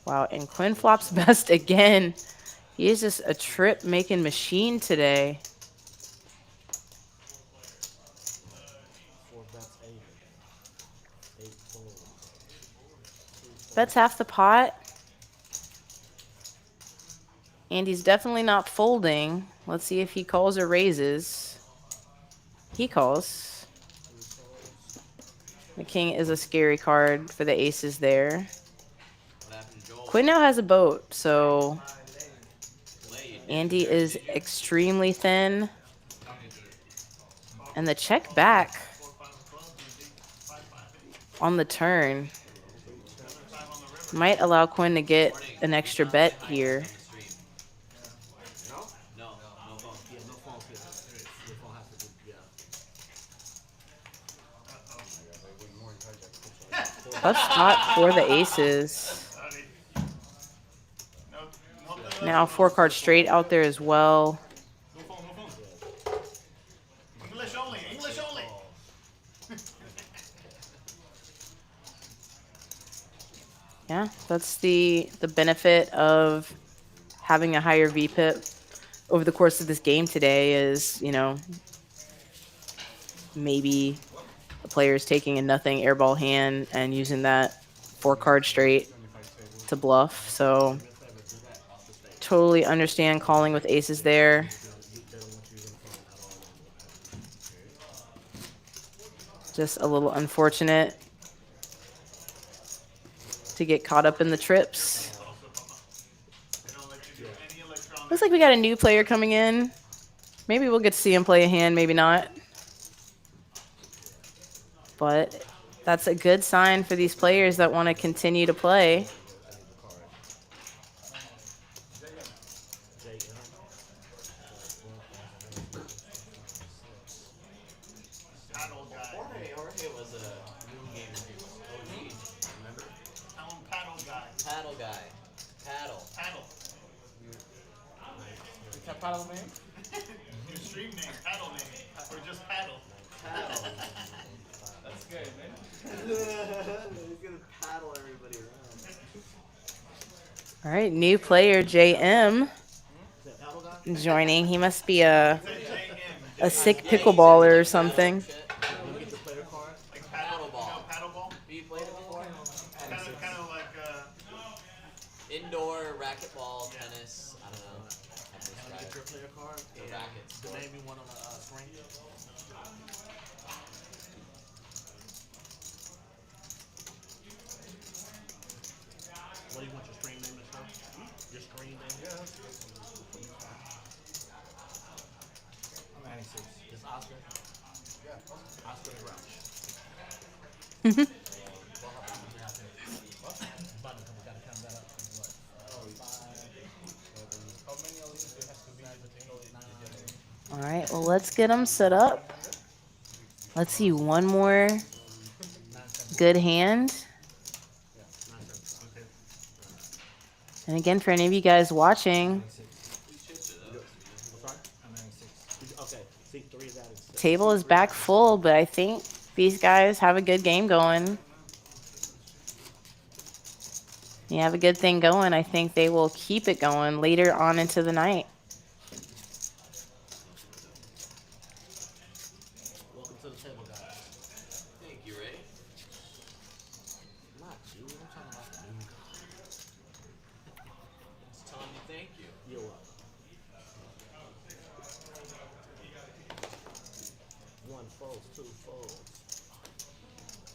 Wow, and Quinn flops best again. He is just a trip-making machine today. Bets half the pot. And he's definitely not folding. Let's see if he calls or raises. He calls. The king is a scary card for the aces there. Quinn now has a boat, so Andy is extremely thin. And the check back on the turn might allow Quinn to get an extra bet here. Tough spot for the aces. Now 4-card straight out there as well. English only. English only. Yeah, that's the benefit of having a higher VPIP over the course of this game today is, you know, maybe the player is taking a nothing airball hand and using that 4-card straight to bluff. So totally understand calling with aces there. Just a little unfortunate to get caught up in the trips. Looks like we got a new player coming in. Maybe we'll get to see him play a hand, maybe not. But that's a good sign for these players that want to continue to play. Jorge was a new game review. OG, remember? I'm paddle guy. Paddle guy. Paddle. Paddle. Is that paddle name? Your stream name, paddle name, or just paddle. Paddle. That's good, man. He's gonna paddle everybody around. All right, new player JM joining. He must be a sick pickleballer or something. Like paddle ball. Paddle ball? Have you played it before? Kind of like Indoor racquetball, tennis. I don't know. Can I get your player card? The rackets. The name you want on the screen? What do you want your screen name to show? Your screen name? Yeah. I'm 96. Is Oscar? Yeah. Oscar the Grouch. All right, well, let's get them set up. Let's see one more good hand. And again, for any of you guys watching, table is back full, but I think these guys have a good game going. You have a good thing going. I think they will keep it going later on into the night. Welcome to the table, guys. Thank you, Ray. Not you. I'm talking about the new guy. Just telling you thank you. You're welcome. One folds, two folds,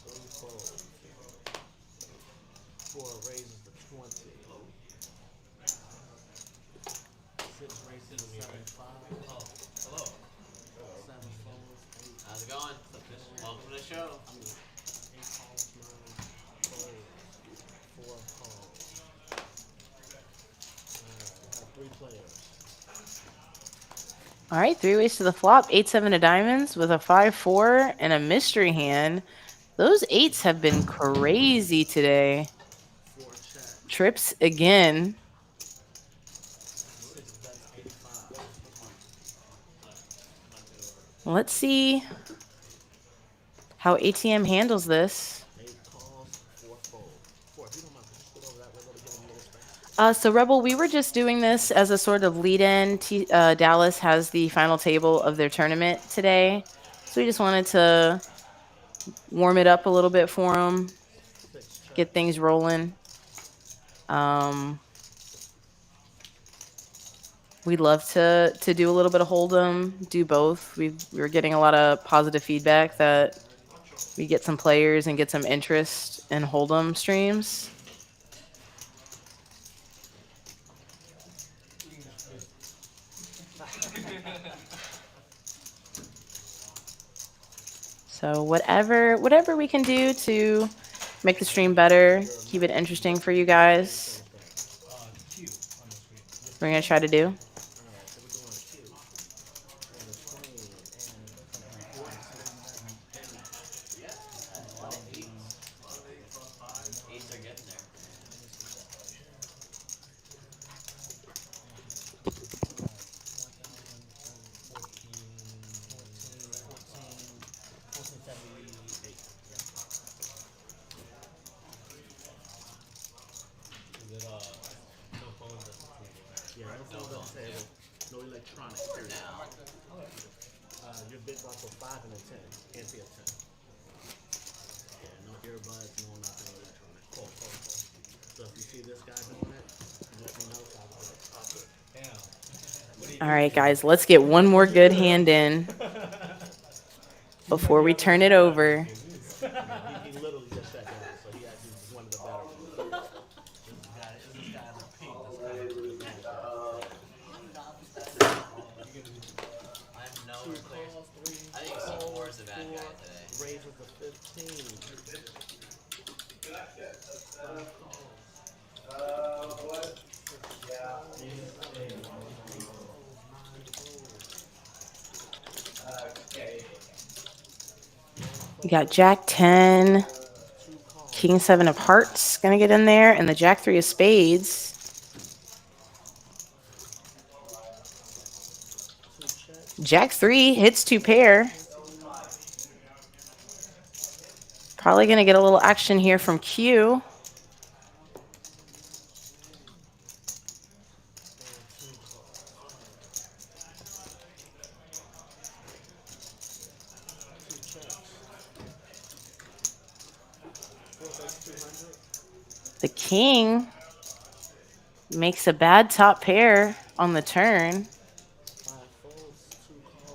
three folds, 4 raises to 20, 6 raises to 75. Oh, hello. 7 folds, 8. How's it going? Welcome to the show. 8 calls, 9 folds. All right, 3 ways to the flop. 8-7 of diamonds with a 5-4 and a mystery hand. Those 8s have been crazy today. Trips again. Let's see how ATM handles this. So Rebel, we were just doing this as a sort of lead-in. Dallas has the final table of their tournament today, so we just wanted to warm it up a little bit for them, get things rolling. We'd love to do a little bit of Hold'em, do both. We're getting a lot of positive feedback that we get some players and get some interest in Hold'em streams. So whatever we can do to make the stream better, keep it interesting for you guys, we're gonna try to do. Eights are getting there. No electronic. Period. Your big box was 5 and a 10. Can't see a 10. Yeah, no earbuds, no nothing electronic. Cool. So if you see this guy doing it, let me know. All right, guys, let's get one more good hand in before we turn it over. He literally just sat down, so he actually was one of the better ones. This guy in the pink. I have no players. I think C4 is a bad guy today. Raises the 15. We got Jack 10, King 7 of hearts gonna get in there, and the Jack 3 of spades. Jack 3 hits 2 pair. Probably gonna get a little action here from Q. The king makes a bad top pair on the turn.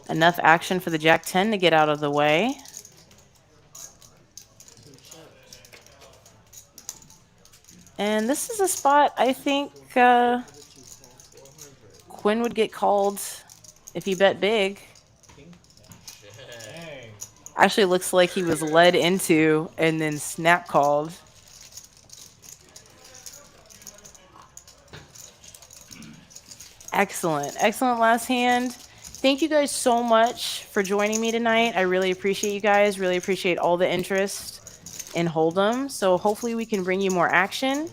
Enough action for the Jack 10 to get out of the way. And this is a spot I think Quinn would get called if he bet big. Actually looks like he was led into and then snap called. Excellent. Excellent last hand. Thank you guys so much for joining me tonight. I really appreciate you guys. Really appreciate all the interest in Hold'em. So hopefully we can bring you more action.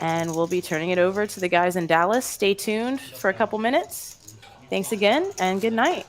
And we'll be turning it over to the guys in Dallas. Stay tuned for a couple minutes. Thanks again, and good night.